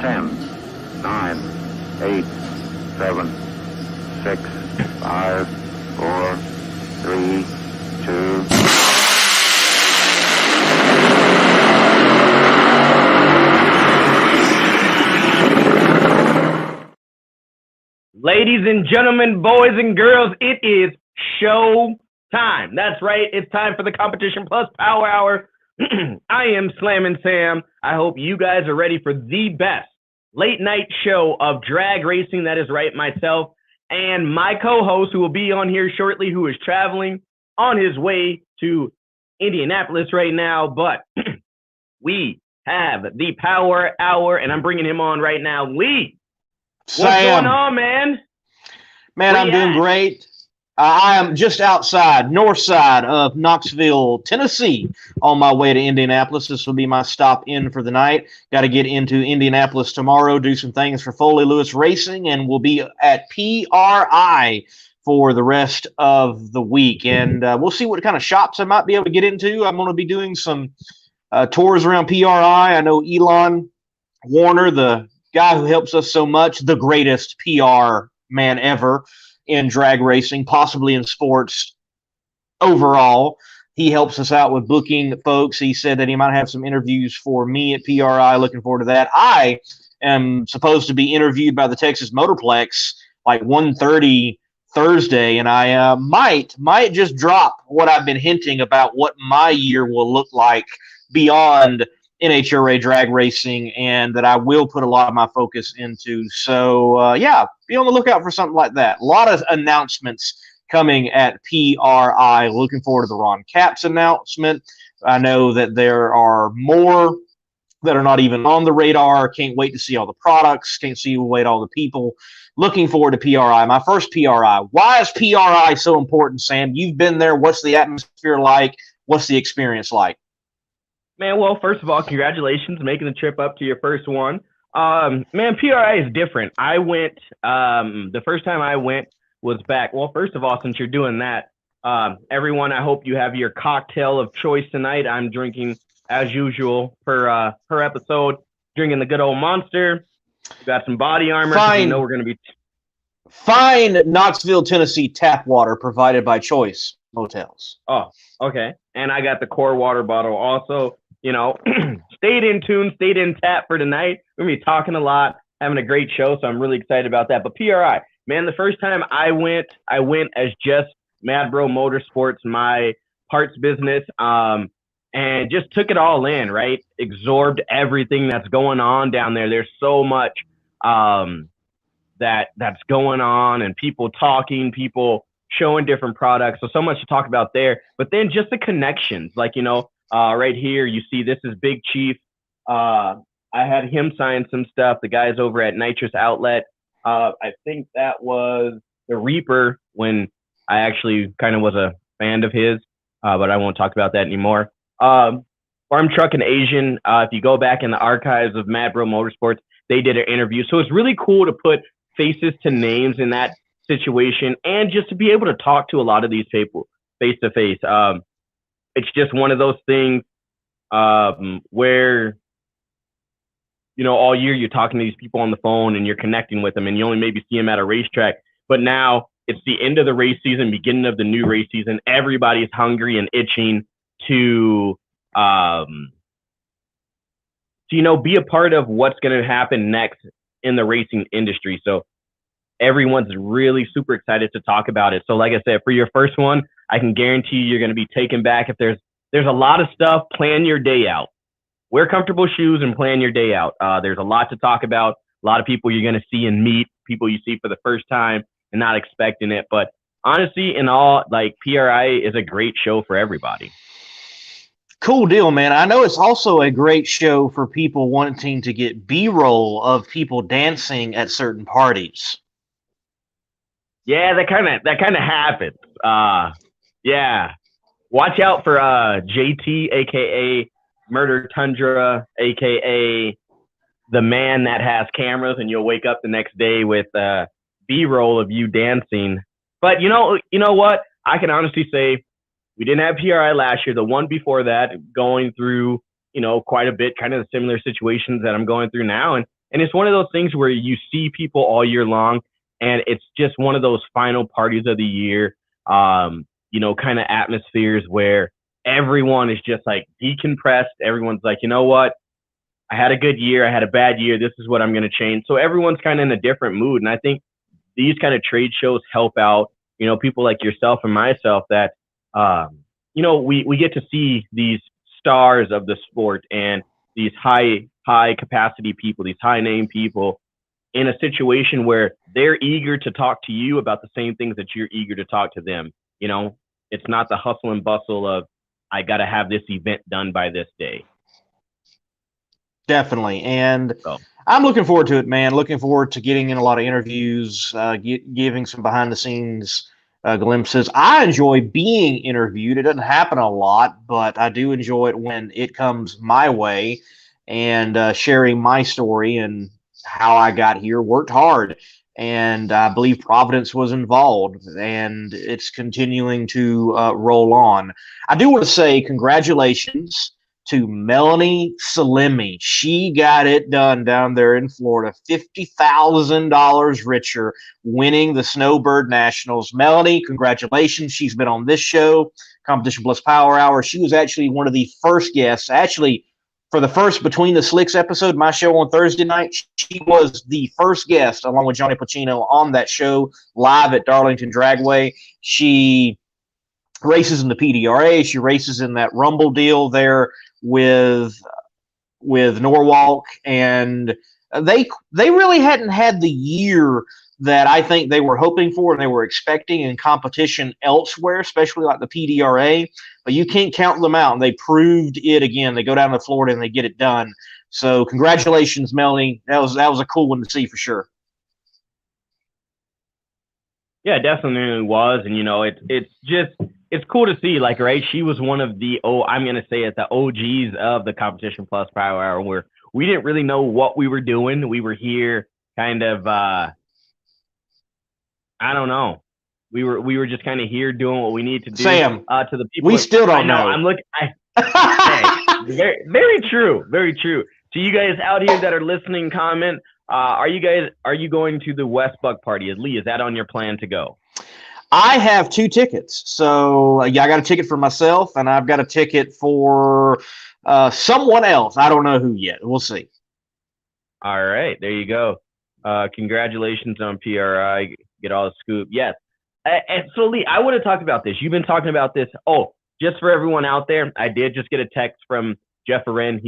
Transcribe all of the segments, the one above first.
10, 9, 8, 7, 6, 5, 4, 3, 2. Ladies and gentlemen, boys and girls, it is show time. That's right. It's time for the Competition Plus Power Hour. I am Slammin' Sam. I hope you guys are ready for the best late night show of drag racing. That is right, myself and my co-host who will be on here shortly, who is traveling on his way to Indianapolis right now. But we have the Power Hour, and I'm bringing him on right now. Lee, what's going on, man? Man, I'm doing great. I am just outside, north side of Knoxville, Tennessee, on my way to Indianapolis. This will be my stop in for the night. Got to get into Indianapolis tomorrow, do some things for Foley Lewis Racing, and we'll be at PRI for the rest of the week. And we'll see what kind of shops I might be able to get into. I'm going to be doing some tours around PRI. I know Elon Warner, the guy who helps us so much, the greatest PR man ever in drag racing, possibly in sports overall. He helps us out with booking folks. He said that he might have some interviews for me at PRI. Looking forward to that. I am supposed to be interviewed by the Texas Motorplex like 1:30 Thursday, and I might just drop what I've been hinting about what my year will look like beyond NHRA drag racing, and that I will put a lot of my focus into. So, yeah, be on the lookout for something like that. A lot of announcements coming at PRI. Looking forward to the Ron Capps announcement. I know that there are more that are not even on the radar. Can't wait to see all the products. Can't wait all the people. Looking forward to PRI. My first PRI. Why is PRI so important, Sam? You've been there. What's the atmosphere like? What's the experience like? Man, well, first of all, congratulations making the trip up to your first one. Man, PRI is different. I went, the first time I went was back. Well, first of all, since you're doing that, everyone, I hope you have your cocktail of choice tonight. I'm drinking, as usual, per episode, drinking the good old Monster. We got some body armor. Fine. You know we're going to be fine Knoxville, Tennessee tap water provided by Choice Hotels. Oh, okay. And I got the core water bottle also. You know, stayed in tune, stayed in tap for tonight. We're going to be talking a lot, having a great show, so I'm really excited about that. But PRI, man, the first time I went as just Mad Bro Motorsports, my parts business, and just took it all in, right? Absorbed everything that's going on down there. There's so much that's going on, and people talking, people showing different products. So much to talk about there. But then just the connections, like, you know, right here, you see this is Big Chief. I had him sign some stuff. The guys over at Nitrous Outlet. I think that was the Reaper when I actually kind of was a fan of his, but I won't talk about that anymore. Farm Truck and Asian, if you go back in the archives of Mad Bro Motorsports, they did an interview. So it's really cool to put faces to names in that situation and just to be able to talk to a lot of these people face to face. It's just one of those things where, you know, all year you're talking to these people on the phone and you're connecting with them and you only maybe see them at a racetrack. But now it's the end of the race season, beginning of the new race season. Everybody's hungry and itching to you know, be a part of what's going to happen next in the racing industry. So everyone's really super excited to talk about it. So like I said, for your first one, I can guarantee you're going to be taken back. If there's a lot of stuff, plan your day out. Wear comfortable shoes and plan your day out. There's a lot to talk about. A lot of people you're going to see and meet, people you see for the first time and not expecting it. But honestly, in all, like, PRI is a great show for everybody. Cool deal, man. I know it's also a great show for people wanting to get B-roll of people dancing at certain parties. Yeah, that kind of happens. Yeah. Watch out for JT, aka Murder Tundra, aka the man that has cameras, and you'll wake up the next day with B-roll of you dancing. But you know what? I can honestly say we didn't have PRI last year. The one before that, going through, you know, quite a bit, kind of the similar situations that I'm going through now. And And it's one of those things where you see people all year long, and it's just one of those final parties of the year, kind of atmospheres where everyone is just like decompressed. Everyone's like, you know what? I had a good year. I had a bad year. This is what I'm going to change. So everyone's kind of in a different mood. And I think these kind of trade shows help out, people like yourself and myself that, we get to see these stars of the sport and these high capacity people, these high name people in a situation where they're eager to talk to you about the same things that you're eager to talk to them. It's not the hustle and bustle of, I got to have this event done by this day. Definitely. And I'm looking forward to it, man. Looking forward to getting in a lot of interviews, giving some behind the scenes glimpses. I enjoy being interviewed. It doesn't happen a lot, but I do enjoy it when it comes my way, and sharing my story and how I got here. Worked hard, and I believe Providence was involved, and it's continuing to roll on. I do want to say congratulations to Melanie Salemi. She got it done down there in Florida, $50,000 richer, winning the Snowbird Nationals. Melanie, congratulations. She's been on this show, Competition Plus Power Hour. She was actually one of the first guests, actually, for the first Between the Slicks episode, my show on Thursday night. She was the first guest, along with Johnny Pacino, on that show live at Darlington Dragway. She races in the PDRA. She races in that Rumble deal there with Norwalk, and they really hadn't had the year that I think they were hoping for and they were expecting in competition elsewhere, especially like the PDRA. But you can't count them out, and they proved it again. They go down to Florida and they get it done. So congratulations, Melanie. That was a cool one to see for sure. Yeah, definitely was, and it's cool to see, like, right, she was one of the, I'm going to say it, the OGs of the Competition Plus Power Hour, where we didn't really know what we were doing. We were here kind of, I don't know. We were just kind of here doing what we need to do. Sam, to the people. We still don't know. I'm looking. Very, very true. Very true. To you guys out here that are listening, comment. Are you going to the West Buck party? Lee, is that on your plan to go? I have 2 tickets. So, yeah, I got a ticket for myself, and I've got a ticket for someone else. I don't know who yet. We'll see. All right. There you go. Congratulations on PRI. Get all the scoop. Yes. And so, Lee, I would have talked about this. You've been talking about this. Oh, just for everyone out there, I did just get a text from Jeff Arend.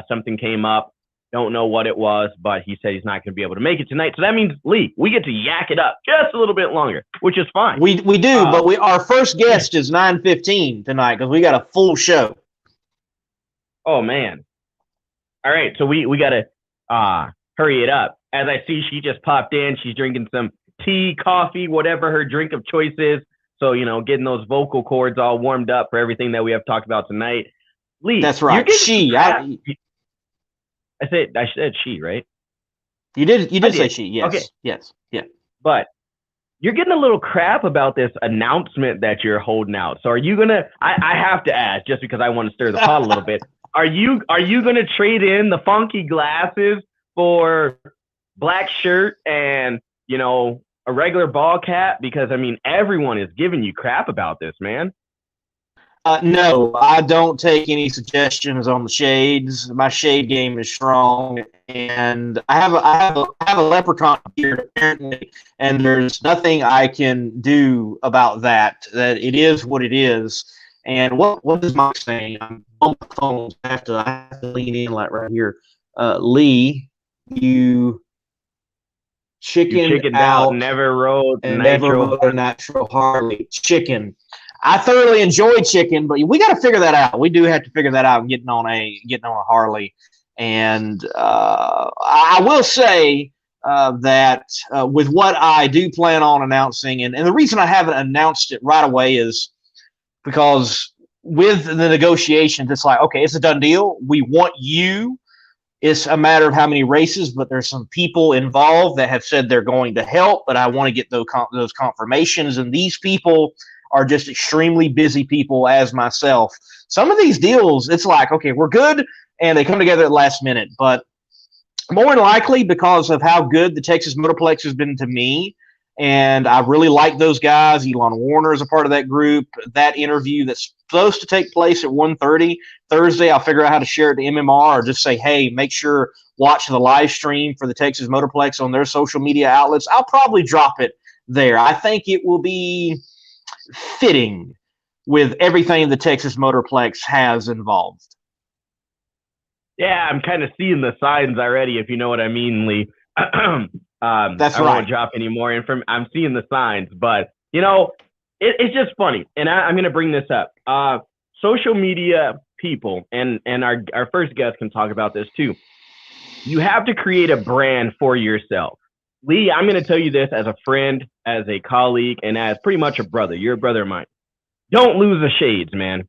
Something came up. Don't know what it was, but he said he's not going to be able to make it tonight. So that means, Lee, we get to yak it up just a little bit longer, which is fine. We do, but our first guest is 9:15 tonight because we got a full show. Oh, man. All right, so we got to hurry it up. As I see, she just popped in. She's drinking some tea, coffee, whatever her drink of choice is. So, getting those vocal cords all warmed up for everything that we have talked about tonight. Lee, that's right. I said she, right? You did say she, yes. Okay. Yes. Yeah. But you're getting a little crap about this announcement that you're holding out. So are you gonna I have to ask, just because I want to stir the pot a little bit. Are you gonna trade in the funky glasses for black shirt and a regular ball cap? Because everyone is giving you crap about this, man. No, I don't take any suggestions on the shades. My shade game is strong, and I have a leprechaun beard apparently, and there's nothing I can do about that. That it is what it is. And what is Mike saying? I'm on the phone. I have to lean in like right here. Lee, you chicken out, never rode a natural Harley chicken. I thoroughly enjoy chicken, but we got to figure that out. We do have to figure that out. Getting on a Harley, and I will say that with what I do plan on announcing, and the reason I haven't announced it right away is because with the negotiations, it's like, okay, it's a done deal. We want you. It's a matter of how many races, but there's some people involved that have said they're going to help, but I want to get those confirmations, and these people are just extremely busy people as myself. Some of these deals, it's like, okay, we're good, and they come together at the last minute. But more than likely because of how good the Texas Motorplex has been to me. And I really like those guys. Elon Warner is a part of that group. That interview that's supposed to take place at 1:30 Thursday, I'll figure out how to share it to MMR or just say, hey, make sure watch the live stream for the Texas Motorplex on their social media outlets. I'll probably drop it there. I think it will be fitting with everything the Texas Motorplex has involved. Yeah, I'm kind of seeing the signs already, if you know what I mean, Lee. That's I right. won't drop any more information. I'm seeing the signs, but it's just funny, and I'm going to bring this up. Social media people, and our first guest can talk about this too. You have to create a brand for yourself. Lee, I'm going to tell you this as a friend, as a colleague, and as pretty much a brother. You're a brother of mine. Don't lose the shades, man.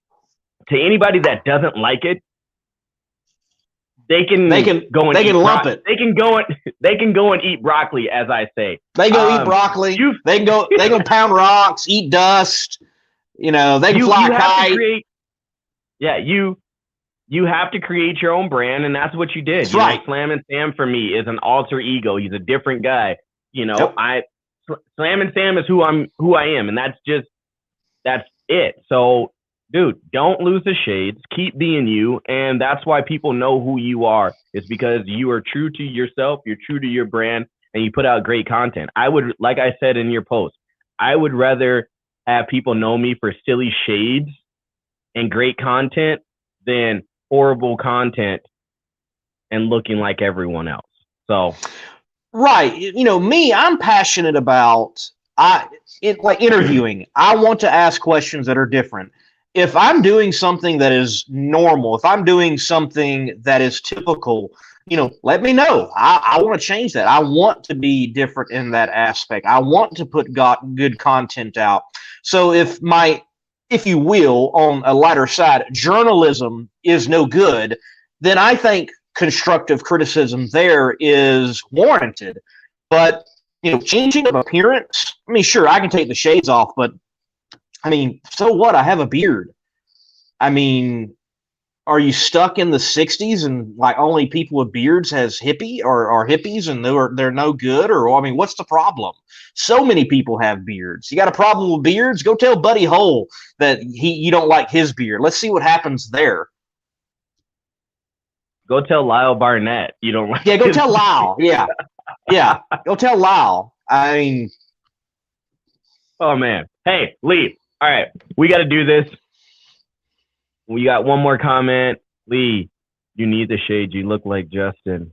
To anybody that doesn't like it, they can go and lump it. They can go and eat broccoli, as I say. They go eat broccoli. They go pound rocks, eat dust. They can fly a kite. You have to create your own brand, and that's what you did. That's right. Slam and Sam for me is an alter ego. He's a different guy. Yep. Slam and Sam is who I am, and that's it. So, dude, don't lose the shades. Keep being you, and that's why people know who you are. It's because you are true to yourself, you're true to your brand, and you put out great content. Like I said in your post, I would rather have people know me for silly shades and great content than horrible content and looking like everyone else. So, right. Me, I'm passionate about like interviewing. I want to ask questions that are different. If I'm doing something that is normal, if I'm doing something that is typical, let me know. I want to change that. I want to be different in that aspect. I want to put good content out. So if you will, on a lighter side, journalism is no good, then I think constructive criticism there is warranted. But, changing of appearance, sure, I can take the shades off, but so what? I have a beard. Are you stuck in the 60s and like only people with beards has are hippies and they're no good? Or what's the problem? So many people have beards. You got a problem with beards? Go tell Buddy Hole that you don't like his beard. Let's see what happens there. Go tell Lyle Barnett you don't like. Yeah, go tell Lyle. Yeah, go tell Lyle. Oh man. Hey, Lee. All right, we got to do this. We got one more comment. Lee, you need the shades. You look like Justin.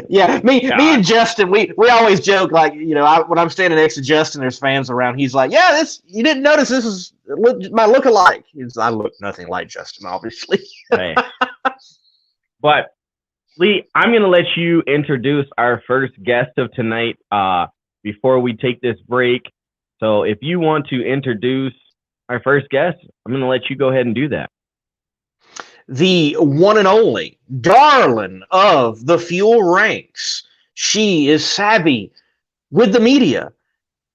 Yeah, me and Justin, we always joke like, when I'm standing next to Justin, there's fans around. He's like, yeah, you didn't notice this is my look-alike. I look nothing like Justin, obviously. Hey. But Lee, I'm going to let you introduce our first guest of tonight before we take this break. So if you want to introduce our first guest, I'm going to let you go ahead and do that. The one and only darling of the fuel ranks. She is savvy with the media.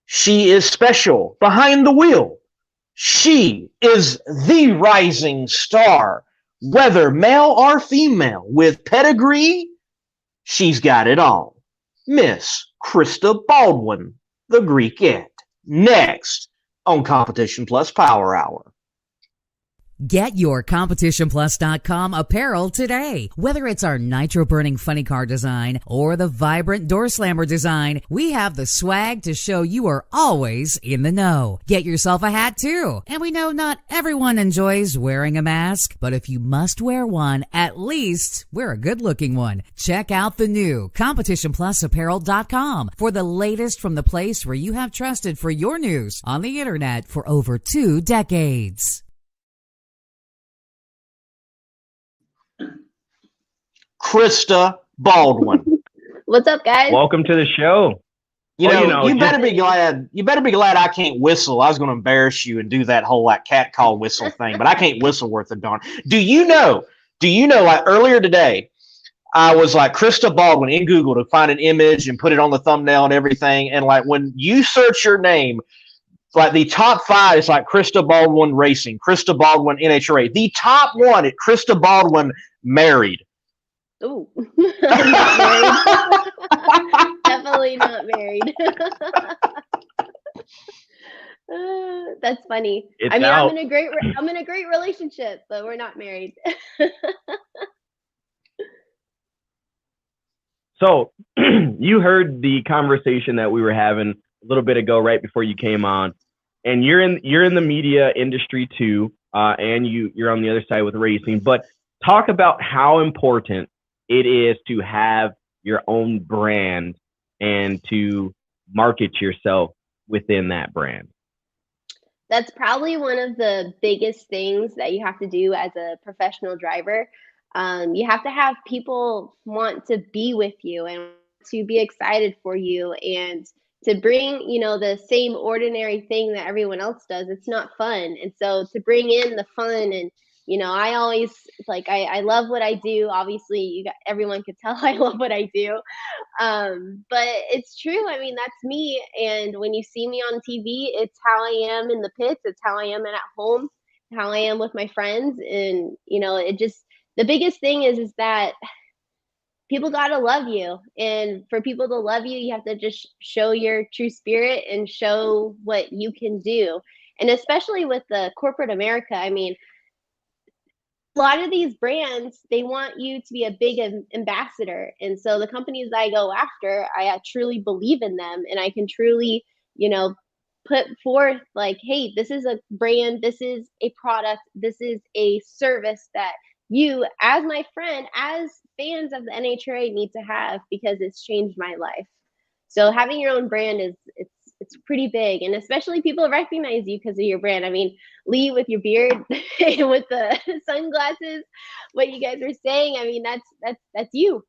She is special behind the wheel. She is the rising star, whether male or female, with pedigree. She's got it all. Miss Krista Baldwin, the Greekette. Next on Competition Plus Power Hour. Get your CompetitionPlus.com apparel today. Whether it's our nitro-burning funny car design or the vibrant door slammer design, we have the swag to show you are always in the know. Get yourself a hat too. And we know not everyone enjoys wearing a mask, but if you must wear one, at least wear a good-looking one. Check out the new CompetitionPlusApparel.com for the latest from the place where you have trusted for your news on the internet for over 2 decades. Krista Baldwin. What's up, guys? Welcome to the show. You better be glad. You better be glad I can't whistle. I was going to embarrass you and do that whole like cat call whistle thing, but I can't whistle worth a darn. Do you know? Like earlier today, I was like Krista Baldwin in Google to find an image and put it on the thumbnail and everything. And like when you search your name, like the top 5 is like Krista Baldwin Racing, Krista Baldwin NHRA. The top one at Krista Baldwin married. Ooh, I'm not married. Definitely not married. That's funny. It's I mean, out. I'm in a great relationship, but we're not married. So you heard the conversation that we were having a little bit ago, right before you came on, and you're in the media industry too, and you're on the other side with racing. But talk about how important it is to have your own brand and to market yourself within that brand. That's probably one of the biggest things that you have to do as a professional driver. You have to have people want to be with you and to be excited for you and to bring, the same ordinary thing that everyone else does. It's not fun. And so to bring in the fun and, I always I love what I do. Obviously, everyone could tell I love what I do. But it's true. I mean, that's me. And when you see me on TV, it's how I am in the pits. It's how I am at home, how I am with my friends. And, the biggest thing is that people got to love you. And for people to love you, you have to just show your true spirit and show what you can do. And especially with the corporate America, I mean, a lot of these brands, they want you to be a big ambassador. And so the companies I go after, I truly believe in them and I can truly, put forth hey, this is a brand, this is a product, this is a service that you, as my friend, as fans of the NHRA, need to have because it's changed my life. So having your own brand it's pretty big, and especially people recognize you because of your brand. I mean, Lee with your beard and with the sunglasses, what you guys were saying. I mean, that's you.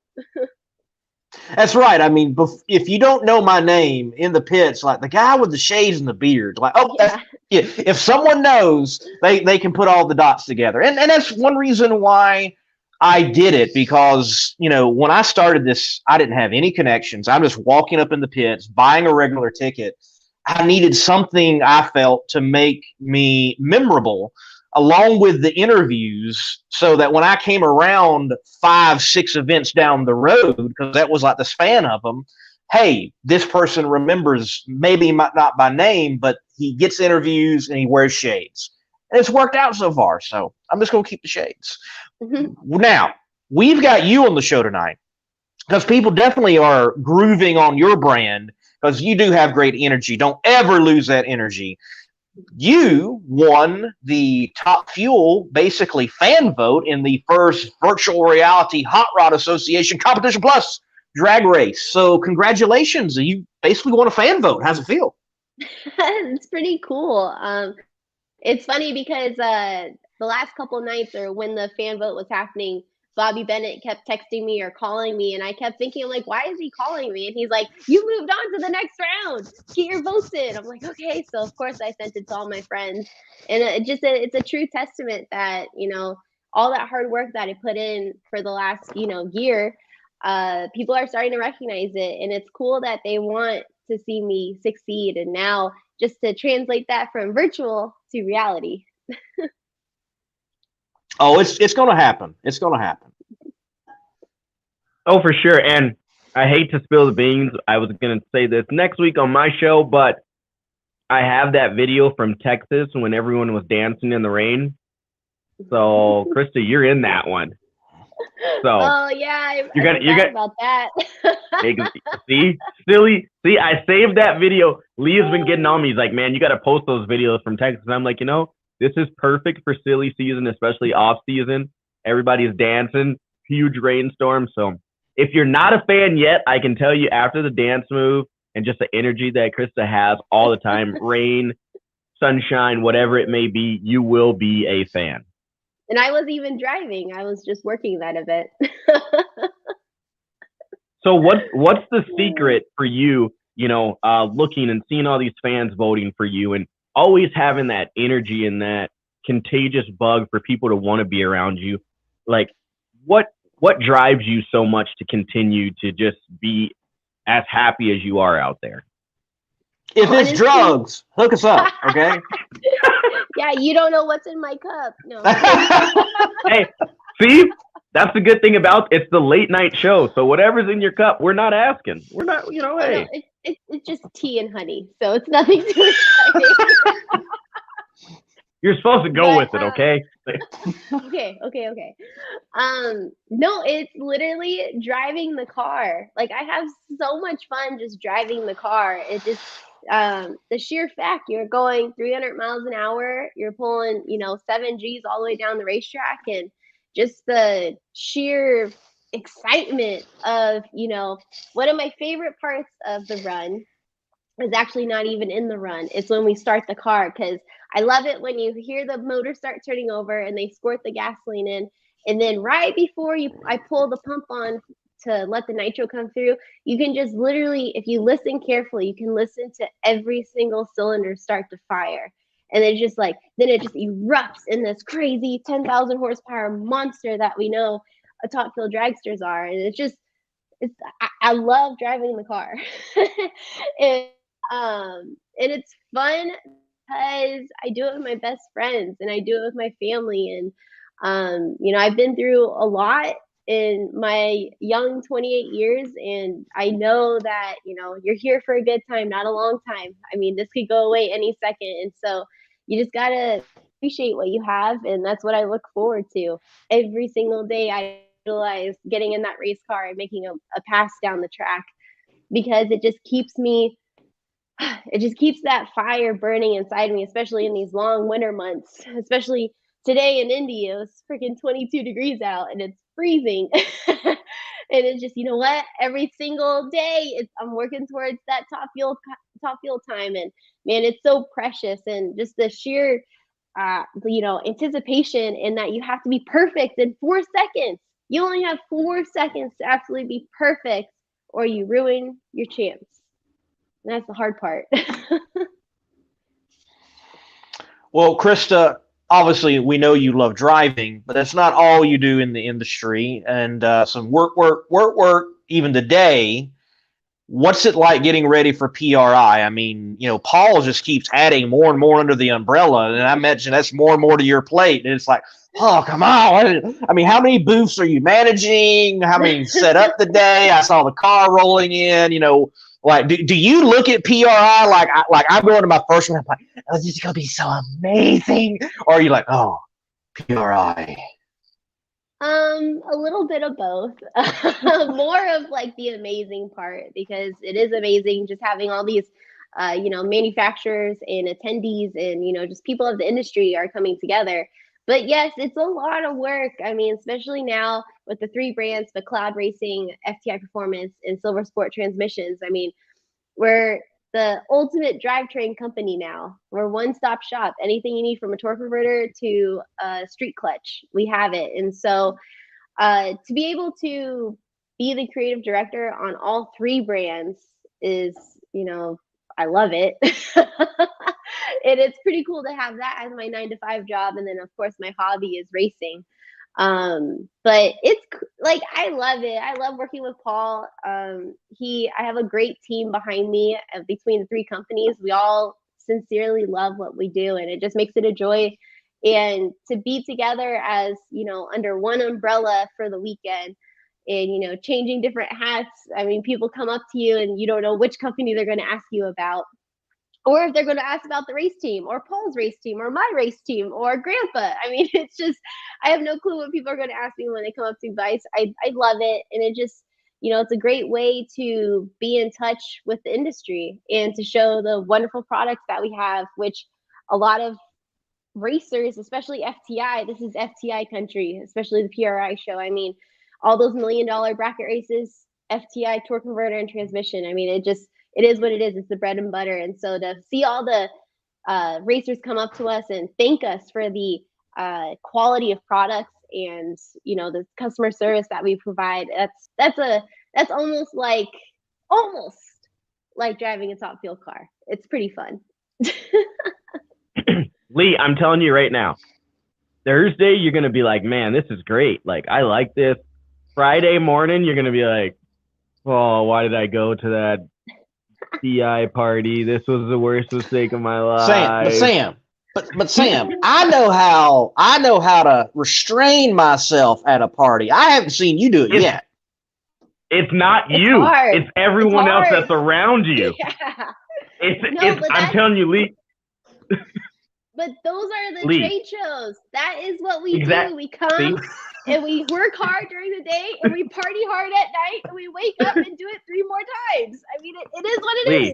That's right. I mean, if you don't know my name in the pits, like the guy with the shades and the beard, Yeah. If someone knows, they can put all the dots together. And that's one reason why I did it, because, when I started this, I didn't have any connections. I'm just walking up in the pits, buying a regular ticket. I needed something I felt to make me memorable, along with the interviews, so that when I came around 5-6 events down the road, because that was like the span of them, hey, this person remembers, maybe not by name, but he gets interviews and he wears shades. And it's worked out so far, so I'm just going to keep the shades. Mm-hmm. Now, we've got you on the show tonight because people definitely are grooving on your brand, because you do have great energy. Don't ever lose that energy. You won the Top Fuel, basically, fan vote in the first Virtual Reality Hot Rod Association Competition Plus drag race. So congratulations. You basically won a fan vote. How's it feel? It's pretty cool. It's funny because the last couple nights, or when the fan vote was happening, Bobby Bennett kept texting me or calling me, and I kept thinking, I'm like, why is he calling me? And he's like, you moved on to the next round. Get your votes in. I'm like, okay. So of course I sent it to all my friends, and it's a true testament that all that hard work that I put in for the last year, people are starting to recognize it, and it's cool that they want to see me succeed. And now just to translate that from virtual to reality. Oh, it's going to happen. It's going to happen. Oh, for sure. And I hate to spill the beans. I was going to say this next week on my show, but I have that video from Texas when everyone was dancing in the rain. So, Krista, you're in that one. So, oh yeah, you're gonna about that. See, I saved that video. Leah's been getting on me. He's like, man, you got to post those videos from Texas. And I'm like, this is perfect for silly season, especially off season. Everybody's dancing, huge rainstorm. So if you're not a fan yet, I can tell you after the dance move and just the energy that Krista has all the time, rain, sunshine, whatever it may be, you will be a fan. And I wasn't even driving. I was just working that event. So what's the secret for you, looking and seeing all these fans voting for you and always having that energy and that contagious bug for people to want to be around you? Like, what drives you so much to continue to just be as happy as you are out there? If it's drugs, hook us up, okay? Yeah, you don't know what's in my cup. No. Hey, see? That's the good thing about it's the late night show. So whatever's in your cup, we're not asking. We're not, hey. It's just tea and honey, so it's nothing too exciting. You're supposed to go with it, okay? Okay. No, it's literally driving the car. Like, I have so much fun just driving the car. It just, the sheer fact you're going 300 miles an hour, you're pulling, 7 Gs all the way down the racetrack, and just the sheer excitement of, one of my favorite parts of the run is actually not even in the run. It's when we start the car, because I love it when you hear the motor start turning over and they squirt the gasoline in. And then right before I pull the pump on to let the nitro come through, you can just literally, if you listen carefully, you can listen to every single cylinder start to fire. And then it just erupts in this crazy 10,000 horsepower monster that we know top fuel dragsters are. And I love driving the car. And it's fun because I do it with my best friends and I do it with my family. And, I've been through a lot in my young 28 years, and I know that, you're here for a good time, not a long time. I mean, this could go away any second. And so you just got to appreciate what you have. And that's what I look forward to every single day. I utilize getting in that race car and making a pass down the track, because it just keeps that fire burning inside me, especially in these long winter months, especially today in Indy. It was freaking 22 degrees out and it's freezing. And it's just, every single day I'm working towards that top fuel time. And man, it's so precious. And just the sheer, anticipation, in that you have to be perfect in 4 seconds. You only have 4 seconds to absolutely be perfect, or you ruin your chance. And that's the hard part. Well, Krista, obviously we know you love driving, but that's not all you do in the industry. And some work, even today. What's it like getting ready for PRI? I mean, Paul just keeps adding more and more under the umbrella, and I imagine that's more and more to your plate. And it's like, oh, come on. I mean, how many booths are you managing? How many set up the day? I saw the car rolling in, Like, do you look at PRI like I'm going to my first one? I'm like, oh, this is going to be so amazing. Or are you like, oh, PRI? A little bit of both. More of like the amazing part, because it is amazing just having all these, manufacturers and attendees and, just people of the industry are coming together. But yes, it's a lot of work. I mean, especially now with the 3 brands, the Cloud Racing, FTI Performance, and Silver Sport Transmissions. I mean, we're the ultimate drivetrain company now. We're one-stop shop. Anything you need from a torque converter to a street clutch, we have it. And so to be able to be the creative director on all 3 brands is, I love it. And it's pretty cool to have that as my 9-to-5 job. And then of course my hobby is racing. But it's like, I love it. I love working with Paul. I have a great team behind me between the 3 companies. We all sincerely love what we do, and it just makes it a joy. And to be together as, under one umbrella for the weekend and, changing different hats. I mean, people come up to you and you don't know which company they're going to ask you about, or if they're going to ask about the race team or Paul's race team or my race team or Grandpa. I mean, it's just, I have no clue what people are going to ask me when they come up to me, but I love it. And it just, it's a great way to be in touch with the industry and to show the wonderful products that we have, which a lot of racers, especially FTI, this is FTI country, especially the PRI show. I mean, all those $1 million bracket races, FTI torque converter and transmission. I mean, it is what it is. It's the bread and butter. And so to see all the racers come up to us and thank us for the quality of products and, the customer service that we provide, that's almost like driving a top fuel car. It's pretty fun. Lee, I'm telling you right now, Thursday, you're going to be like, man, this is great. Like, I like this. Friday morning, you're going to be like, oh, why did I go to that CI party? This was the worst mistake of my life. Sam, But Sam, I know how to restrain myself at a party. I haven't seen you do it yet. It's not you. Hard. It's everyone else that's around you. Yeah. I'm telling you, Lee. But those are the Lee. trade shows. That is what we Exact- do. We come and we work hard during the day and we party hard at night and we wake up and do it 3 more times. I mean, it is what it is.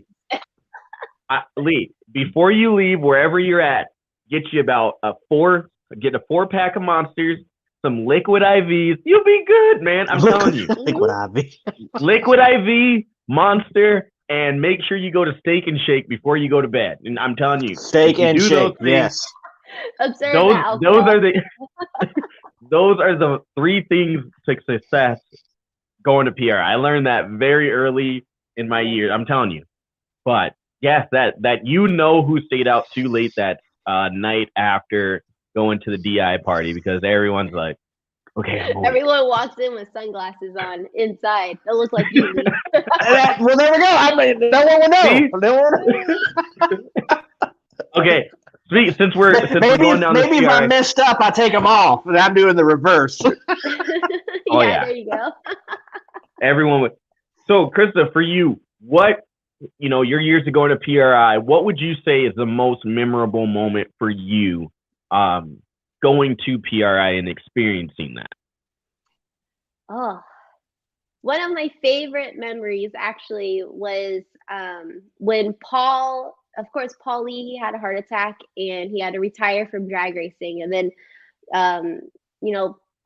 Lee, before you leave wherever you're at, get you about a 4-pack of Monsters, some liquid IVs. You'll be good, man. I'm telling you. Liquid IV. Liquid IV, Monster, and make sure you go to Steak and Shake before you go to bed. And I'm telling you, Steak and Shake, yes. Observe those the those are the 3 things to success going to PR. I learned that very early in my years. I'm telling you. But yes, that who stayed out too late that night after going to the DI party, because everyone's like, okay. Everyone walks in with sunglasses on inside. They look like you. Well, there we go. I mean, no one will know. Okay. Since we're going down this maybe if I messed up, I take them off, and I'm doing the reverse. Yeah, there you go. Everyone would. So, Krista, for you, what, your years ago to PRI, what would you say is the most memorable moment for you going to PRI and experiencing that? Oh, one of my favorite memories actually was when Paul Lee, he had a heart attack and he had to retire from drag racing, and then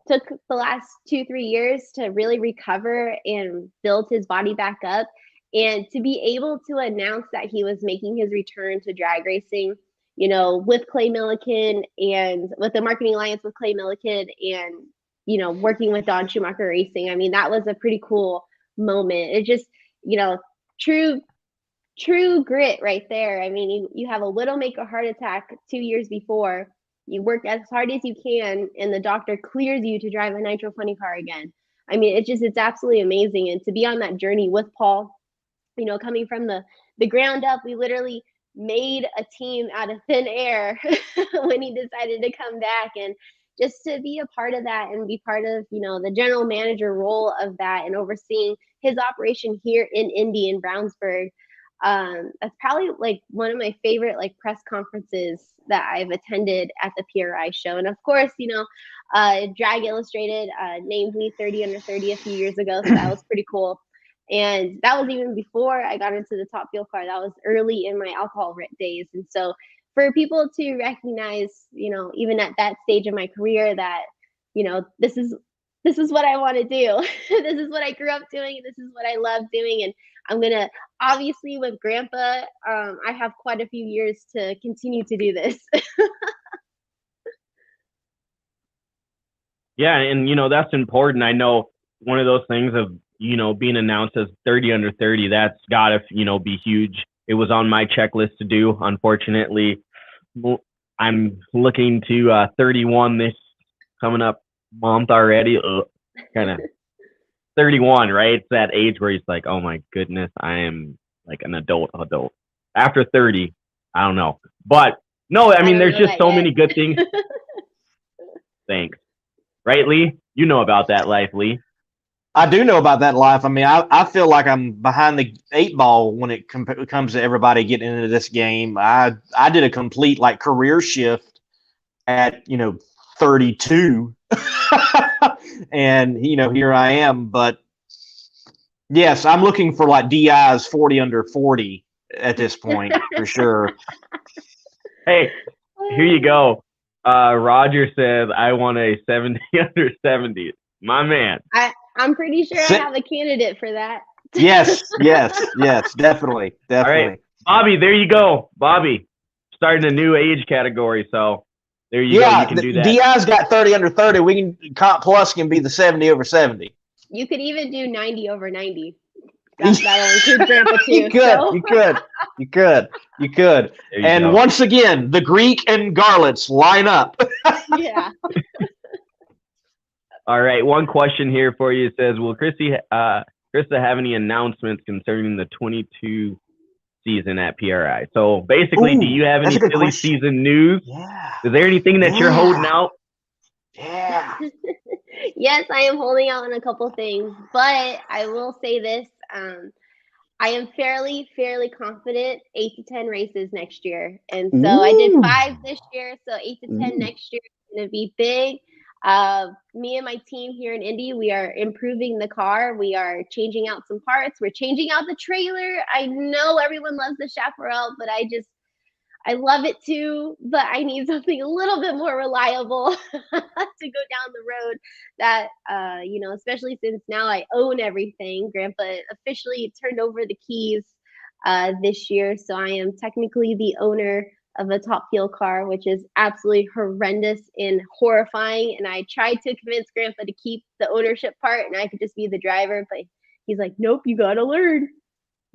took the last 2-3 years to really recover and build his body back up, and to be able to announce that he was making his return to drag racing, with Clay Milliken and with the marketing alliance with Clay Milliken and working with Don Schumacher Racing. I mean, that was a pretty cool moment. It just, true grit right there. I mean, you have a widowmaker heart attack 2 years before. You work as hard as you can, and the doctor clears you to drive a nitro funny car again. I mean, it's absolutely amazing. And to be on that journey with Paul, coming from the ground up, we literally made a team out of thin air when he decided to come back, and just to be a part of that and be part of, the general manager role of that and overseeing his operation here in Indy and Brownsburg. That's probably like one of my favorite press conferences that I've attended at the PRI show. And of course, Drag Illustrated named me 30 under 30 a few years ago, so that was pretty cool. And that was even before I got into the Top Fuel car. That was early in my alcohol days. And so for people to recognize, even at that stage of my career, that, this is what I want to do. This is what I grew up doing. And this is what I love doing. And I'm going to, obviously with Grandpa, I have quite a few years to continue to do this. Yeah. And, that's important. I know one of those things of, being announced as 30 under 30, that's got to, be huge. It was on my checklist to do. Unfortunately, I'm looking to 31 this coming up month already. Kind of 31, right? It's that age where he's like, oh my goodness, I am like an adult. After 30, I don't know. But no, I mean, there's just so many good things. Thanks. Right, Lee? You know about that life, Lee. I do know about that life. I mean, I feel like I'm behind the 8 ball when it comes to everybody getting into this game. I did a complete career shift at 32, and here I am. But yes, I'm looking for DI's 40 under 40 at this point for sure. Hey, here you go. Roger says I want a 70 under 70. My man. I'm pretty sure I have a candidate for that. Yes, definitely. All right, Bobby, there you go. Bobby, starting a new age category, so there you go. You can do that. DI's got 30 under 30. Comp Plus can be the 70 over 70. You could even do 90 over 90. That'll include Grandpa too. You could. And once again, the Greek and Garlits line up. Yeah. All right, one question here for you. It says, will Krista have any announcements concerning the 22 season at PRI. So basically, do you have any silly season news? Yeah. Is there anything that you're holding out? Yeah. Yes, I am holding out on a couple things, but I will say this. I am fairly confident 8 to 10 races next year. And so I did 5 this year, so 8 to 10 next year is going to be big. Me and my team here in Indy, we are improving the car. We are changing out some parts. We're changing out the trailer. I know everyone loves the Chaparral, but I love it too, but I need something a little bit more reliable to go down the road that, especially since now I own everything. Grandpa officially turned over the keys this year. So I am technically the owner of a Top Fuel car, which is absolutely horrendous and horrifying. And I tried to convince Grandpa to keep the ownership part and I could just be the driver, but he's like, nope, you got to learn.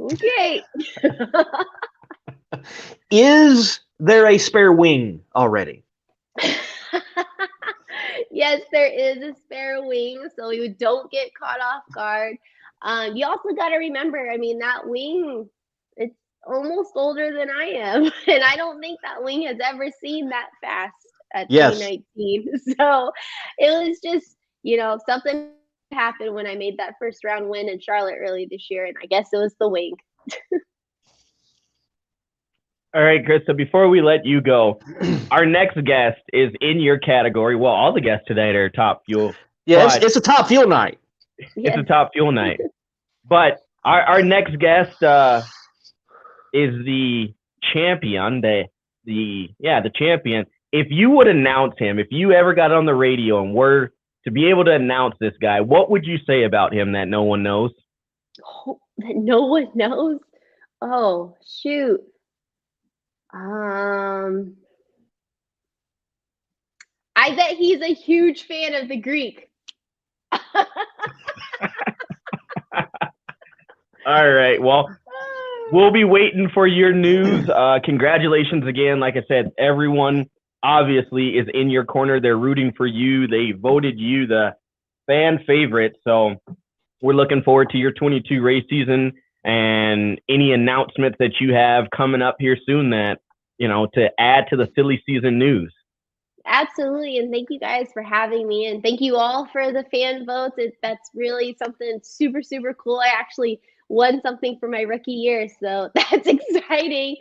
Okay. Is there a spare wing already? Yes, there is a spare wing, so you don't get caught off guard. You also got to remember, I mean, that wing, it's almost older than I am, and I don't think that wing has ever seen that fast at 2019. So it was just, something happened when I made that first round win in Charlotte early this year, and I guess it was the wing. All right, Krista, before we let you go, our next guest is in your category. Well, all the guests today are Top Fuel. Yeah, it's a Top Fuel night. It's a Top Fuel night. But our next guest is the champion, the champion. If you would announce him, if you ever got on the radio and were to be able to announce this guy, what would you say about him that no one knows? Oh, that no one knows? Oh, shoot. I bet he's a huge fan of the Greek. All right. Well, we'll be waiting for your news. Congratulations again. Like I said, everyone obviously is in your corner. They're rooting for you. They voted you the fan favorite. So we're looking forward to your 22 race season and any announcements that you have coming up here soon that, to add to the silly season news. Absolutely. And thank you guys for having me. And thank you all for the fan votes. That's really something super, super cool. I actually won something for my rookie year, so that's exciting.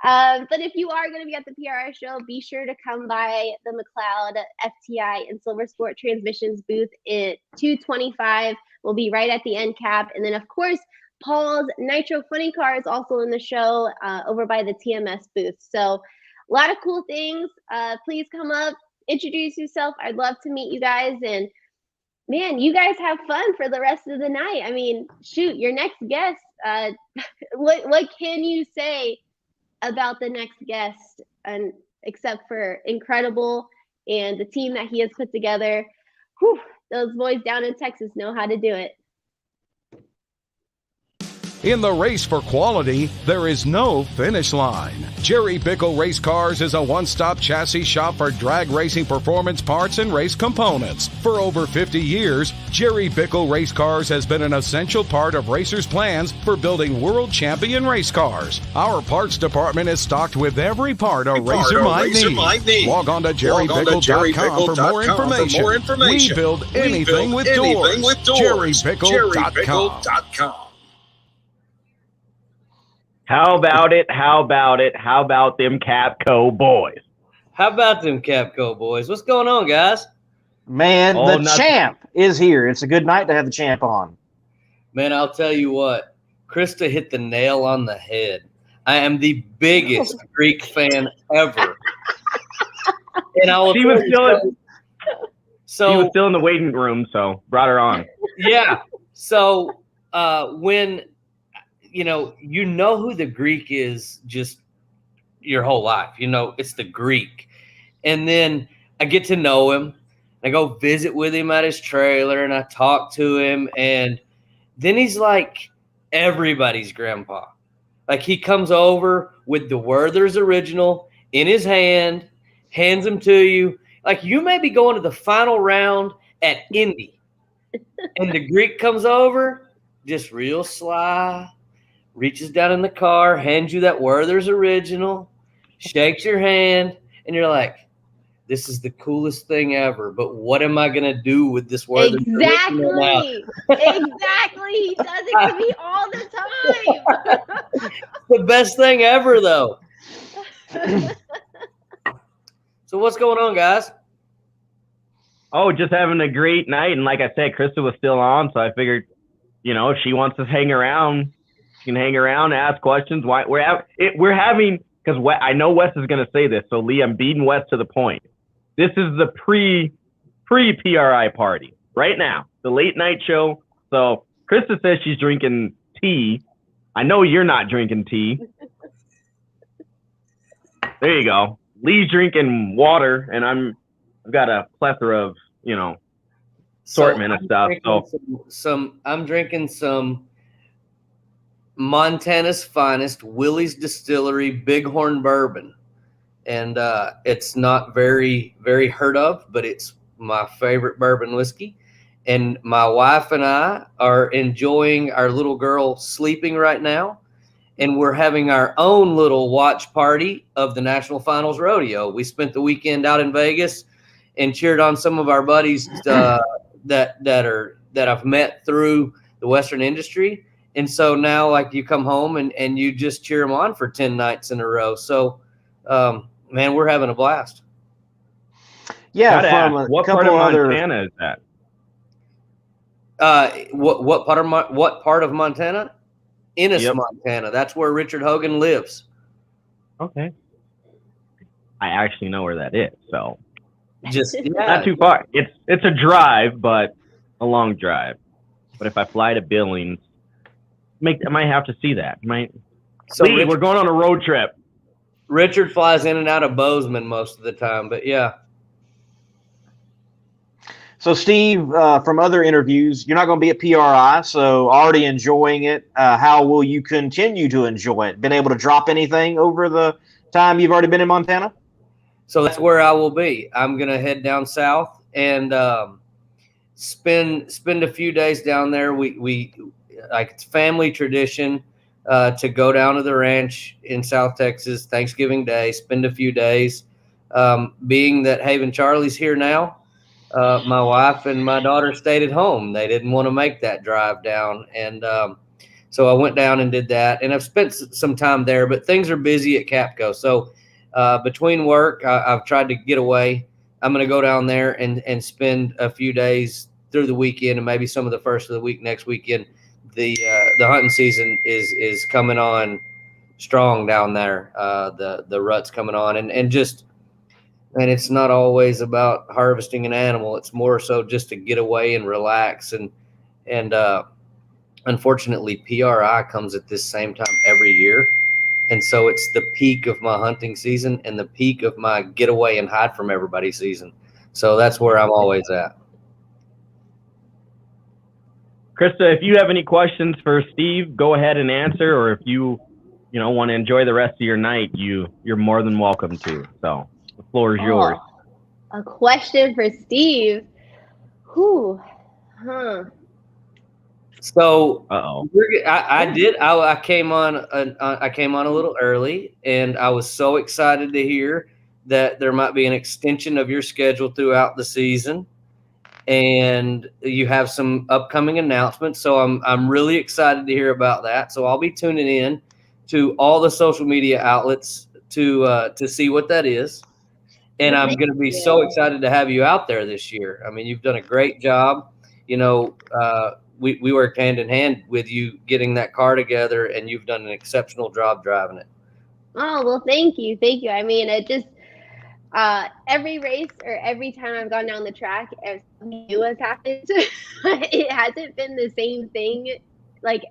But if you are going to be at the PRI show, be sure to come by the McLeod FTI and Silver Sport Transmissions booth at 225. We'll be right at the end cap. And then, of course, Paul's Nitro Funny Car is also in the show over by the TMS booth. So a lot of cool things. Please come up, introduce yourself. I'd love to meet you guys. And man, you guys have fun for the rest of the night. I mean, shoot, your next guest, what can you say about the next guest and except for incredible and the team that he has put together? Whew, those boys down in Texas know how to do it. In the race for quality, there is no finish line. Jerry Bickle Race Cars is a one-stop chassis shop for drag racing performance parts and race components. For over 50 years, Jerry Bickle Race Cars has been an essential part of racers' plans for building world champion race cars. Our parts department is stocked with every part a racer might need. Log on to jerrybickle.com for more information. We build anything with doors. jerrybickle.com. How about it? How about it? How about them Capco boys? How about them Capco boys? What's going on, guys? Man, champ is here. It's a good night to have the champ on. Man, I'll tell you what. Krista hit the nail on the head. I am the biggest Greek fan ever. And I she was still in the waiting room, so brought her on. Yeah. So when you know who the Greek is just your whole life. It's the Greek. And then I get to know him. I go visit with him at his trailer and I talk to him. And then he's like everybody's grandpa. Like he comes over with the Werther's original in his hand, hands him to you. Like you may be going to the final round at Indy. And the Greek comes over, just real sly, reaches down in the car, hands you that Werther's Original, shakes your hand, and you're like, this is the coolest thing ever, but what am I going to do with this Werther's Original now? Exactly. He does it to me all the time. The best thing ever, though. So what's going on, guys? Oh, just having a great night. And like I said, Krista was still on, so I figured, if she wants to hang around, she can hang around, ask questions. Why we're having, because I know Wes is going to say this, so Lee, I'm beating Wes to the point. This is the pre-PRI party right now, the late night show. So Krista says she's drinking tea. I know you're not drinking tea. There you go. Lee's drinking water, and I've got a plethora of, assortment of stuff. So I'm drinking some Montana's finest Willie's Distillery Bighorn bourbon. And it's not very, very heard of, but it's my favorite bourbon whiskey. And my wife and I are enjoying our little girl sleeping right now. And we're having our own little watch party of the National Finals Rodeo. We spent the weekend out in Vegas and cheered on some of our buddies that I've met through the Western industry. And so now, like, you come home and you just cheer them on for 10 nights in a row. So, man, we're having a blast. Yeah, what part of Montana is that? What part of Montana? Ennis, Montana. That's where Richard Hogan lives. Okay. I actually know where that is, so not too far. It's a drive, but a long drive. But if I fly to Billings, I might have to see that. So Lee, we're going on a road trip. Richard flies in and out of Bozeman most of the time, but yeah. So, Steve, from other interviews, you're not going to be at PRI, so already enjoying it. How will you continue to enjoy it? Been able to drop anything over the time you've already been in Montana? So that's where I will be. I'm going to head down south and spend a few days down there. We like, it's family tradition to go down to the ranch in South Texas, Thanksgiving Day, spend a few days. Being that Haven Charlie's here now, my wife and my daughter stayed at home. They didn't want to make that drive down. And so I went down and did that. And I've spent some time there, but things are busy at Capco. So between work, I've tried to get away. I'm going to go down there and spend a few days through the weekend and maybe some of the first of the week next weekend. The hunting season is coming on strong down there. The rut's coming on and just, and it's not always about harvesting an animal. It's more so just to get away and relax. And unfortunately, PRI comes at this same time every year. And so it's the peak of my hunting season and the peak of my get away and hide from everybody season. So that's where I'm always at. Krista, if you have any questions for Steve, go ahead and answer. Or if you want to enjoy the rest of your night, you're more than welcome to. So the floor is yours. A question for Steve. So I came on a little early, and I was so excited to hear that there might be an extension of your schedule throughout the season, and you have some upcoming announcements. So I'm really excited to hear about that. So I'll be tuning in to all the social media outlets to see what that is. And I'm going to be so excited to have you out there this year. I mean, you've done a great job. We worked hand in hand with you getting that car together, and you've done an exceptional job driving it. Oh, well, thank you. I mean, it just every race or every time I've gone down the track, if something new has happened, it hasn't been the same thing, like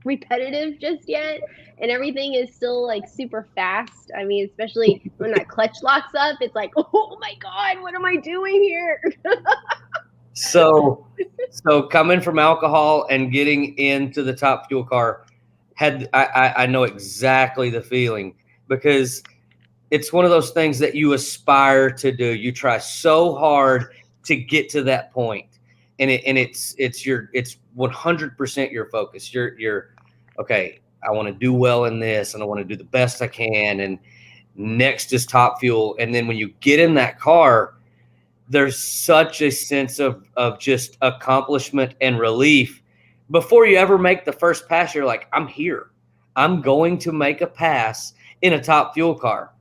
repetitive just yet. And everything is still like super fast. I mean, especially when that clutch locks up, it's like, oh my God, what am I doing here? So coming from alcohol and getting into the Top Fuel car, I know exactly the feeling, because it's one of those things that you aspire to do. You try so hard to get to that point, and it's 100% your focus. You're okay. I want to do well in this, and I want to do the best I can. And next is top fuel. And then when you get in that car, there's such a sense of just accomplishment and relief. Before you ever make the first pass, you're like, I'm here. I'm going to make a pass in a top fuel car.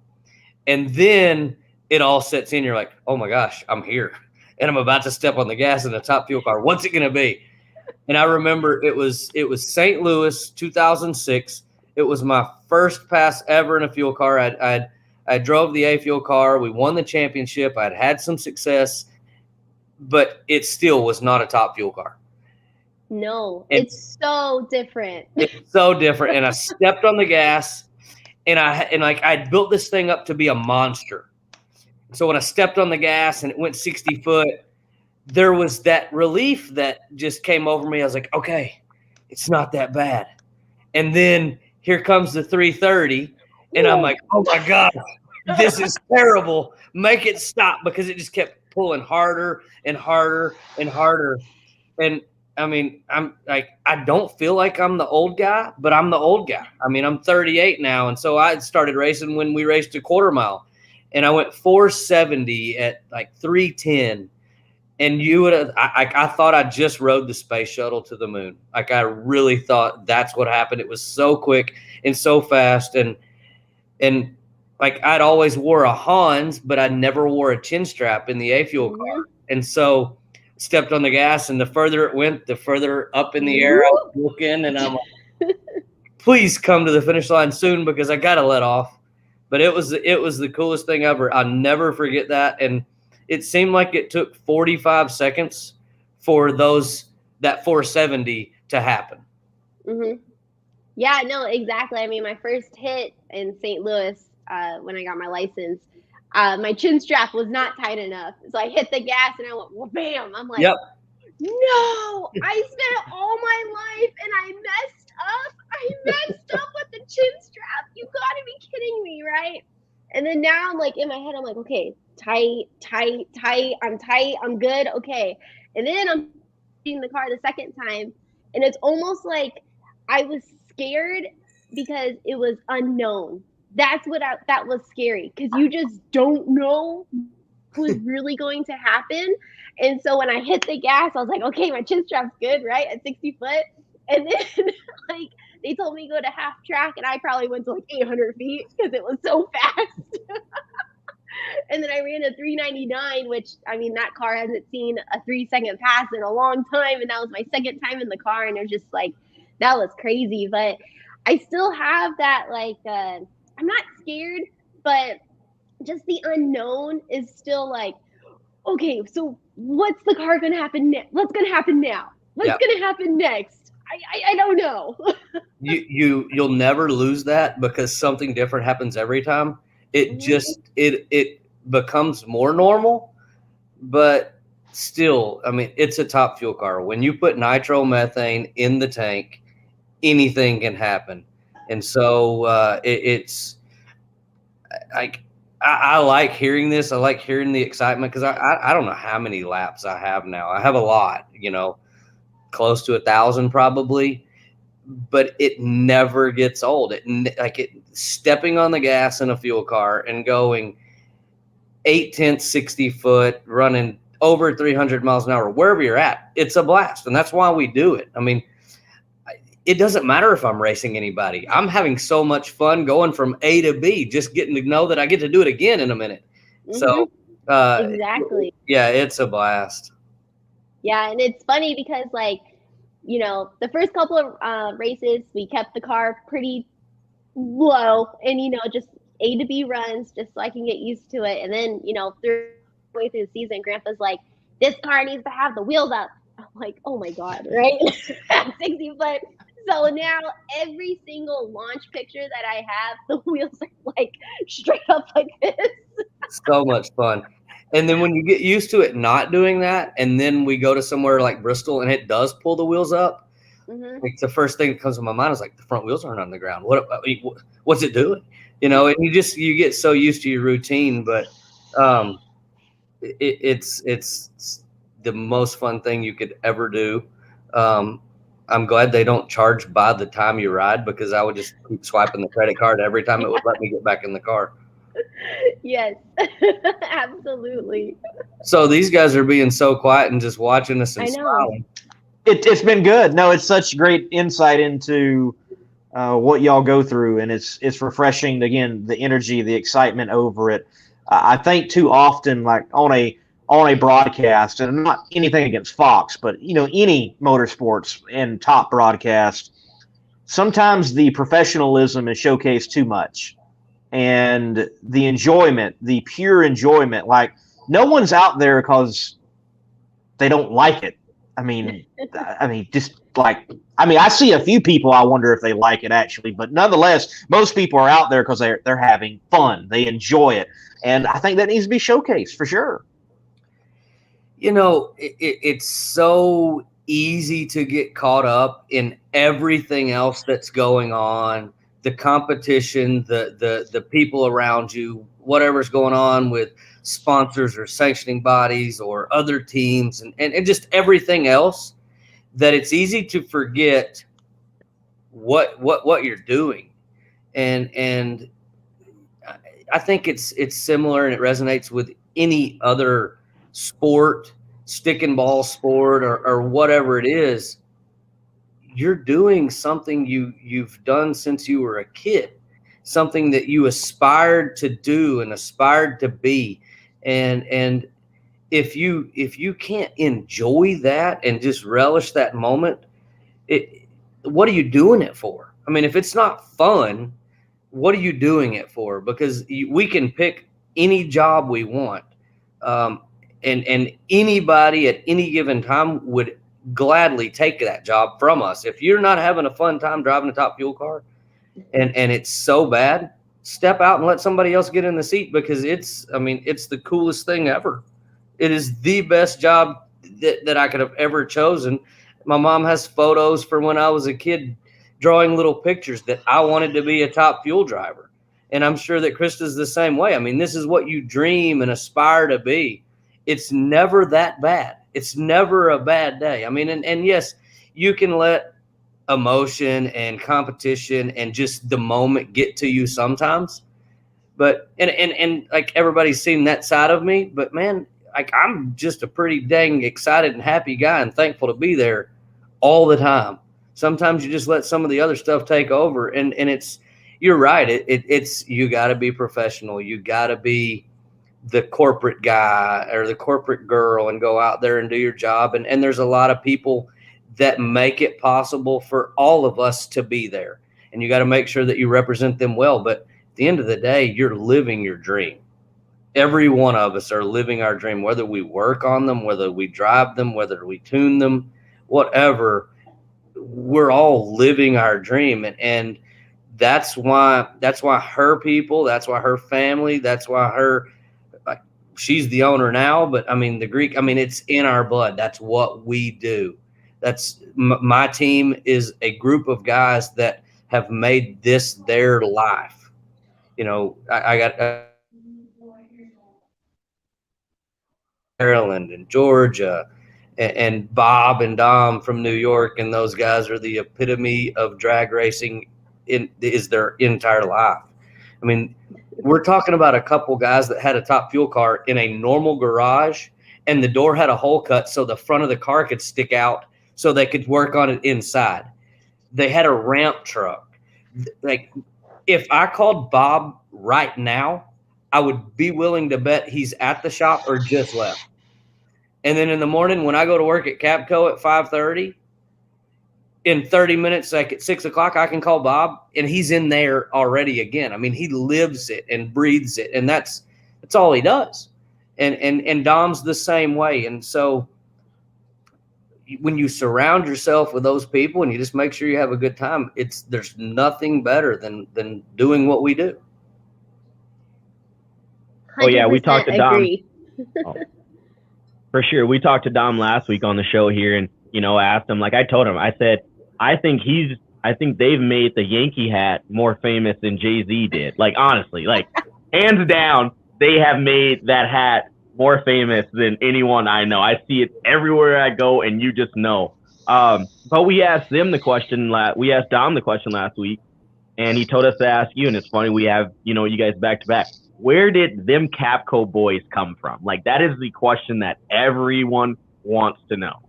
And then it all sets in. You're like, oh my gosh, I'm here. And I'm about to step on the gas in a top fuel car. What's it going to be? And I remember it was St. Louis, 2006. It was my first pass ever in a fuel car. I drove the A fuel car. We won the championship. I'd had some success, but it still was not a top fuel car. No, it's so different. It's so different. And I stepped on the gas, and I built this thing up to be a monster. So when I stepped on the gas and it went 60 foot, there was that relief that just came over me. I was like, okay, it's not that bad. And then here comes the 330, and I'm like, oh my God, this is terrible. Make it stop, because it just kept pulling harder and harder and harder. And I mean, I'm like, I don't feel like I'm the old guy, but I'm the old guy. I mean, I'm 38 now. And so I started racing when we raced a quarter mile, and I went 470 at like 310. And you would have, I thought I just rode the space shuttle to the moon. Like, I really thought that's what happened. It was so quick and so fast. And like, I'd always wore a Hans, but I never wore a chin strap in the A fuel car. And so stepped on the gas, and the further it went, the further up in the air I was looking. And I'm like, please come to the finish line soon, because I got to let off. But it was the coolest thing ever. I'll never forget that. And it seemed like it took 45 seconds for that 470 to happen. Mm-hmm. Yeah, no, exactly. I mean, my first hit in St. Louis, when I got my license, my chin strap was not tight enough. So I hit the gas and I went, well, bam. I'm like, yep. No, I spent all my life and I messed up. I messed up with the chin strap. You gotta be kidding me, right? And then now I'm like, in my head, I'm like, okay, tight. I'm tight. I'm good. Okay. And then I'm in the car the second time, and it's almost like I was scared because it was unknown. That was scary, because you just don't know what's really going to happen. And so when I hit the gas, I was like, okay, my chin strap's good, right? At 60 foot. And then like they told me to go to half track, and I probably went to like 800 feet because it was so fast. And then I ran a 399, which, I mean, that car hasn't seen a 3-second pass in a long time. And that was my second time in the car. And it was just like, that was crazy. But I still have that, like, I'm not scared, but just the unknown is still like, okay, so what's the car going to happen next? What's going to happen now? What's going to happen next? I don't know. You'll never lose that, because something different happens every time. It just, it becomes more normal, but still, I mean, it's a top fuel car. When you put nitromethane in the tank, anything can happen. And so it's like, I like hearing this. I like hearing the excitement, because I don't know how many laps I have now. I have a lot, close to 1,000 probably, but it never gets old. Stepping on the gas in a fuel car and going 8/10, 60 foot, running over 300 miles an hour, wherever you're at, it's a blast. And that's why we do it. I mean, it doesn't matter if I'm racing anybody. I'm having so much fun going from A to B, just getting to know that I get to do it again in a minute. Mm-hmm. So exactly. Yeah, it's a blast. Yeah. And it's funny because, like, the first couple of races, we kept the car pretty low and, just A to B runs, just so I can get used to it. And then, through the season, Grandpa's like, this car needs to have the wheels up. I'm like, oh my God, right? 60 foot. So now every single launch picture that I have, the wheels are like straight up like this. So much fun. And then when you get used to it not doing that, and then we go to somewhere like Bristol and it does pull the wheels up, like the first thing that comes to my mind is like, the front wheels aren't on the ground. What's it doing? And you get so used to your routine, but it's the most fun thing you could ever do. I'm glad they don't charge by the time you ride, because I would just keep swiping the credit card every time it would let me get back in the car. Yes, absolutely. So these guys are being so quiet and just watching us and I know. smiling. It's been good. No, it's such great insight into what y'all go through, and it's refreshing. Again, the energy, the excitement over it. I think too often, like on a broadcast, and not anything against Fox, but any motorsports and top broadcast, sometimes the professionalism is showcased too much, and the enjoyment, the pure enjoyment, like no one's out there because they don't like it. I mean, I see a few people. I wonder if they like it actually, but nonetheless, most people are out there because they're having fun. They enjoy it, and I think that needs to be showcased for sure. It's so easy to get caught up in everything else that's going on, the competition, the people around you, whatever's going on with sponsors or sanctioning bodies or other teams and just everything else, that it's easy to forget what you're doing. And I think it's similar, and it resonates with any other sport, stick and ball sport, or whatever it is. You're doing something you've done since you were a kid, something that you aspired to do and aspired to be. And if you can't enjoy that and just relish that moment, what are you doing it for? I mean, if it's not fun, what are you doing it for? Because we can pick any job we want. And anybody at any given time would gladly take that job from us. If you're not having a fun time driving a top fuel car and it's so bad, step out and let somebody else get in the seat, because it's the coolest thing ever. It is the best job that I could have ever chosen. My mom has photos from when I was a kid, drawing little pictures that I wanted to be a top fuel driver. And I'm sure that Krista's the same way. I mean, this is what you dream and aspire to be. It's never that bad. It's never a bad day. I mean, and yes, you can let emotion and competition and just the moment get to you sometimes. But and like everybody's seen that side of me, but man, like I'm just a pretty dang excited and happy guy and thankful to be there all the time. Sometimes you just let some of the other stuff take over, and it's, you're right. It's you got to be professional. You got to be the corporate guy or the corporate girl and go out there and do your job. And there's a lot of people that make it possible for all of us to be there. And you got to make sure that you represent them well. But at the end of the day, you're living your dream. Every one of us are living our dream, whether we work on them, whether we drive them, whether we tune them, whatever. We're all living our dream. And that's why her people, that's why her family, that's why she's the owner now, but I mean, the Greek, I mean, it's in our blood. That's what we do. That's my team is a group of guys that have made this their life. I got Maryland and Georgia and Bob and Dom from New York. And those guys are the epitome of drag racing is their entire life. I mean, we're talking about a couple guys that had a top fuel car in a normal garage, and the door had a hole cut so the front of the car could stick out so they could work on it inside. They had a ramp truck. Like, if I called Bob right now, I would be willing to bet he's at the shop or just left. And then in the morning when I go to work at Capco at 5:30, in 30 minutes, like at 6 o'clock, I can call Bob and he's in there already again. I mean, he lives it and breathes it, and that's all he does. And Dom's the same way. And so when you surround yourself with those people and you just make sure you have a good time, there's nothing better than doing what we do. Oh yeah, we talked to Dom. Oh, for sure. We talked to Dom last week on the show here, and asked him, like I told him, I said, I think they've made the Yankee hat more famous than Jay-Z did. Like, honestly, like hands down, they have made that hat more famous than anyone I know. I see it everywhere I go, and you just know. But we asked them the question. We asked Dom the question last week, and he told us to ask you. And it's funny, we have you guys back to back. Where did them Capco boys come from? Like, that is the question that everyone wants to know.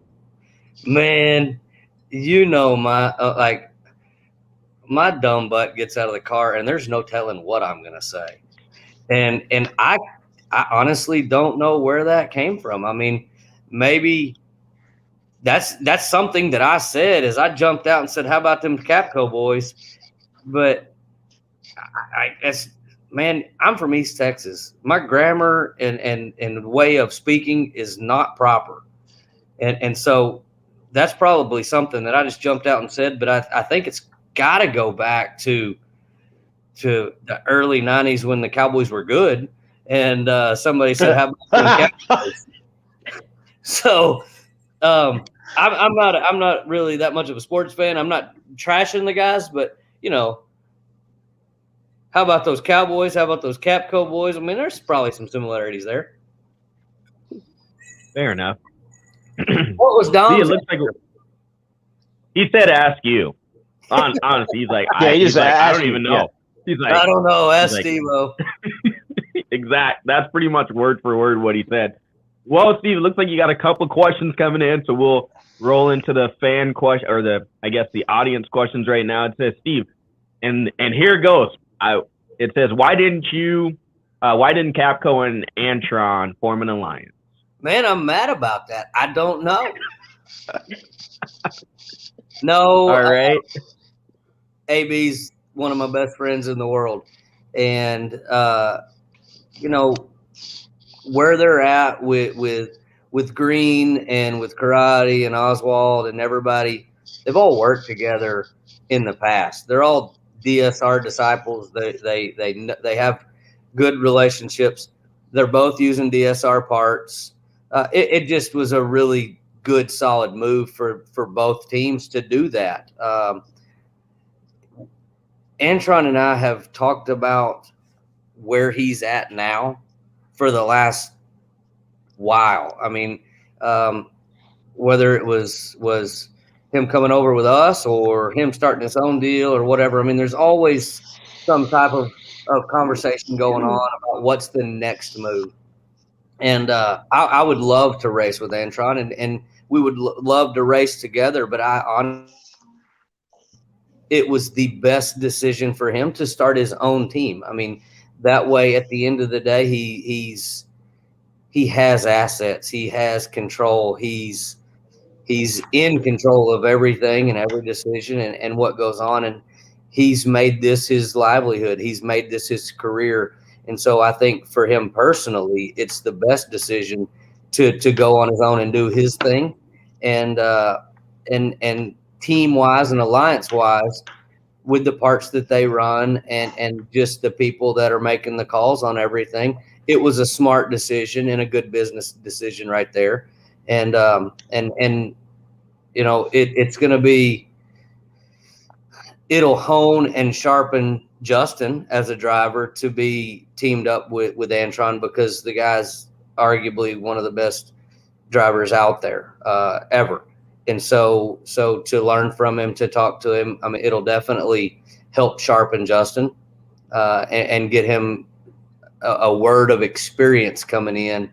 Man, my dumb butt gets out of the car and there's no telling what I'm gonna say. And I honestly don't know where that came from. I mean, maybe that's something that I said as I jumped out and said, "How about them Capco boys?" But I guess, man, I'm from East Texas. My grammar and way of speaking is not proper, and so that's probably something that I just jumped out and said. But I think it's got to go back to the early '90s when the Cowboys were good, and somebody said, "How about them Cowboys?" So I'm not really that much of a sports fan. I'm not trashing the guys, but how about those Cowboys? How about those Capco boys? I mean, there's probably some similarities there. Fair enough. What was Dom's? It looks like he said, "Ask you." Honestly, he's like, I don't even know. Yeah. He's like, I don't know. Ask like, Steve-O. Exact. That's pretty much word for word what he said. Well, Steve, it looks like you got a couple questions coming in, so we'll roll into the fan question, or the audience questions right now. It says, Steve, and here it goes. It says, why didn't Capco and Antron form an alliance? Man, I'm mad about that. I don't know. No. All right. AB's one of my best friends in the world. And, where they're at with Green and with Karate and Oswald and everybody, they've all worked together in the past. They're all DSR disciples. They have good relationships. They're both using DSR parts. It just was a really good, solid move for both teams to do that. Antron and I have talked about where he's at now for the last while. I mean, whether it was him coming over with us or him starting his own deal or whatever. I mean, there's always some type of conversation going on about what's the next move. And I would love to race with Antron, and we would love to race together. But it was the best decision for him to start his own team. I mean, that way, at the end of the day, he has assets, he has control, he's in control of everything and every decision and what goes on. And he's made this his livelihood. He's made this his career. And so I think for him personally, it's the best decision to go on his own and do his thing. And team wise and alliance wise, with the parts that they run and just the people that are making the calls on everything, it was a smart decision and a good business decision right there. And it's going to be, it'll hone and sharpen Justin as a driver to be teamed up with Antron, because the guy's arguably one of the best drivers out there ever. And so to learn from him, to talk to him, I mean, it'll definitely help sharpen Justin and get him a word of experience coming in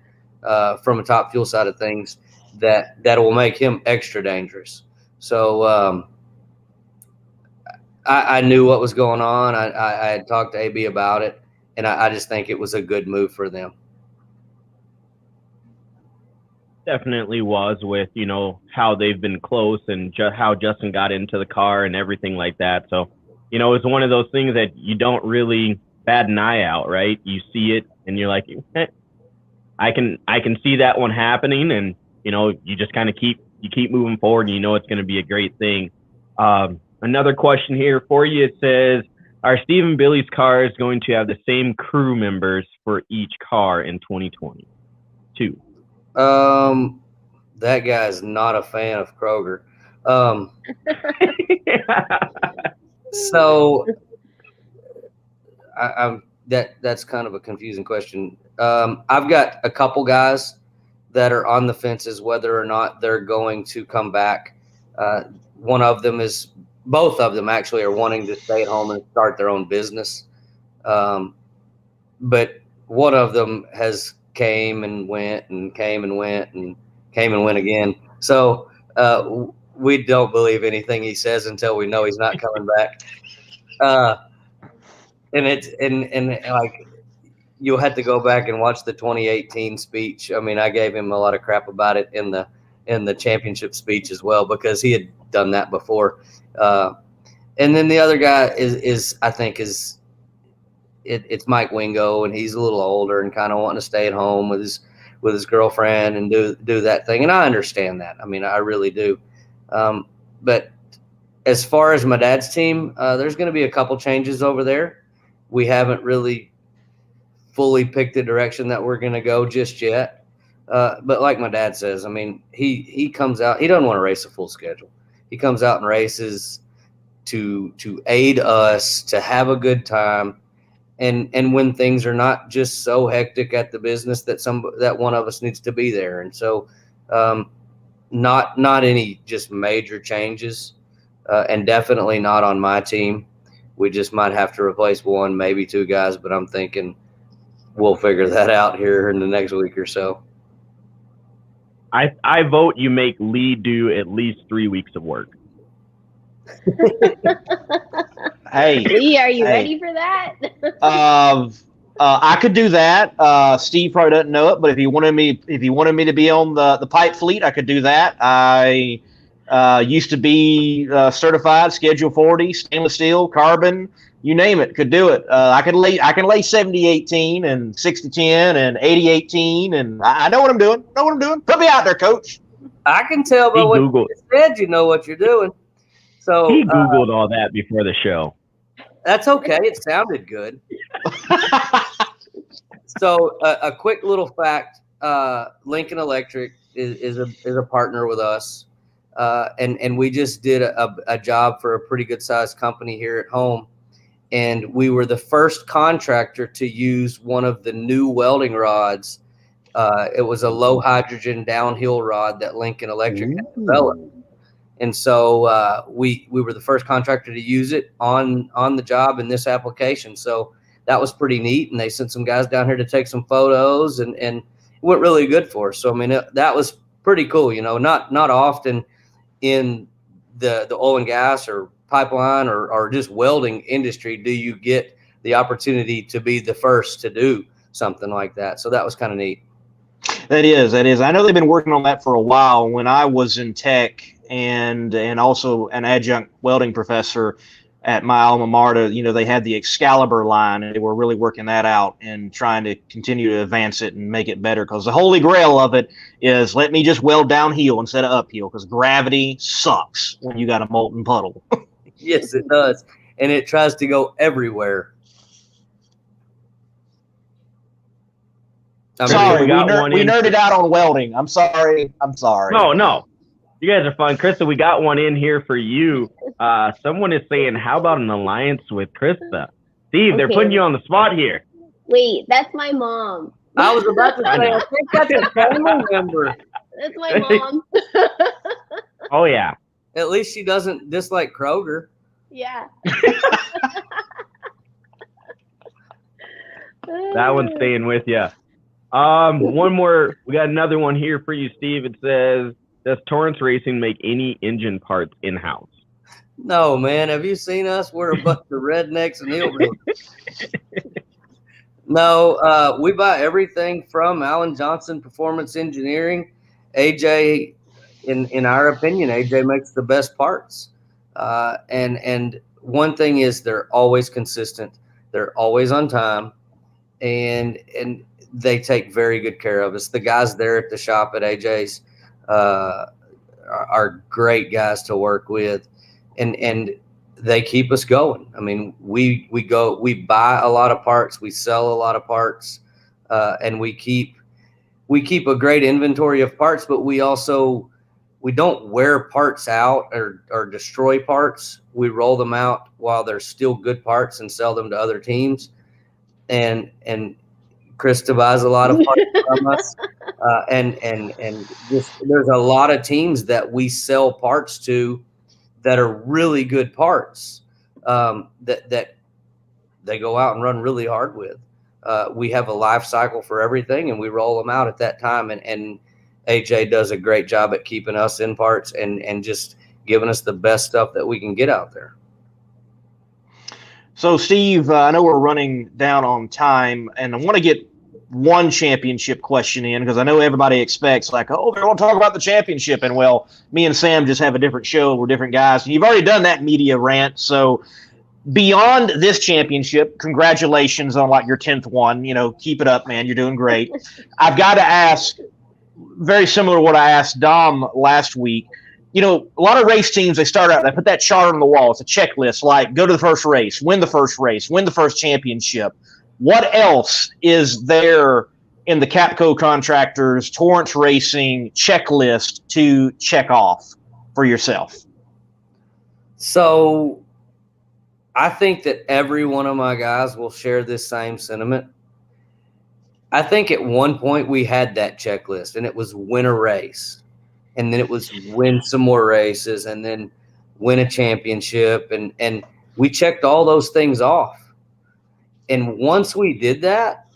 from a Top Fuel side of things that will make him extra dangerous. So I knew what was going on. I had talked to AB about it, and I just think it was a good move for them. Definitely was, with how they've been close and how Justin got into the car and everything like that. So it's one of those things that you don't really bat an eye out, right? You see it and you're like, I can see that one happening, and you just kind of keep moving forward, and it's going to be a great thing. Another question here for you. It says, are Steve and Billy's cars going to have the same crew members for each car in 2022? That guy's not a fan of Kroger. So that's kind of a confusing question. I've got a couple guys that are on the fences whether or not they're going to come back Both of them actually are wanting to stay at home and start their own business. But one of them has came and went and came and went and came and went again. So we don't believe anything he says until we know he's not coming back. And it's and like you'll have to go back and watch the 2018 speech. I mean, I gave him a lot of crap about it in the championship speech as well, because he had done that before. And then the other guy is I think it's Mike Wingo, and he's a little older and kind of wanting to stay at home with his girlfriend and do that thing. And I understand that. I mean, I really do. But as far as my dad's team, there's going to be a couple changes over there. We haven't really fully picked the direction that we're going to go just yet. But like my dad says, I mean, he comes out, he doesn't want to race a full schedule. He comes out and races to aid us, to have a good time. And when things are not just so hectic at the business that one of us needs to be there. And so not any just major changes, and definitely not on my team. We just might have to replace one, maybe two guys, but I'm thinking we'll figure that out here in the next week or so. I vote you make Lee do at least 3 weeks of work. Hey, Lee, are you ready for that? I could do that. Steve probably doesn't know it, but if he wanted me to be on the pipe fleet, I could do that. I used to be certified Schedule 40, stainless steel, carbon, you name it, could do it. I can lay 70-18 and 60-10 and 80-18, and I know what I'm doing. Put me out there, coach. I can tell by what you said, you know what you're doing. So he Googled all that before the show. That's okay. It sounded good. So a quick little fact: Lincoln Electric is a partner with us, and we just did a job for a pretty good sized company here at home, and we were the first contractor to use one of the new welding rods. It was a low hydrogen downhill rod that Lincoln Electric had developed. And so we were the first contractor to use it on the job in this application. So that was pretty neat. And they sent some guys down here to take some photos, and it went really good for us. So, I mean, that was pretty cool. You know, not often in the oil and gas or pipeline or just welding industry do you get the opportunity to be the first to do something like that. So that was kind of neat. That is. I know they've been working on that for a while. When I was in tech and also an adjunct welding professor at my alma mater, you know, they had the Excalibur line, and they were really working that out and trying to continue to advance it and make it better, because the holy grail of it is let me just weld downhill instead of uphill, because gravity sucks when you got a molten puddle. Yes, it does. And it tries to go everywhere. Sorry, we nerded out on welding. I'm sorry. No. You guys are fun. Krista, we got one in here for you. Someone is saying, how about an alliance with Krista? Steve, they're putting you on the spot here. Wait, that's my mom. I was about to say, I think that's a family member. That's my mom. Oh, yeah. At least she doesn't dislike Kroger. Yeah. That one's staying with you. One more. We got another one here for you, Steve. It says, does Torrance Racing make any engine parts in-house? No, man. Have you seen us? We're a bunch of rednecks and hillbillies. No, we buy everything from Alan Johnson Performance Engineering. AJ, in our opinion, AJ makes the best parts. And one thing is they're always consistent. They're always on time, and they take very good care of us. The guys there at the shop at AJ's are great guys to work with, and they keep us going. I mean, we buy a lot of parts, we sell a lot of parts, and we keep a great inventory of parts, but we don't wear parts out or destroy parts. We roll them out while they're still good parts and sell them to other teams. And Krista buys a lot of parts from us, and just, there's a lot of teams that we sell parts to that are really good parts, that they go out and run really hard with. We have a life cycle for everything, and we roll them out at that time. And AJ does a great job at keeping us in parts and just giving us the best stuff that we can get out there. So, Steve, I know we're running down on time, and I want to get one championship question in because I know everybody expects, like, oh, they're going to talk about the championship. And, well, me and Sam just have a different show. We're different guys. And you've already done that media rant. So, beyond this championship, congratulations on, like, your 10th one. You know, keep it up, man. You're doing great. I've got to ask, very similar to what I asked Dom last week. You know, a lot of race teams, they start out, they put that chart on the wall. It's a checklist, like go to the first race, win the first race, win the first championship. What else is there in the Capco Contractors, Torrance Racing checklist to check off for yourself? So I think that every one of my guys will share this same sentiment. I think at one point we had that checklist, and it was win a race. And then it was win some more races and then win a championship. And we checked all those things off. And once we did that,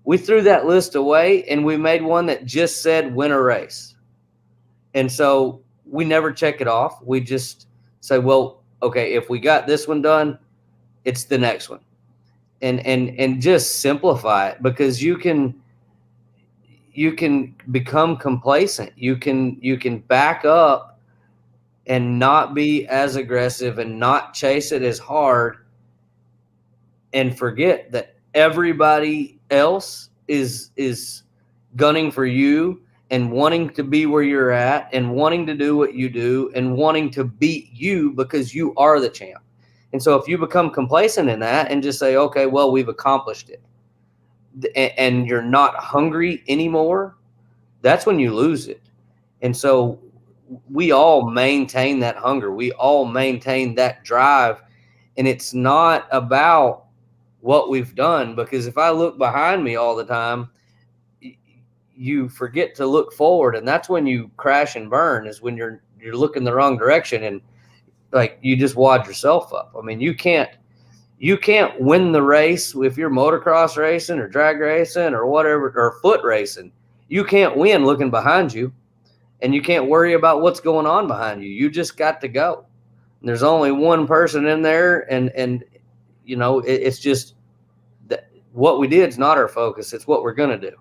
we threw that list away and we made one that just said win a race. And so we never check it off. We just say, well, okay, if we got this one done, it's the next one. And just simplify it, because you can become complacent. You can back up and not be as aggressive and not chase it as hard and forget that everybody else is gunning for you and wanting to be where you're at and wanting to do what you do and wanting to beat you because you are the champ. And so if you become complacent in that and just say, okay, well, we've accomplished it, and you're not hungry anymore, that's when you lose it. And so we all maintain that hunger. We all maintain that drive. And it's not about what we've done, because if I look behind me all the time, you forget to look forward. And that's when you crash and burn, is when you're looking the wrong direction and like you just wad yourself up. I mean, you can't win the race if you're motocross racing or drag racing or whatever, or foot racing. You can't win looking behind you, and you can't worry about what's going on behind you. You just got to go. And there's only one person in there, and you know, it's just that what we did is not our focus. It's what we're going to do.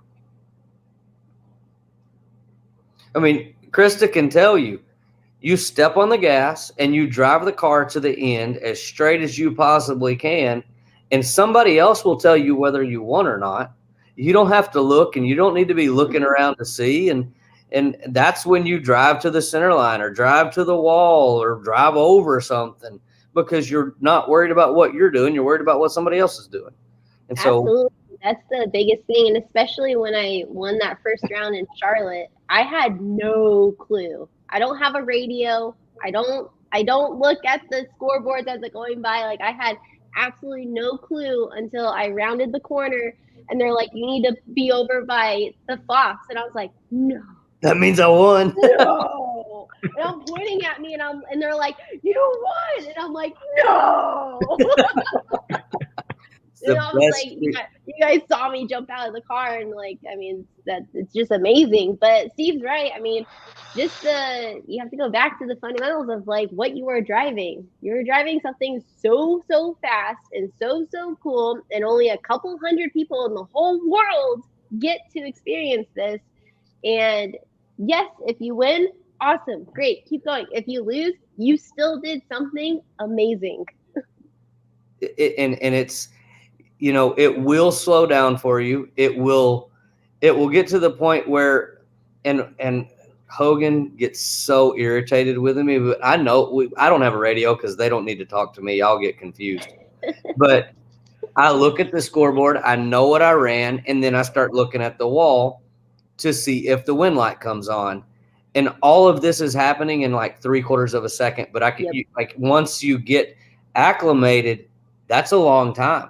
I mean, Krista can tell you, you step on the gas and you drive the car to the end as straight as you possibly can, and somebody else will tell you whether you won or not. You don't have to look, and you don't need to be looking around to see. And that's when you drive to the center line or drive to the wall or drive over something, because you're not worried about what you're doing. You're worried about what somebody else is doing. And Absolutely. That's the biggest thing. And especially when I won that first round in Charlotte, I had no clue. I don't have a radio. I don't look at the scoreboards as it's going by. Like, I had absolutely no clue until I rounded the corner and they're like, you need to be over by the Fox. And I was like, no. That means I won. No. And I'm pointing at me and they're like, you won. And I'm like, no. And I was like, you guys saw me jump out of the car, and like, I mean, that it's just amazing. But Steve's right. I mean, just you have to go back to the fundamentals of like what you were driving. You were driving something so fast and so cool, and only a couple hundred people in the whole world get to experience this. And yes, if you win, awesome, great, keep going. If you lose, you still did something amazing. And it's, you know, it will slow down for you. It will get to the point where, and Hogan gets so irritated with me, but I know I don't have a radio because they don't need to talk to me. I'll get confused. But I look at the scoreboard, I know what I ran, and then I start looking at the wall to see if the wind light comes on. And all of this is happening in like 3/4 of a second. But like once you get acclimated, that's a long time.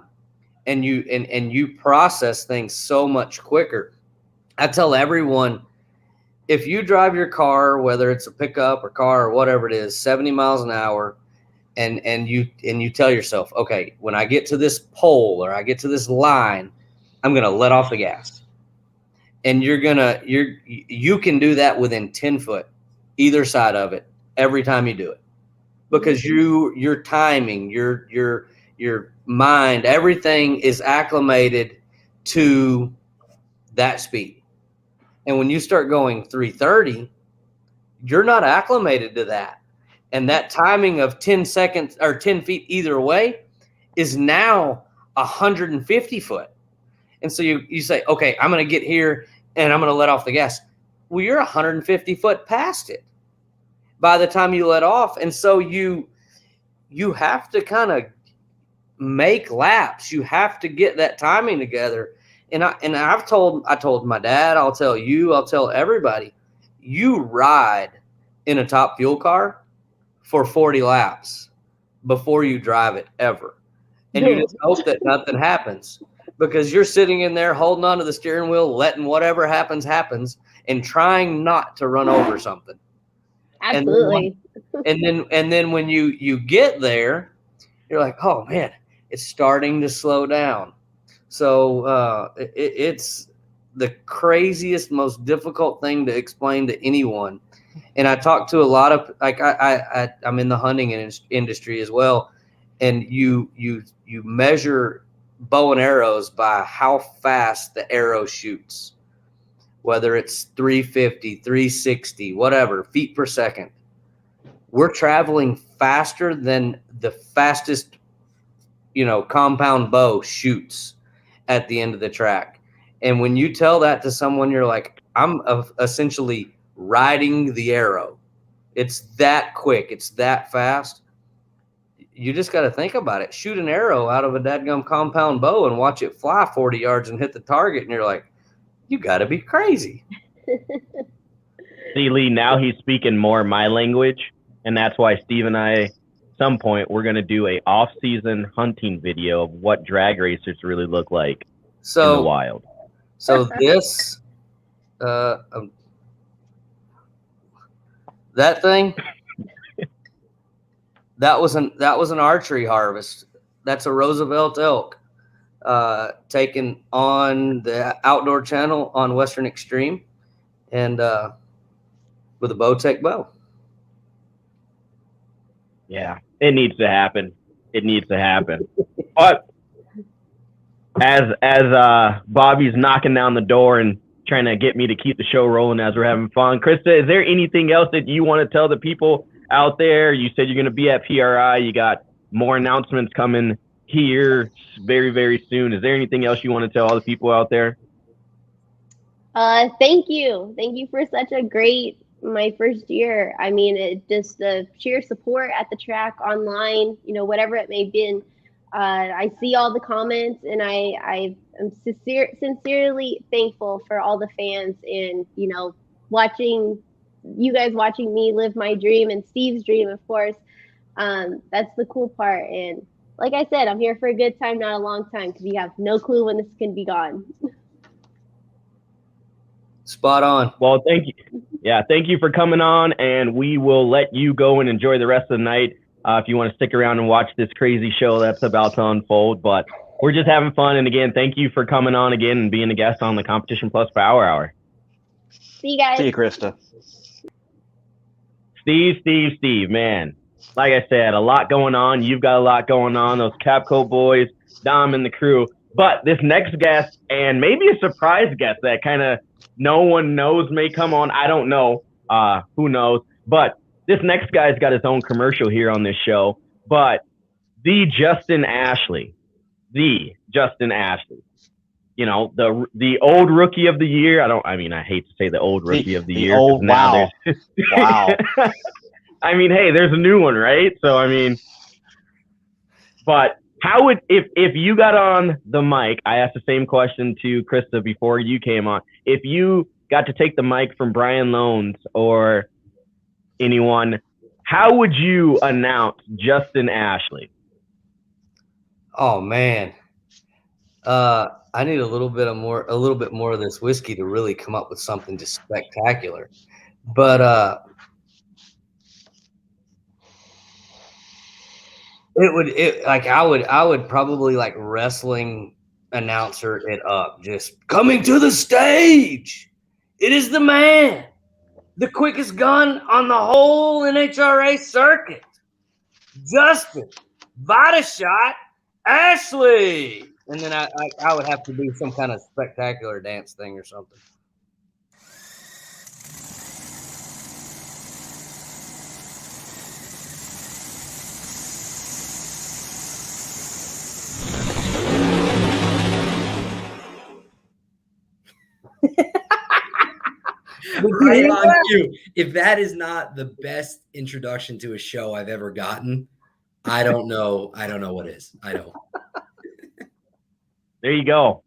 and you process things so much quicker. I tell everyone, if you drive your car, whether it's a pickup or car or whatever it is, 70 miles an hour, and you tell yourself, okay, when I get to this pole or I get to this line, I'm gonna let off the gas. And you can do that within 10 foot, either side of it, every time you do it. Because your timing, your mind, everything is acclimated to that speed. And when you start going 330, you're not acclimated to that. And that timing of 10 seconds or 10 feet either way is now 150 foot. And so you say, okay, I'm going to get here and I'm going to let off the gas. Well, you're 150 foot past it by the time you let off. And so you have to kind of make laps. You have to get that timing together. And I told my dad, I'll tell you, I'll tell everybody, you ride in a top fuel car for 40 laps before you drive it ever. And you just hope that nothing happens, because you're sitting in there holding onto the steering wheel, letting whatever happens, and trying not to run over something. Absolutely. And then when you get there, you're like, oh man, it's starting to slow down. So it's the craziest, most difficult thing to explain to anyone. And I talk to a lot of, like, I'm in the hunting industry as well. And you measure bow and arrows by how fast the arrow shoots, whether it's 350, 360, whatever, feet per second. We're traveling faster than the fastest, compound bow shoots at the end of the track. And when you tell that to someone, you're like, I'm essentially riding the arrow. It's that quick. It's that fast. You just got to think about it. Shoot an arrow out of a dadgum compound bow and watch it fly 40 yards and hit the target. And you're like, you got to be crazy. See, Lee, now he's speaking more my language. And that's why Steve and I, at some point, we're going to do a off-season hunting video of what drag racers really look like in the wild. So this, that thing, that was an archery harvest. That's a Roosevelt elk, taken on the Outdoor Channel on Western Extreme, and with a Bowtech bow. Yeah, it needs to happen. It needs to happen. But as Bobby's knocking down the door and trying to get me to keep the show rolling as we're having fun, Krista, is there anything else that you want to tell the people out there? You said you're going to be at PRI. You got more announcements coming here very, very soon. Is there anything else you want to tell all the people out there? Thank you. Thank you for such a great, my first year. I mean, it just the sheer support at the track, online, whatever it may be. I see all the comments, and I am sincerely thankful for all the fans and, watching me live my dream and Steve's dream, of course. That's the cool part. And like I said, I'm here for a good time, not a long time, because you have no clue when this can be gone. Spot on. Well, thank you. Yeah, thank you for coming on, and we will let you go and enjoy the rest of the night if you want to stick around and watch this crazy show that's about to unfold. But we're just having fun. And again, thank you for coming on again and being a guest on the Competition Plus Power Hour. See you guys. See you, Krista. Steve, man. Like I said, a lot going on. You've got a lot going on. Those Capco boys, Dom and the crew. But this next guest, and maybe a surprise guest that kind of no one knows may come on. I don't know. Who knows? But this next guy's got his own commercial here on this show. But the Justin Ashley. The old rookie of the year. I hate to say the old rookie of the year. Wow. Wow. I mean, hey, there's a new one, right? So, but how would, if you got on the mic, I asked the same question to Krista before you came on. If you got to take the mic from Brian Loans or anyone, how would you announce Justin Ashley? Oh man, I need a little bit more of this whiskey to really come up with something just spectacular. But I would probably like wrestling announcer it up, just coming to the stage. It is the man, the quickest gun on the whole NHRA circuit, Justin Vita Shot Ashley. And then I would have to do some kind of spectacular dance thing or something. Right on cue. If that is not the best introduction to a show I've ever gotten, I don't know what is. I don't. There you go.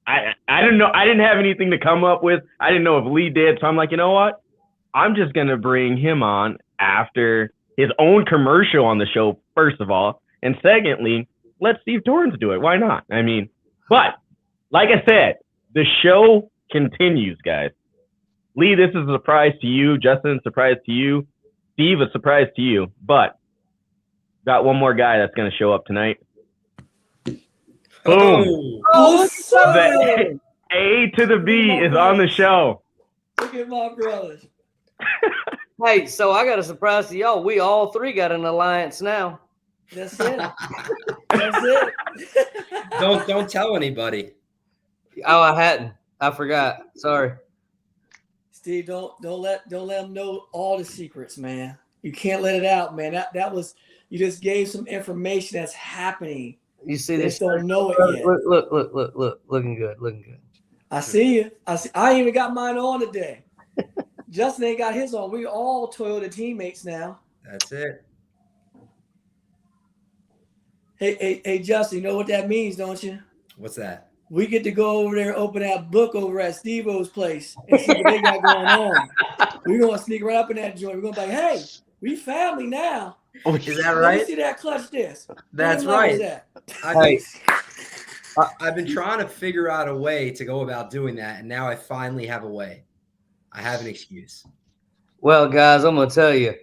I don't know. I didn't have anything to come up with. I didn't know if Lee did. So I'm like, you know what? I'm just going to bring him on after his own commercial on the show, first of all. And secondly, let Steve Torrance do it. Why not? I mean, but like I said, the show continues, guys. Lee, this is a surprise to you. Justin, a surprise to you. Steve, a surprise to you. But got one more guy that's going to show up tonight. Boom. Oh, The A to the B is on the show. Look at my brothers. Hey, so I got a surprise to y'all. We all three got an alliance now. That's it. That's it. Don't tell anybody. Oh, I hadn't. I forgot. Sorry. Steve, don't let them know all the secrets, man. You can't let it out, man. That was, you just gave some information that's happening. You see They this? just don't know it yet. Look. Looking good. I see you. I ain't even got mine on today. Justin ain't got his on. We all Toyota teammates now. That's it. Hey, Justin, you know what that means, don't you? What's that? We get to go over there and open that book over at Steve-O's place and see what they got going on. We're going to sneak right up in that joint. We're going to be like, hey, we family now. Oh, is that Let right? me see that clutch disc. That's What level is right. that? I've been trying to figure out a way to go about doing that, and now I finally have a way. I have an excuse. Well, guys, I'm gonna tell you,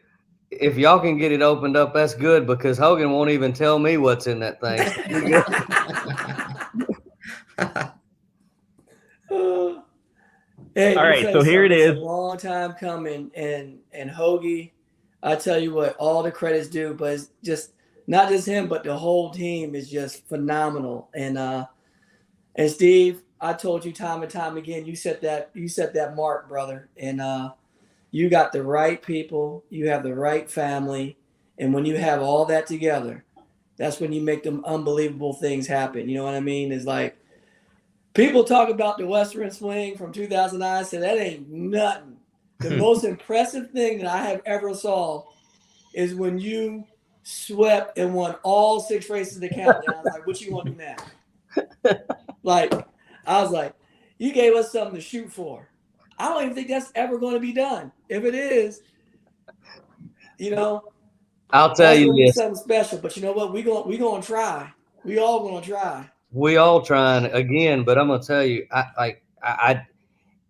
if y'all can get it opened up, that's good because Hogan won't even tell me what's in that thing. Hey, All right, so here it is. It's a long time coming, and Hoagie, I tell you what, all the credits due, but it's just not just him, but the whole team is just phenomenal. And Steve, I told you time and time again, you set that mark, brother, and you got the right people, you have the right family, and when you have all that together, that's when you make them unbelievable things happen. You know what I mean? It's like people talk about the Western Swing from 2009, say that ain't nothing. The most impressive thing that I have ever saw is when you swept and won all 6 races of the countdown. I was like, what you want to do now? Like, I was like, you gave us something to shoot for. I don't even think that's ever going to be done. If it is, you know, I'll tell you this. Something special. But you know what? We going to try. We all going to try. We all trying again, but I'm gonna tell you, I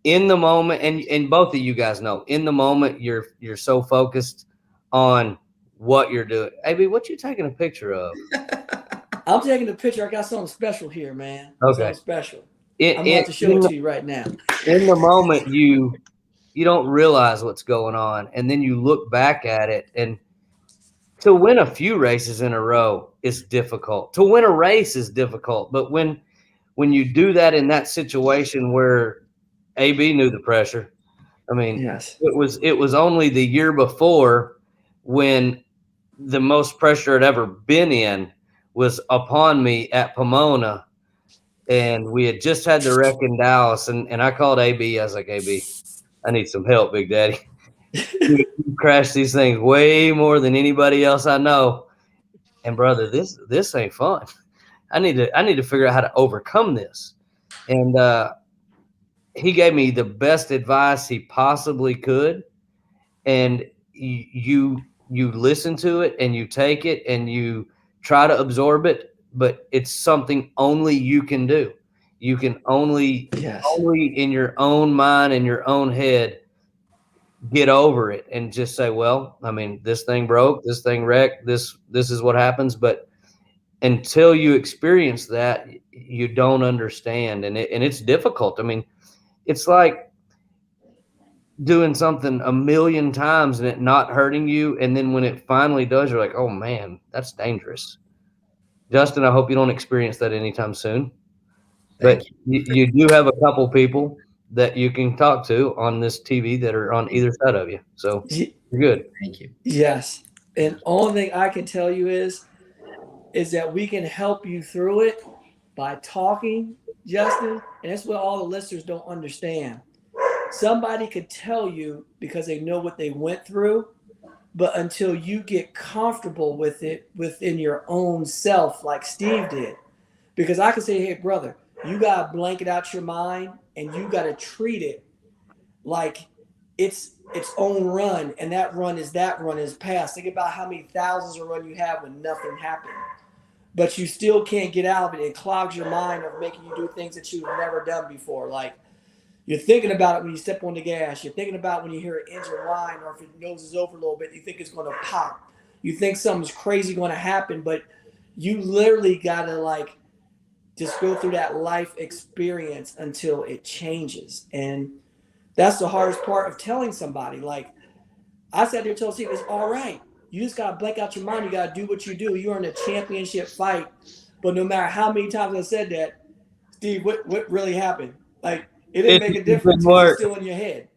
in the moment, and both of you guys know, in the moment, you're so focused on what you're doing. AB, what you taking a picture of? I'm taking a picture. I got something special here, man. Okay. Something special. I'm about to show it to you right now. In the moment, you don't realize what's going on, and then you look back at it, and to win a few races in a row is difficult. To win a race is difficult, but when you do that in that situation where AB knew the pressure, I mean, yes, it was only the year before when the most pressure I'd ever been in was upon me at Pomona, and we had just had the wreck in Dallas, and I called AB. I was like, AB, I need some help, Big Daddy. You crash these things way more than anybody else I know, and brother, this ain't fun. I need to figure out how to overcome this. And he gave me the best advice he possibly could, and you listen to it and you take it and you try to absorb it, but it's something only you can do. You can only in your own mind and your own head get over it and just say, well, I mean, this thing broke, this thing wrecked, this is what happens. But until you experience that, you don't understand, and it's difficult. I mean, it's like doing something a million times and it not hurting you, and then when it finally does, you're like, oh man, that's dangerous. Justin, I hope you don't experience that anytime soon. But you do have a couple people that you can talk to on this TV that are on either side of you. So you're good. Thank you. Yes. And only thing I can tell you is that we can help you through it by talking, Justin. And that's what all the listeners don't understand. Somebody could tell you because they know what they went through, but until you get comfortable with it within your own self, like Steve did. Because I can say, hey, brother, you got to blanket out your mind and you got to treat it like it's its own run, and that run is past. Think about how many thousands of run you have when nothing happened. But you still can't get out of it. It clogs your mind of making you do things that you've never done before. Like you're thinking about it when you step on the gas. You're thinking about when you hear an engine whine, or if it noses over a little bit, you think it's going to pop. You think something's crazy going to happen, but you literally got to like just go through that life experience until it changes. And that's the hardest part of telling somebody. Like I sat there and told Steve, it's all right. You just got to blank out your mind. You got to do what you do. You're in a championship fight. But no matter how many times I said that, Steve, what really happened? Like, it didn't make a difference. It's still in your head.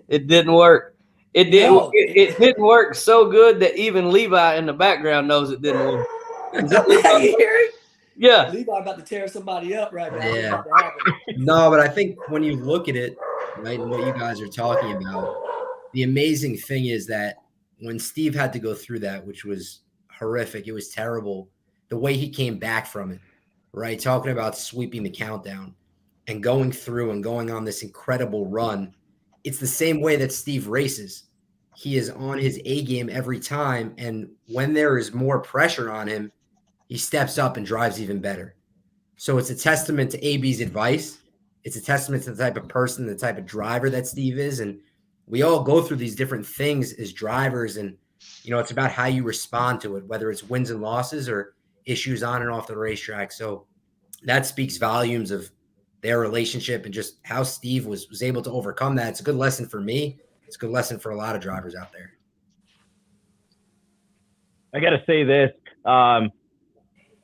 It didn't work. It didn't. No, it didn't work so good that even Levi in the background knows it didn't work. You hear it? Yeah. Levi about to tear somebody up right now. Yeah. No, but I think when you look at it, right, and what you guys are talking about, the amazing thing is that when Steve had to go through that, which was horrific, it was terrible, the way he came back from it, right? Talking about sweeping the countdown and going through and going on this incredible run. It's the same way that Steve races. He is on his A game every time. And when there is more pressure on him, he steps up and drives even better. So it's a testament to AB's advice. It's a testament to the type of person, the type of driver that Steve is. And we all go through these different things as drivers. And, you know, it's about how you respond to it, whether it's wins and losses or issues on and off the racetrack. So that speaks volumes of their relationship and just how Steve was able to overcome that. It's a good lesson for me. It's a good lesson for a lot of drivers out there. I got to say this.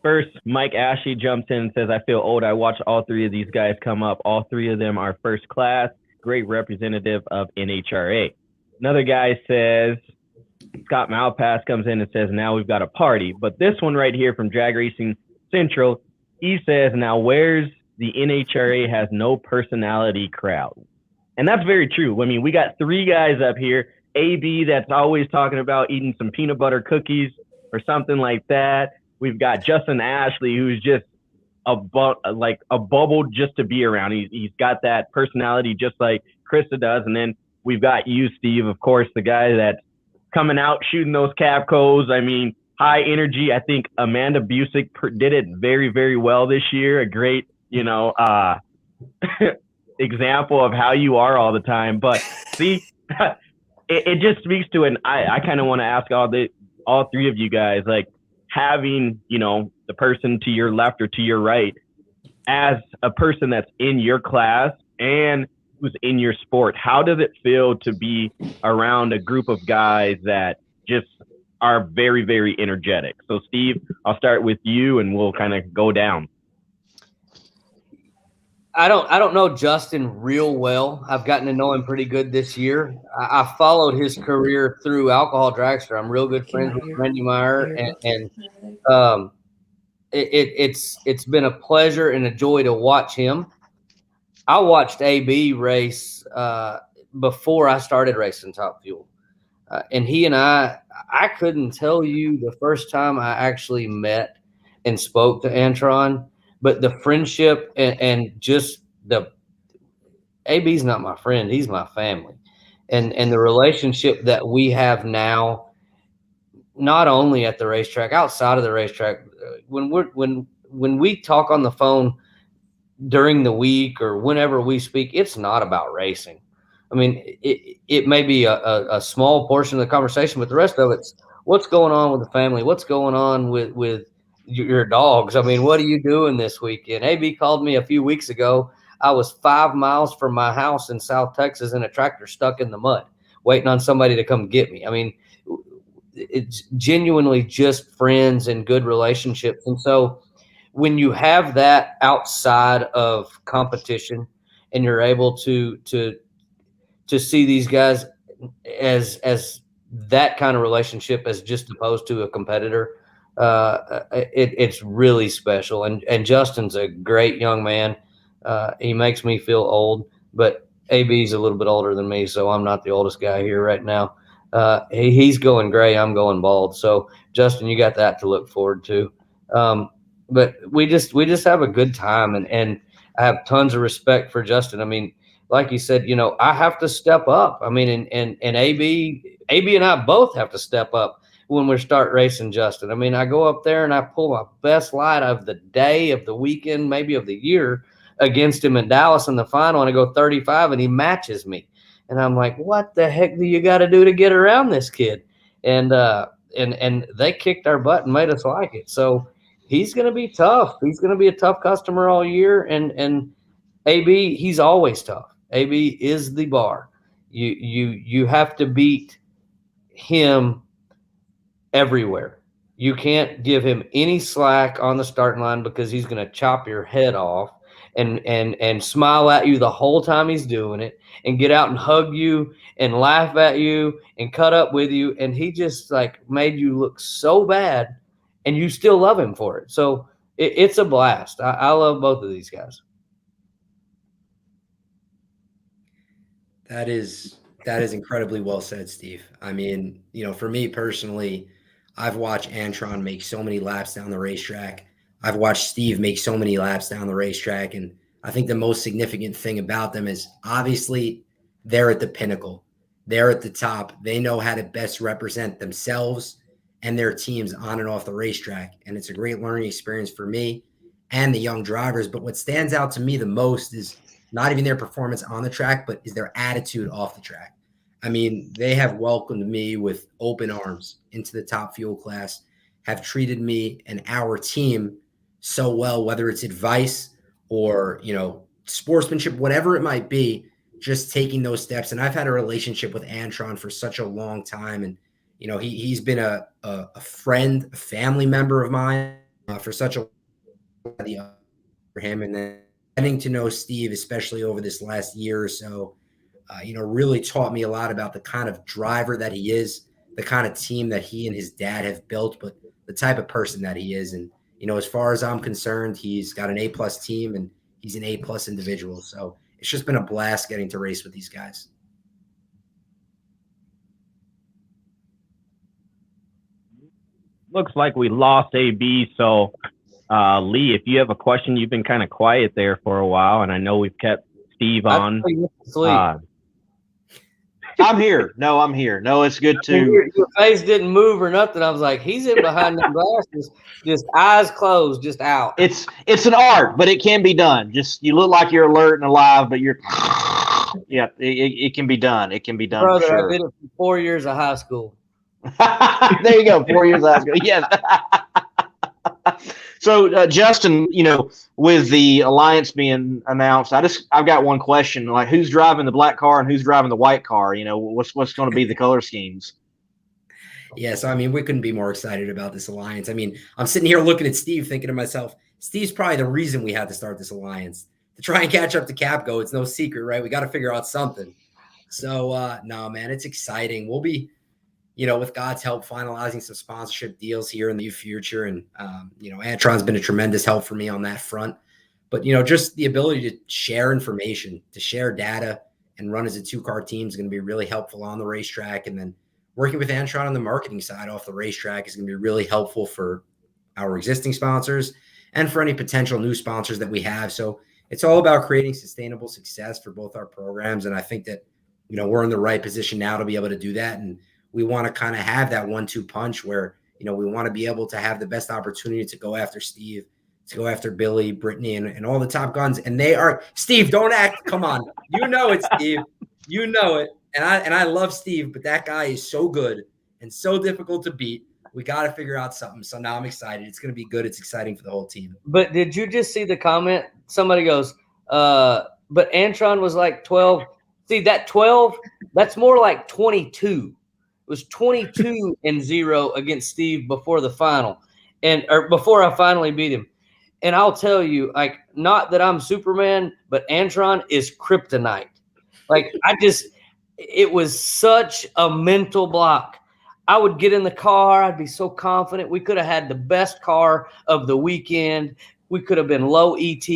First, Mike Ashley jumps in and says, I feel old. I watched all three of these guys come up. All three of them are first class, great representative of NHRA. Another guy says, Scott Malpass comes in and says, now we've got a party. But this one right here from Drag Racing Central, he says, now where's the NHRA has no personality crowd? And that's very true. I mean, we got three guys up here. AB that's always talking about eating some peanut butter cookies or something like that. We've got Justin Ashley, who's just a bubble just to be around. He's got that personality just like Krista does. And then we've got you, Steve, of course, the guy that's coming out, shooting those Capcos. I mean, high energy. I think Amanda Busick did it very, very well this year. A great, example of how you are all the time. But see, it just speaks to it. I kind of want to ask all three of you guys, like, having, the person to your left or to your right as a person that's in your class and who's in your sport, how does it feel to be around a group of guys that just are very, very energetic? So Steve, I'll start with you and we'll kind of go down. I don't know Justin real well. I've gotten to know him pretty good this year. I followed his career through Alcohol Dragster. I'm real good friends with Randy Meyer, and it's been a pleasure and a joy to watch him. I watched AB race before I started racing Top Fuel, and he and I couldn't tell you the first time I actually met and spoke to Antron. But the friendship and just AB's not my friend, he's my family. And the relationship that we have now, not only at the racetrack, outside of the racetrack, when when we talk on the phone during the week or whenever we speak, it's not about racing. I mean, it may be a small portion of the conversation, but the rest of it's what's going on with the family, what's going on with your dogs. I mean, what are you doing this weekend? AB called me a few weeks ago. I was 5 miles from my house in South Texas in a tractor stuck in the mud, waiting on somebody to come get me. I mean, it's genuinely just friends and good relationships. And so when you have that outside of competition and you're able to see these guys as that kind of relationship as just opposed to a competitor, it's really special. And Justin's a great young man. He makes me feel old, but AB's a little bit older than me, so I'm not the oldest guy here right now. He's going gray, I'm going bald. So Justin, you got that to look forward to. But we just have a good time, and I have tons of respect for Justin. I mean, like you said, you know, I have to step up. I mean, and AB and I both have to step up when we start racing Justin. I mean, I go up there and I pull my best light of the day, of the weekend, maybe of the year against him in Dallas in the final, and I go 35 and he matches me. And I'm like, what the heck do you got to do to get around this kid? And they kicked our butt and made us like it. So he's going to be tough. He's going to be a tough customer all year. And AB, he's always tough. AB is the bar. You have to beat him everywhere. You can't give him any slack on the starting line because he's going to chop your head off and smile at you the whole time he's doing it and get out and hug you and laugh at you and cut up with you. And he just like made you look so bad and you still love him for it. So it's a blast. I love both of these guys. That is incredibly well said, Steve. I mean, you know, for me personally, I've watched Antron make so many laps down the racetrack. I've watched Steve make so many laps down the racetrack. And I think the most significant thing about them is obviously they're at the pinnacle. They're at the top. They know how to best represent themselves and their teams on and off the racetrack. And it's a great learning experience for me and the young drivers. But what stands out to me the most is not even their performance on the track, but is their attitude off the track. I mean, they have welcomed me with open arms into the top fuel class, have treated me and our team so well, whether it's advice or, you know, sportsmanship, whatever it might be, just taking those steps. And I've had a relationship with Antron for such a long time. And, you know, he's been a friend, a family member of mine for such a long for him. And then getting to know Steve, especially over this last year or so, you know, really taught me a lot about the kind of driver that he is, the kind of team that he and his dad have built, but the type of person that he is. And, you know, as far as I'm concerned, he's got an A+ team and he's an A+ individual. So it's just been a blast getting to race with these guys. Looks like we lost AB. So, Lee, if you have a question, you've been kind of quiet there for a while, and I know we've kept Steve on. I'm here. No, I'm here. No, it's good to. Your face didn't move or nothing. I was like, he's in behind the glasses, just eyes closed, just out. It's an art, but it can be done. Just you look like you're alert and alive, but you're. Yeah, it can be done. It can be done. Brother, for sure. I did it for 4 years of high school. There you go. 4 years of high school. Yes. So, Justin, you know, with the alliance being announced, I've got one question: like, who's driving the black car and who's driving the white car? You know, what's going to be the color schemes? Yeah, so I mean, we couldn't be more excited about this alliance. I mean, I'm sitting here looking at Steve, thinking to myself, Steve's probably the reason we had to start this alliance to try and catch up to Capco. It's no secret, right? We got to figure out something. So, no, man, it's exciting. We'll be, you know, with God's help, finalizing some sponsorship deals here in the future. And, you know, Antron's been a tremendous help for me on that front. But, you know, just the ability to share information, to share data and run as a two-car team is going to be really helpful on the racetrack. And then working with Antron on the marketing side off the racetrack is going to be really helpful for our existing sponsors and for any potential new sponsors that we have. So it's all about creating sustainable success for both our programs. And I think that, you know, we're in the right position now to be able to do that. And we want to kind of have that 1-2 punch where, you know, we want to be able to have the best opportunity to go after Steve, to go after Billy, Brittany, and all the top guns. And they are – Steve, don't act. Come on. You know it, Steve. You know it. And I love Steve, but that guy is so good and so difficult to beat. We got to figure out something. So now I'm excited. It's going to be good. It's exciting for the whole team. But did you just see the comment? Somebody goes, but Antron was like 12. See, that 12, that's more like 22. It was 22-0 against Steve before the final, or before I finally beat him. And I'll tell you, like, not that I'm Superman, but Antron is kryptonite. Like, it was such a mental block. I would get in the car. I'd be so confident. We could have had the best car of the weekend. We could have been low ET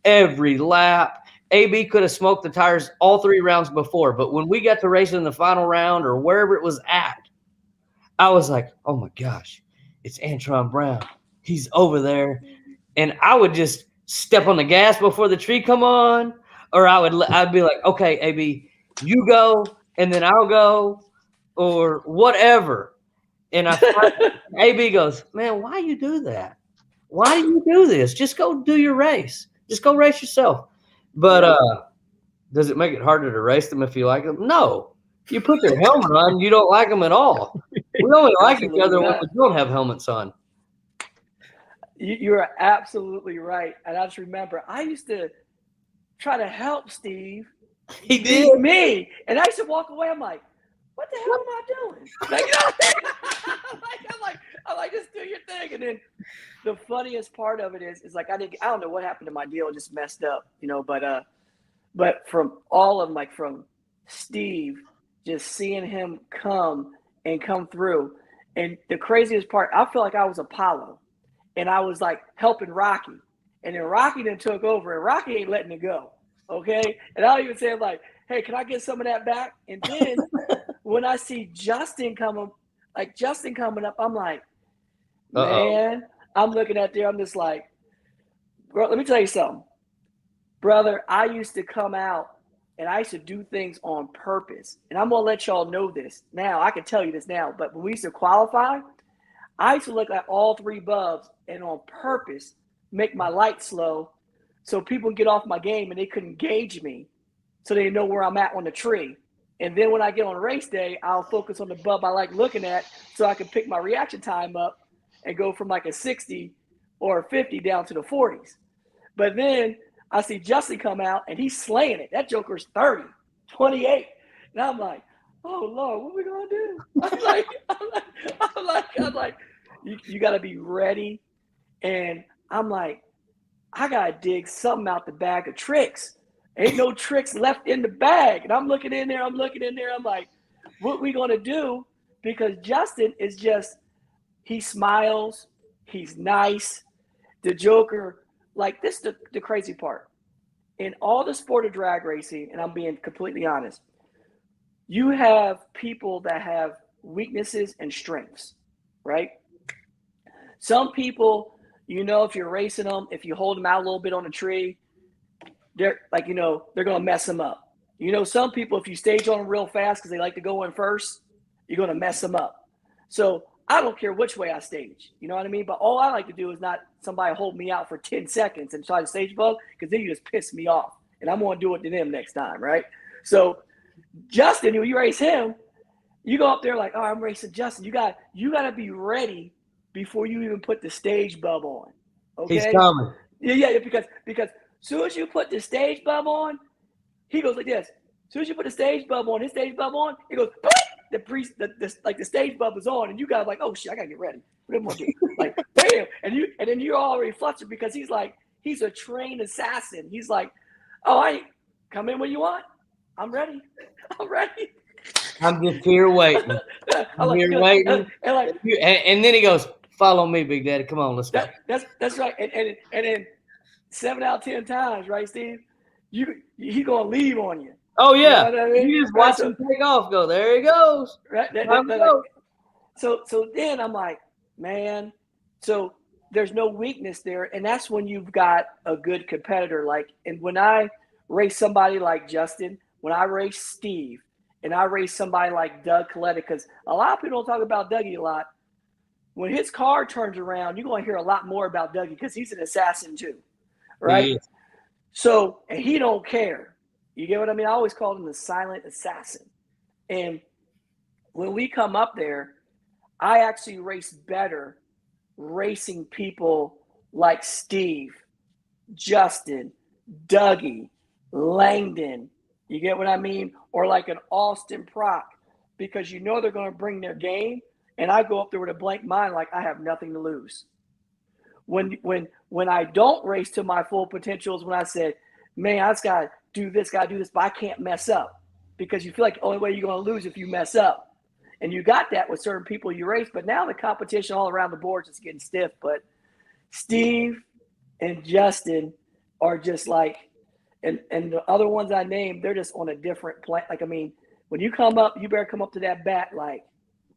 every lap. AB could have smoked the tires all 3 rounds before. But when we got to racing in the final round or wherever it was at, I was like, oh, my gosh, it's Antron Brown. He's over there. And I would just step on the gas before the tree come on. Or I'd be like, okay, AB, you go, and then I'll go. Or whatever. And AB goes, man, why you do that? Why do you do this? Just go do your race. Just go race yourself. But does it make it harder to race them if you like them? No. You put their helmet on, you don't like them at all. We only like each other when we don't have helmets on. You're absolutely right. And I just remember I used to try to help Steve. He did me. And I used to walk away. I'm like, what the hell am I doing? Like, you know, I'm like, just do your thing. And then the funniest part of it is like, I don't know what happened to my deal. It just messed up, you know, but from all of them, like from Steve, just seeing him come through. And the craziest part, I feel like I was Apollo and I was like helping Rocky. And then Rocky then took over and Rocky ain't letting it go. Okay. And I'll even say like, hey, can I get some of that back? And then when I see Justin coming up, I'm like, man, I'm looking at there. I'm just like, bro, let me tell you something. Brother, I used to come out and I used to do things on purpose. And I'm going to let y'all know this now. I can tell you this now. But when we used to qualify, I used to look at all 3 bubs and on purpose make my lights slow so people get off my game and they couldn't gauge me so they know where I'm at on the tree. And then when I get on race day, I'll focus on the bub I like looking at so I can pick my reaction time up and go from like a 60 or a 50 down to the 40s. But then I see Justin come out and he's slaying it. That joker's 30, 28. And I'm like, oh, Lord, what are we going to do? I'm like, you got to be ready. And I'm like, I got to dig something out the bag of tricks. Ain't no tricks left in the bag. And I'm looking in there. I'm like, what we going to do? Because Justin is just, he smiles. He's nice. The Joker, like this is the crazy part. In all the sport of drag racing, and I'm being completely honest, you have people that have weaknesses and strengths, right? Some people, you know, if you're racing them, if you hold them out a little bit on a tree, they're like, you know, they're going to mess them up. You know, some people, if you stage on them real fast because they like to go in first, you're going to mess them up. So I don't care which way I stage. You know what I mean? But all I like to do is not somebody hold me out for 10 seconds and try to stage bug because then you just piss me off. And I'm going to do it to them next time, right? So Justin, when you race him, you go up there like, oh, I'm racing Justin. You got to be ready before you even put the stage bub on. Okay? He's coming. Yeah, because soon as you put the stage bub on, he goes like this. As soon as you put the stage bub on, his stage bub on, he goes, the stage bub is on, and you guys like, oh shit, I gotta get ready. Like, damn, and then you're already flustered because he's a trained assassin. He's like, oh, I come in when you want. I'm ready. I'm just here waiting. Waiting. And then he goes, follow me, Big Daddy. Come on, let's go. That's right. And then 7 out of 10 times, right, Steve? He gonna leave on you. Oh yeah. You know what I mean? You just watch him take off. Go, there he goes. Right. So then I'm like, man. So there's no weakness there, and that's when you've got a good competitor. Like, and when I race somebody like Justin, when I race Steve, and I race somebody like Doug Coletta, because a lot of people don't talk about Dougie a lot. when his car turns around, you're going to hear a lot more about Dougie because he's an assassin too, right? So, and he don't care. You get what I mean? I always called him the silent assassin. And when we come up there, I actually race better racing people like Steve, Justin, Dougie, Langdon. You get what I mean? Or like an Austin Prock, because you know they're going to bring their game. And I go up there with a blank mind, like I have nothing to lose. When I don't race to my full potential is when I said, man, I just got to do this, but I can't mess up, because you feel like the only way you're going to lose if you mess up. And you got that with certain people you race, but now the competition all around the board is getting stiff. But Steve and Justin are just like, and the other ones I named, they're just on a different plane. Like, I mean, when you come up, you better come up to that bat like,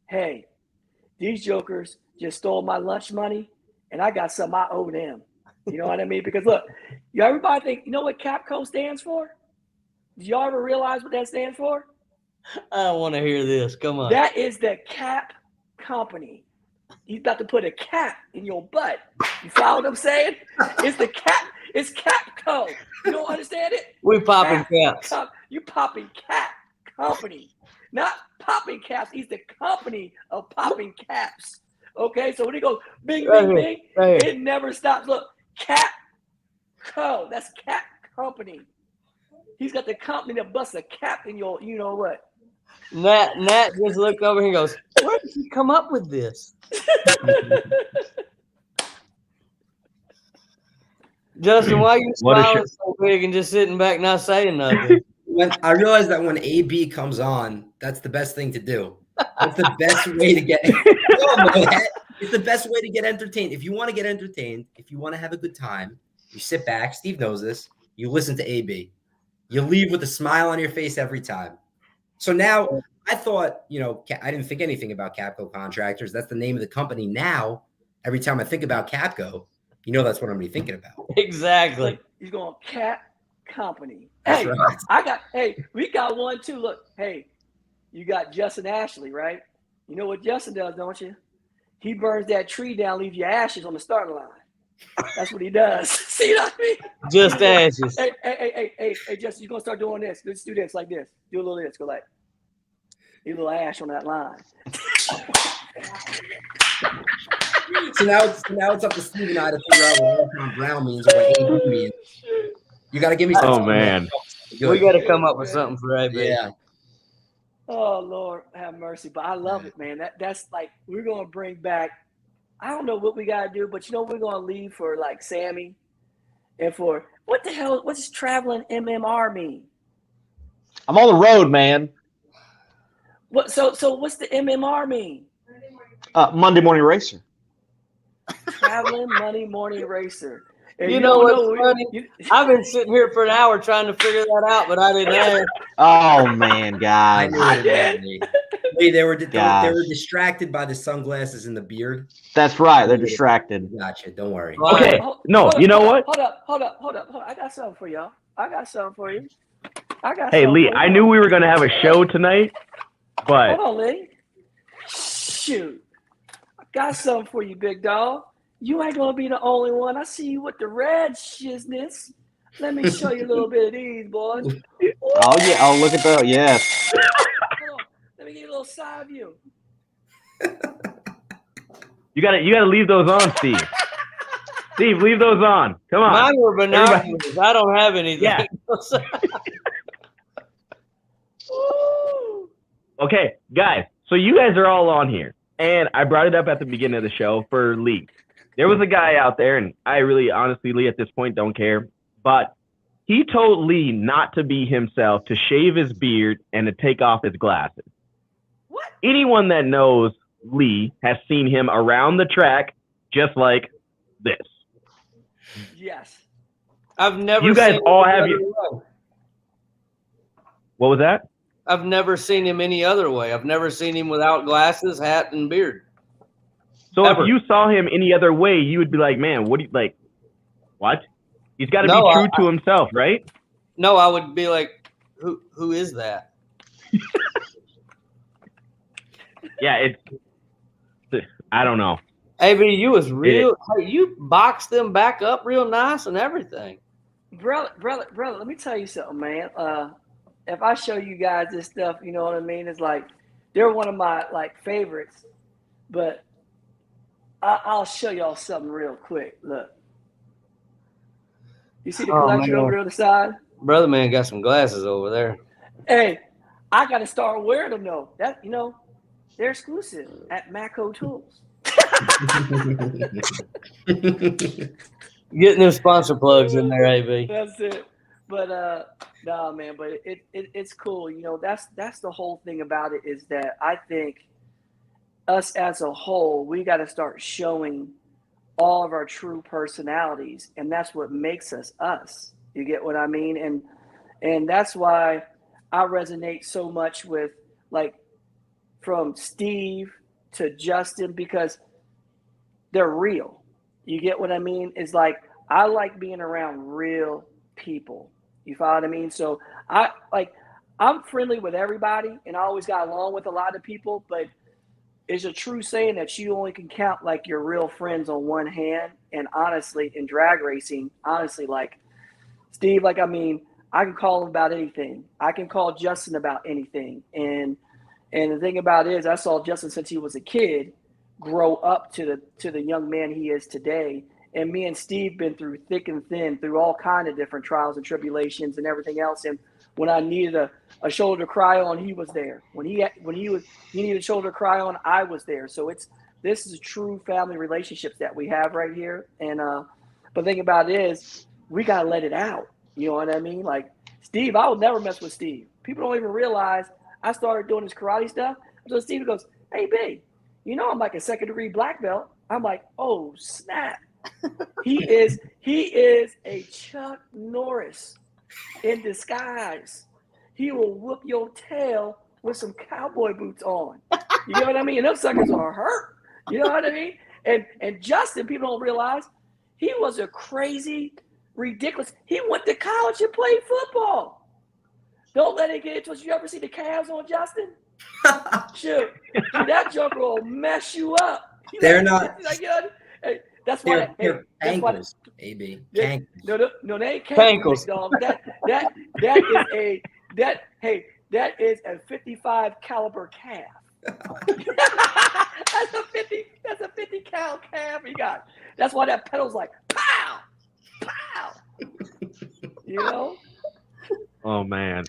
hey, these jokers just stole my lunch money, and I got something I owe them. You know what I mean? Because look, everybody think, you know what CAPCO stands for? Did y'all ever realize what that stands for? I want to hear this. Come on. That is the cap company. He's about to put a cap in your butt. You follow what I'm saying? It's the cap. It's CAPCO. You don't understand it? We popping caps. You popping cap company. Not popping caps. He's the company of popping caps. Okay? So when he goes bing, bing, bing, it never stops. Look, CAPCO. That's cap company. He's got the company that busts a cap in your, you know what? Nat just looked over here and goes, where did he come up with this? Justin, why are you smiling so big and just sitting back not saying nothing? When I realized that when AB comes on, that's the best thing to do. It's the best way to get it's the best way to get entertained. If you want to get entertained, if you want to have a good time, you sit back. Steve knows this. You listen to AB. You leave with a smile on your face every time. So now I thought, I didn't think anything about Capco Contractors. That's the name of the company. Now, every time I think about Capco, that's what I'm going to be thinking about. Exactly. He's going Cap Company. That's right. We got one too. Look, you got Justin Ashley, right? You know what Justin does, don't you? He burns that tree down, leaves your ashes on the starting line. That's what he does. See what I mean? Just ashes. Hey, Justin, you're going to start doing this. Let's do this like this. Do a little this. Go like, a little ash on that line. So now it's up to Steve and I to figure out what Antron Brown means or what AB means. You got to give me something. Oh, man. We got to come up with something for AB. Yeah. Oh, Lord, have mercy. But I love it, man. That's like, we're going to bring back, I don't know what we got to do, but we're going to leave for like Sammy and for what the hell, what does traveling MMR mean? I'm on the road, man. What? So what's the MMR mean? Monday Morning Racer. Traveling Monday Morning Racer. And you know what's funny? I've been sitting here for an hour trying to figure that out, but I didn't ask. Oh, man, guys. I did. They were distracted by the sunglasses and the beard. That's right. They're distracted. Gotcha. Don't worry. Okay. No, you know what? Hold up. I got something for y'all. Hey, Lee, I knew we were going to have a show tonight, but... Hold on, Lee. Shoot. I got something for you, big dog. You ain't going to be the only one. I see you with the red shizness. Let me show you a little bit of these, boys. Oh, yeah. Oh, look at that. Yes. Hold on. Let me give you a little side view. You gotta leave those on, Steve. Steve, leave those on. Come on. Mine were binoculars. I don't have anything. Yeah. Okay, guys. So you guys are all on here, and I brought it up at the beginning of the show for Lee. There was a guy out there, and I really, honestly, Lee, at this point, don't care. But he told Lee not to be himself, to shave his beard, and to take off his glasses. What? Anyone that knows Lee has seen him around the track just like this. Yes. I've never You guys seen all him have any your... other way. What was that? I've never seen him any other way. I've never seen him without glasses, hat, and beard. So Ever. if you saw him any other way, you would be like, man, what do you like? What? He's got to be true to himself, right? No, I would be like, who is that? Yeah, I don't know. AB, you was real. Hey, you boxed them back up real nice and everything. Brother, let me tell you something, man. If I show you guys this stuff, you know what I mean? It's like they're one of my favorites. But I'll show y'all something real quick. Look, you see the collection over the other side? Brother man got some glasses over there. Hey, I got to start wearing them though. That they're exclusive at Maco Tools. Getting them sponsor plugs in there, AB. That's it. But nah, man. But it's cool. That's the whole thing about it is that I think us as a whole, we got to start showing all of our true personalities, and that's what makes us us. You get what I mean? And that's why I resonate so much with from Steve to Justin, because they're real. You get what I mean? It's I like being around real people. You follow what I mean? So I'm friendly with everybody, and I always got along with a lot of people, but it's a true saying that you only can count your real friends on one hand. And honestly, in drag racing, Steve, I can call him about anything. I can call Justin about anything. And the thing about it is, I saw Justin since he was a kid grow up to the young man he is today. And me and Steve been through thick and thin, through all kind of different trials and tribulations and everything else. And when I needed a shoulder to cry on, he was there. When he needed a shoulder to cry on, I was there. So this is a true family relationships that we have right here. And but the thing about it is, we gotta let it out. You know what I mean? Steve, I would never mess with Steve. People don't even realize I started doing this karate stuff. So Steve goes, "Hey, babe, I'm a second-degree black belt." I'm like, "Oh, snap." He is a Chuck Norris in disguise. He will whoop your tail with some cowboy boots on. You know what I mean? And those suckers are hurt. You know what I mean? And Justin, people don't realize, he was a crazy, ridiculous. He went to college and played football. Don't let it get into us. You ever see the calves on Justin? Shoot, that joker will mess you up. They're not. Hey, that's why they're ankles, AB. No, they ain't ankles, dog. That is a 55 caliber calf. That's a 50 cal calf he got. That's why that pedal's pow, pow. Oh man.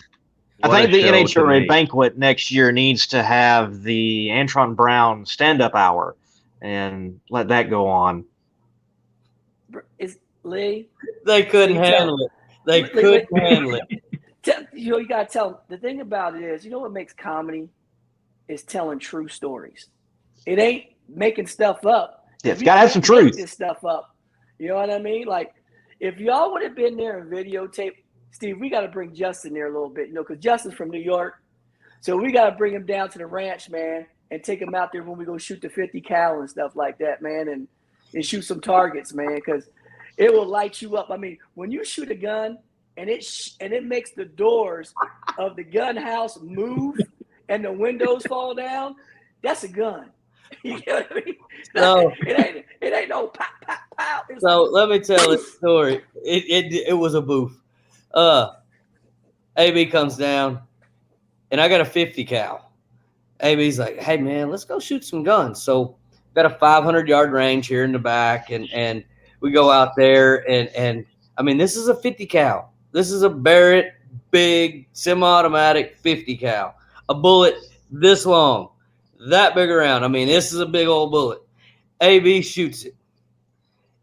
I think the NHRA banquet next year needs to have the Antron Brown stand-up hour and let that go on. Is Lee? They couldn't handle it. They couldn't handle it. You gotta tell them. The thing about it is, what makes comedy is telling true stories. It ain't making stuff up. Yeah, it's gotta have some truth. This stuff up. You know what I mean? If y'all would have been there and videotape, Steve, we got to bring Justin there a little bit, because Justin's from New York. So we got to bring him down to the ranch, man, and take him out there when we go shoot the 50 cal and stuff like that, man, and shoot some targets, man, because it will light you up. I mean, when you shoot a gun and it makes the doors of the gun house move and the windows fall down, that's a gun. You know what I mean? No. It ain't no pop, pop, pop. So let me tell a story. It was a booth. AB comes down, and I got a 50 cal. AB's like, "Hey man, let's go shoot some guns." So got a 500-yard range here in the back, and we go out there, and I mean, this is a 50 cal. This is a Barrett big semi-automatic 50 cal. A bullet this long, that big around. I mean, this is a big old bullet. AB shoots it.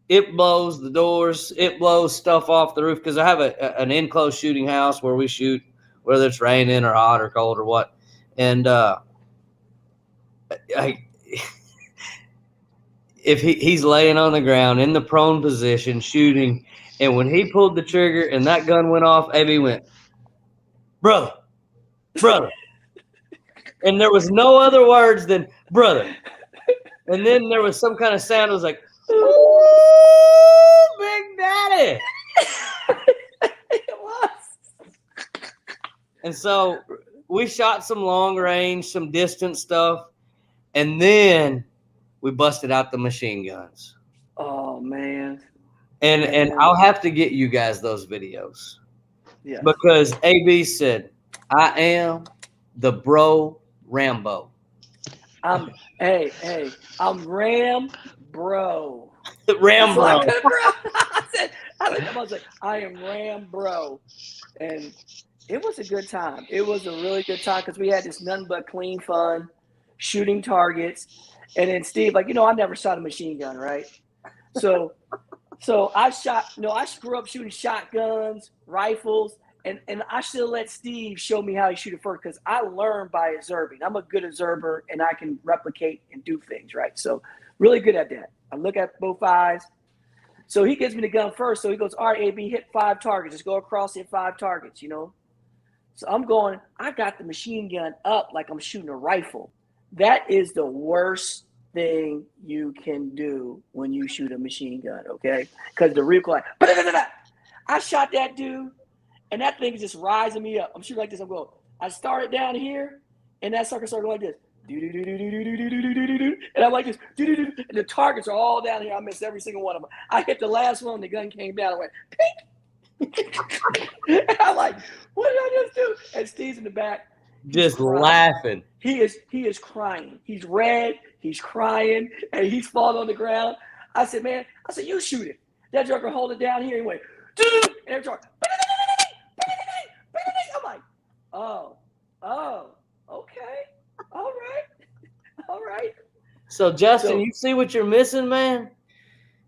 It blows the doors. It blows stuff off the roof, because I have an enclosed shooting house where we shoot, whether it's raining or hot or cold or what. And if he's laying on the ground in the prone position shooting, and when he pulled the trigger and that gun went off, AB went, brother. And there was no other words than brother. And then there was some kind of sound. It was like, "Ooh, Big Daddy." It was. And so we shot some long range, some distant stuff. And then we busted out the machine guns. Oh man. And I'll have to get you guys those videos. Yeah. Because AB said, I am the bro Rambo. I'm Ram Bro. Rambo. I was like, I am Ram Bro. And it was a good time. It was a really good time because we had this none but clean fun, shooting targets. And then Steve, like, I never shot a machine gun, right? So I grew up shooting shotguns, rifles, and I should have let Steve show me how to shoot it first because I learned by observing. I'm a good observer and I can replicate and do things, right? So really good at that. I look at both eyes. So he gives me the gun first. So he goes, all right, AB, hit 5 targets. Just go across, hit 5 targets, So I'm going, I got the machine gun up like I'm shooting a rifle. That is the worst thing you can do when you shoot a machine gun, okay? Because the recoil, I shot that dude, and that thing is just rising me up. I'm shooting like this. I'm going. I started down here, and that sucker started going like this. And I'm like this. And the targets are all down here. I missed every single one of them. I hit the last one. The gun came down. I went, pink. And I'm like, what did I just do? And Steve's in the back. Just laughing. He is crying. He's red. He's crying. And he's falling on the ground. I said, man, you shoot it. That joker hold it down here. He went, dude. And every joker, I'm like, oh, okay. All right. So, Justin, you see what you're missing, man?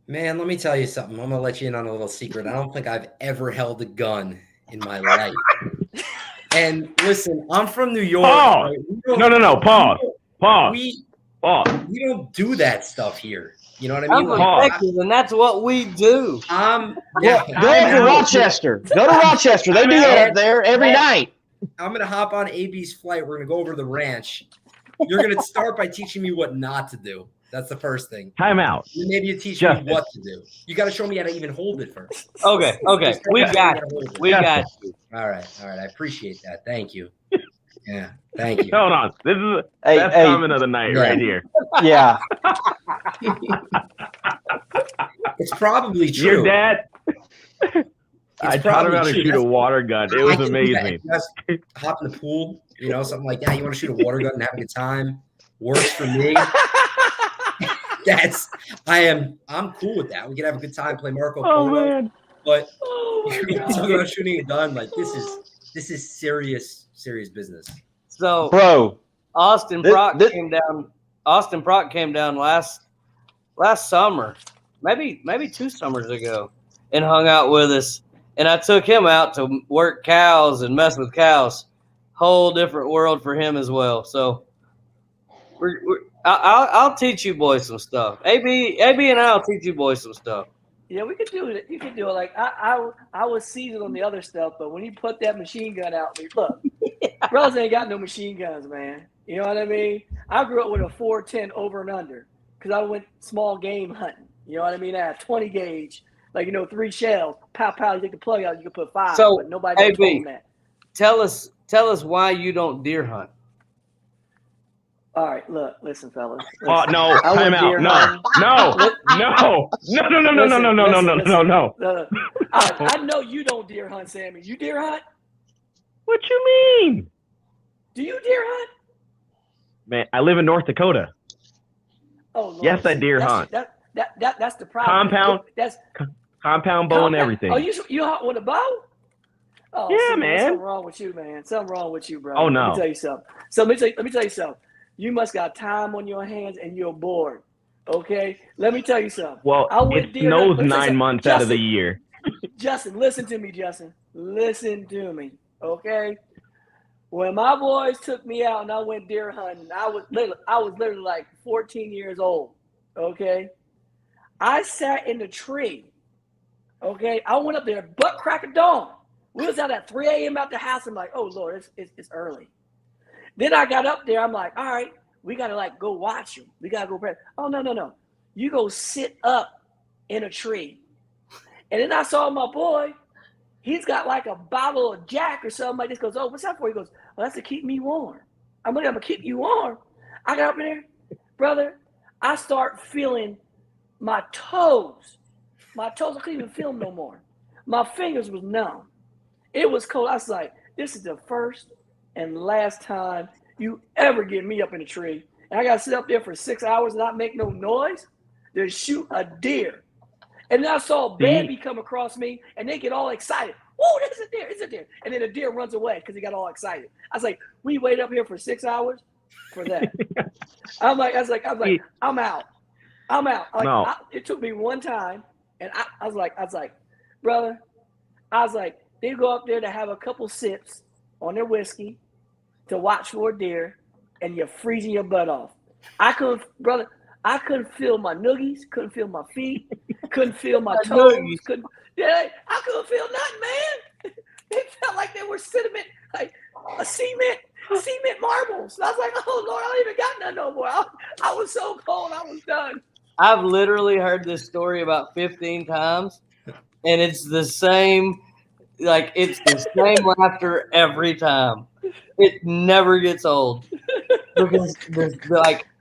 Man, let me tell you something. I'm going to let you in on a little secret. I don't think I've ever held a gun in my life. And listen, I'm from New York. Pause. Right? No. Pause. We don't do that stuff here. You know what I mean? I'm from Texas, and that's what we do. Go to Rochester. Go to Rochester. They do that up there every night. I'm going to hop on AB's flight. We're going to go over to the ranch. You're going to start by teaching me what not to do. That's the first thing. Time out. Maybe you teach me what to do. You got to show me how to even hold it first. Okay. We got you. All right. I appreciate that. Thank you. Yeah. Thank you. Hold on. This is the best comment of the night right here. Yeah. It's probably true. Your dad. I taught him how to shoot a water gun. It was amazing. Just hop in the pool, something like that. You want to shoot a water gun and have a good time? Works for me. I'm cool with that. We can have a good time, play Marco Polo. Man. But you're talking about shooting a gun, like this is serious business. So, bro, Austin Brock came down last summer, maybe 2 summers ago, and hung out with us. And I took him out to work cows and mess with cows. Whole different world for him as well. So I'll teach you boys some stuff. AB and I'll teach you boys some stuff. Yeah, we could do it. You could do it. Like I was seasoned on the other stuff, but when you put that machine gun out, look, brothers ain't got no machine guns, man. You know what I mean? I grew up with a 410 over and under because I went small game hunting. You know what I mean? I had 20 gauge, 3 shells, pow pow. You take the plug out, you can put 5. So, but nobody told me that. Tell us why you don't deer hunt. All right, listen, fellas. Oh no! Time out! No! I know you don't deer hunt, Sammy. You deer hunt? What you mean? Do you deer hunt? Man, I live in North Dakota. Oh, Lord. Yes, I deer hunt. That's the problem. Compound bow and everything. Oh, you hunt with a bow? Oh, yeah, man. Something wrong with you, man. Something wrong with you, bro. Oh no. Let me tell you something. So let me tell you something. You must got time on your hands and you're bored. Okay? Let me tell you something. Well, it snows 9 months out of the year. Justin, listen to me, Justin. Listen to me. Okay? When my boys took me out and I went deer hunting, I was literally like 14 years old. Okay? I sat in the tree. Okay? I went up there butt crack of dawn. We was out at 3 a.m. out the house. I'm like, oh Lord, it's early. Then I got up there. I'm like, all right, we got to go watch him. We got to go pray. Oh, no. You go sit up in a tree. And then I saw my boy. He's got a bottle of Jack or something like this. Goes, oh, what's that for? He goes, well, that's to keep me warm. I'm going to keep you warm. I got up in there. Brother, I start feeling my toes. My toes, I couldn't even feel them no more. My fingers was numb. It was cold. I was like, this is the first and last time you ever get me up in a tree. And I got to sit up there for 6 hours and not make no noise to shoot a deer. And then I saw a baby come across me, and they get all excited. Whoa, there's a deer, it's a deer. And then the deer runs away because he got all excited. I was like, we wait up here for 6 hours for that. I'm like, I'm out. Like, No. It took me one time, and I was like, brother, I was like, they go up there to have a couple sips on their whiskey to watch for a deer, and you're freezing your butt off. I couldn't feel my noogies, couldn't feel my feet, couldn't feel my toes, I couldn't feel nothing, man. They felt like they were cement, like a cement marbles. And I was like, oh Lord, I don't even got none no more. I was so cold, I was done. I've literally heard this story about 15 times, and it's the same. Like, it's the same laughter every time. It never gets old because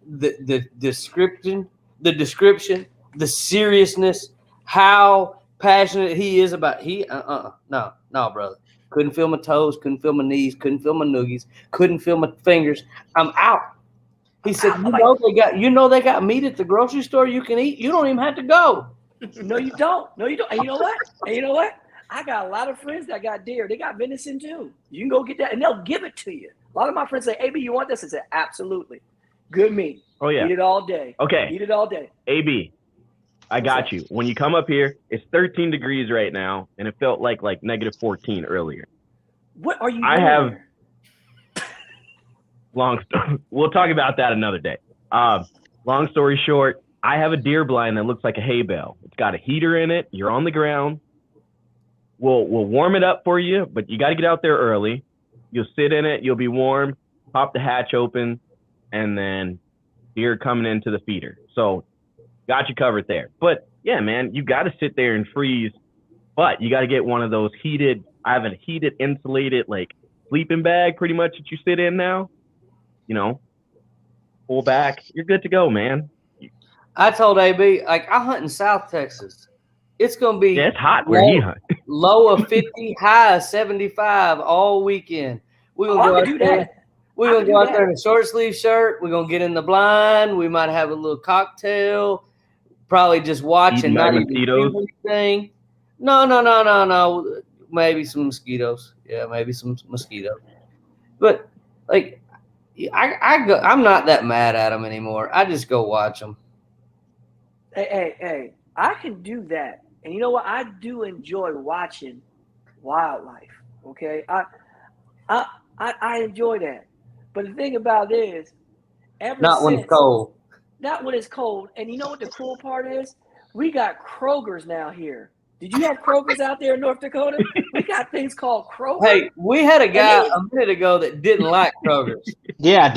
the description, the seriousness, how passionate he is about no, brother. Couldn't feel my toes, couldn't feel my knees, couldn't feel my noogies, couldn't feel my fingers. I'm out. He said, they got meat at the grocery store you can eat. You don't even have to go. No, you don't. And you know what? I got a lot of friends that got deer. They got venison too. You can go get that, and they'll give it to you. A lot of my friends say, AB, you want this? I said, absolutely. Good meat. Oh, yeah. Eat it all day. Okay. Eat it all day. AB, I got you. When you come up here, it's 13 degrees right now, and it felt like negative 14 earlier. What are you doing here? Long story. We'll talk about that another day. Long story short, I have a deer blind that looks like a hay bale. It's got a heater in it. You're on the ground. We'll warm it up for you, but you got to get out there early. You'll sit in it. You'll be warm. Pop the hatch open, and then deer coming into the feeder. So got you covered there. But yeah, man, you got to sit there and freeze. But you got to get one of those heated. I have a heated, insulated sleeping bag, pretty much that you sit in now. You know, pull back. You're good to go, man. I told AB, I hunt in South Texas. It's going to be it's hot where he hunts. Low of 50, high of 75 all weekend. We're going to go out there. We're going to go out there in a short sleeve shirt. We're going to get in the blind. We might have a little cocktail. Probably just watch and not even do anything. No. Maybe some mosquitoes. Yeah, maybe some mosquitoes. But I'm not that mad at them anymore. I just go watch them. Hey, I can do that. And you know what? I do enjoy watching wildlife. Okay, I enjoy that. But the thing about it is, when it's cold. Not when it's cold. And you know what the cool part is? We got Kroger's now here. Did you have Kroger's out there in North Dakota? We got things called Kroger. Hey, we had a guy a minute ago that didn't like Kroger's. Yeah,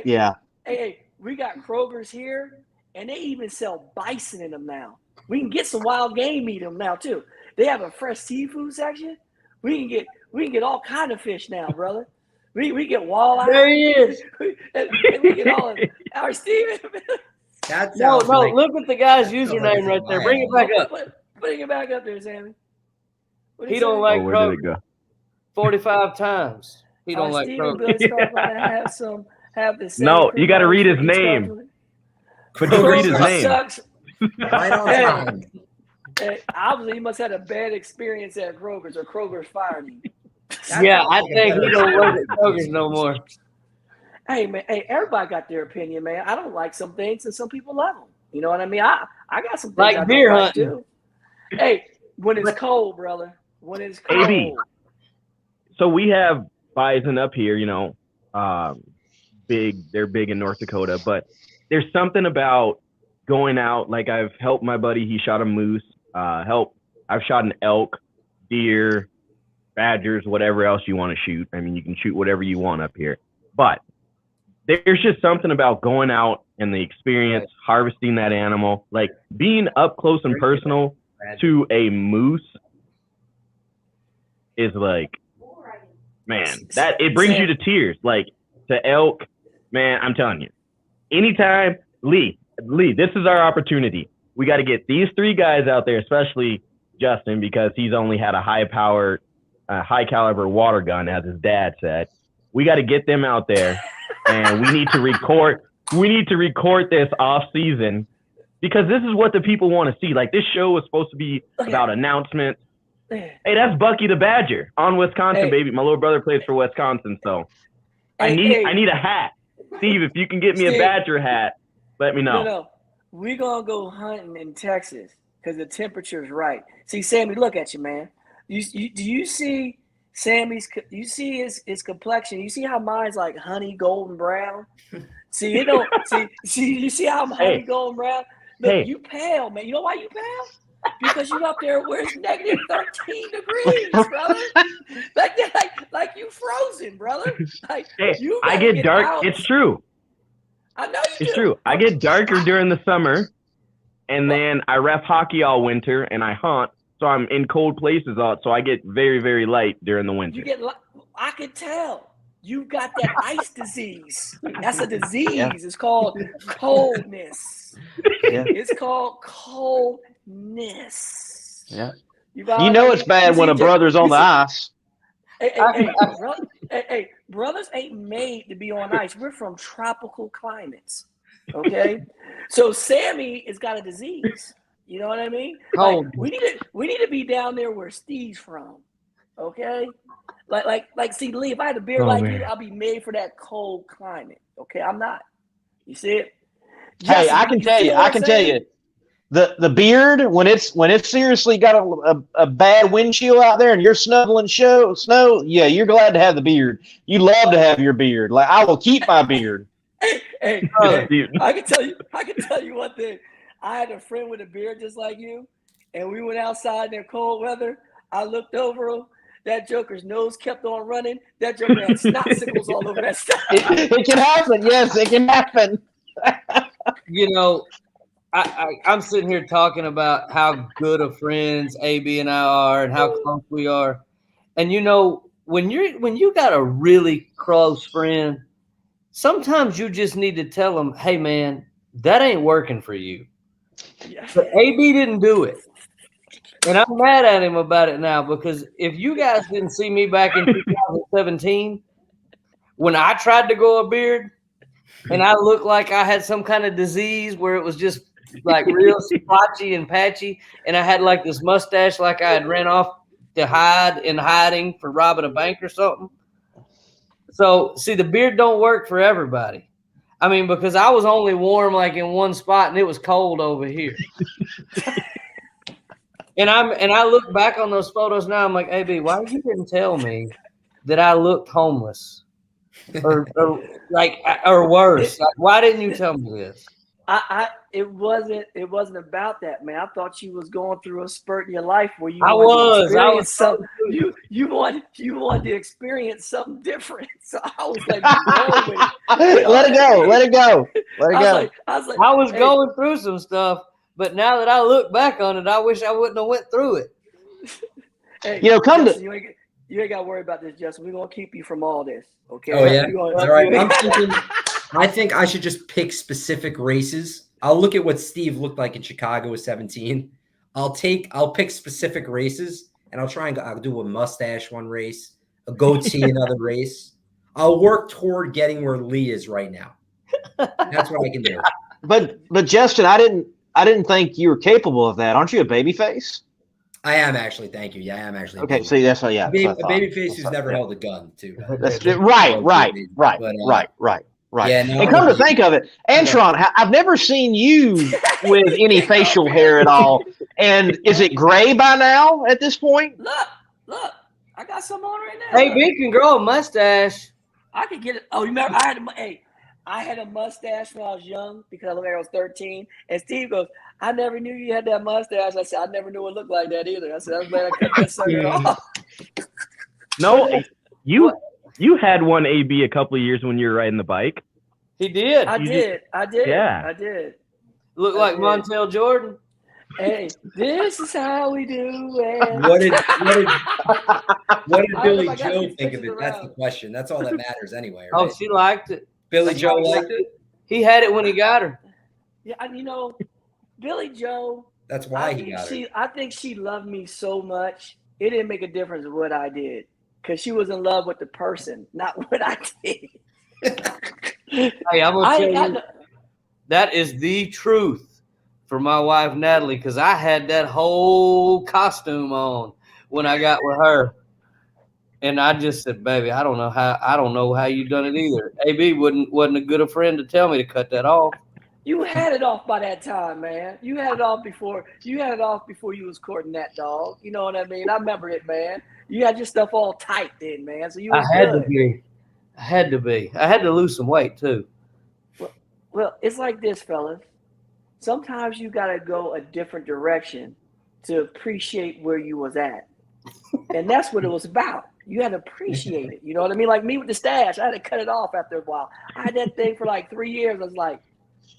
yeah. Hey, we got Kroger's here, and they even sell bison in them now. We can get some wild game meat in them now too. They have a fresh seafood section. We can get all kind of fish now, brother. We get walleye. There he is. and we get all of our Steven. No, look at the guy's username right there. Bring it back up. Bring it back up there, Sammy. He don't like Kroger. 45 times. He don't like Kroger. No, you got to read his name. But you read his name. Right on time. Obviously, he must have had a bad experience at Kroger's, or Kroger's fired him. Yeah, I think he don't work at Kroger's no more. Hey, man. Hey, everybody got their opinion, man. I don't like some things, and some people love them. You know what I mean? I got some things like I deer don't hunting. Like too. Hey, when it's cold, brother. When it's cold. AB. So we have bison up here, they're big in North Dakota, but there's something about going out. Like, I've helped my buddy, he shot a moose, I've shot an elk, deer, badgers, whatever else you want to shoot. I mean, you can shoot whatever you want up here, but there's just something about going out and the experience, harvesting that animal, like being up close and personal to a moose is like, man, that it brings you to tears. Like, to elk, man, I'm telling you, anytime, Lee, Lee, this is our opportunity. We got to get these 3 guys out there, especially Justin, because he's only had a high-powered, high caliber water gun, as his dad said. We got to get them out there, and we need to record. We need to record this off season, because this is what the people want to see. Like, this show was supposed to be about announcements. Hey, that's Bucky the Badger on Wisconsin, baby. My little brother plays for Wisconsin, so I need a hat. Steve, if you can get me a Badger hat, let me know. No, we're gonna go hunting in Texas because the temperature is right. See, Sammy, look at you, man. Do you see Sammy's? You see his complexion. You see how mine's like honey golden brown. See, you don't see. You see how I'm honey golden brown. Look, you pale, man. You know why you pale? Because you up there where it's negative 13 degrees, brother. Like you frozen, brother. Like I get dark. Out. It's true. I know it's true. I get darker during the summer, and then I ref hockey all winter, and I hunt, so I'm in cold places so I get very, very light during the winter. I can tell. You got that ice disease. That's a disease. Yeah. It's called coldness. Yeah. It's called coldness. Yeah. You know it's bad when a brother's on the ice. Hey, brothers ain't made to be on ice. We're from tropical climates. Okay? So Sammy has got a disease. You know what I mean? Like, we need to be down there where Steve's from. Okay? Like see, Lee, if I had a beard you, I'll be made for that cold climate. Okay? I'm not. You see it? Hey, I can tell you. The beard, when it's seriously got a bad wind chill out there and you're snow, yeah, you're glad to have the beard. You love to have your beard. Like, I will keep my beard. Hey, I can tell you one thing. I had a friend with a beard just like you, and we went outside in their cold weather. I looked over him. That joker's nose kept on running. That joker had snot all over that stuff. It can happen. Yes, it can happen. You know, I'm sitting here talking about how good of friends AB and I are and how close we are. And you know, when you got a really close friend, sometimes you just need to tell them, hey man, that ain't working for you. Yeah. But AB didn't do it. And I'm mad at him about it now, because if you guys didn't see me back in 2017, when I tried to grow a beard and I looked like I had some kind of disease where it was just like real splotchy and patchy, and I had like this mustache like I had ran off to hide in hiding for robbing a bank or something. So, see, the beard don't work for everybody. I mean, because I was only warm like in one spot and it was cold over here. And I look back on those photos now, I'm like, AB, why you didn't tell me that I looked homeless or worse? Like, why didn't you tell me this? It wasn't about that, man. I thought you was going through a spurt in your life where you you wanted to experience something different. So I was like, let it go. I was going through some stuff, but now that I look back on it, I wish I wouldn't have went through it. Hey, Justin, you ain't got to worry about this, Justin. We're gonna keep you from all this, okay? Oh yeah, all right. I think I should just pick specific races. I'll look at what Steve looked like in Chicago with 17. I'll pick specific races, and I'll do a mustache one race, a goatee another race. I'll work toward getting where Lee is right now. That's what I can do. But Justin, I didn't think you were capable of that. Aren't you a baby face? I am actually. Thank you. Yeah, I am actually. Okay, see, that's what. Yeah, a baby face who's never held a gun, too. That's right. Yeah, no, and come to think of it, Antron, I've never seen you with any facial hair at all. And is it gray by now at this point? Look, I got some on right now. Hey, B can grow a mustache. I could get it. Oh, you remember? I had a mustache when I was young because I looked like I was 13. And Steve goes, I never knew you had that mustache. I said, I never knew it looked like that either. I said, I'm glad I cut that sucker off. No, you had one, AB, a couple of years when you were riding the bike. He did. I did. Yeah. I did. Look like Montel Jordan. Hey, this is how we do it. What did Billy Joe think of it? That's the question. That's all that matters anyway. Right? Oh, she liked it. Billy Joe liked it? He had it when he got her. Yeah, Billy Joe. That's why he got her. I think she loved me so much. It didn't make a difference what I did, because she was in love with the person, not what I did. Hey, I'm gonna tell you, that is the truth for my wife Natalie, because I had that whole costume on when I got with her, and I just said, "Baby, I don't know how you done it either." AB wasn't a good a friend to tell me to cut that off. You had it off by that time, man. You had it off before you was courting that dog. You know what I mean? I remember it, man. You had your stuff all tight then, man. So you was I had to be. I had to lose some weight too. Well, it's like this, fellas. Sometimes you gotta go a different direction to appreciate where you was at. And that's what it was about. You had to appreciate it. You know what I mean? Like me with the stash, I had to cut it off after a while. I had that thing for like 3 years. I was like,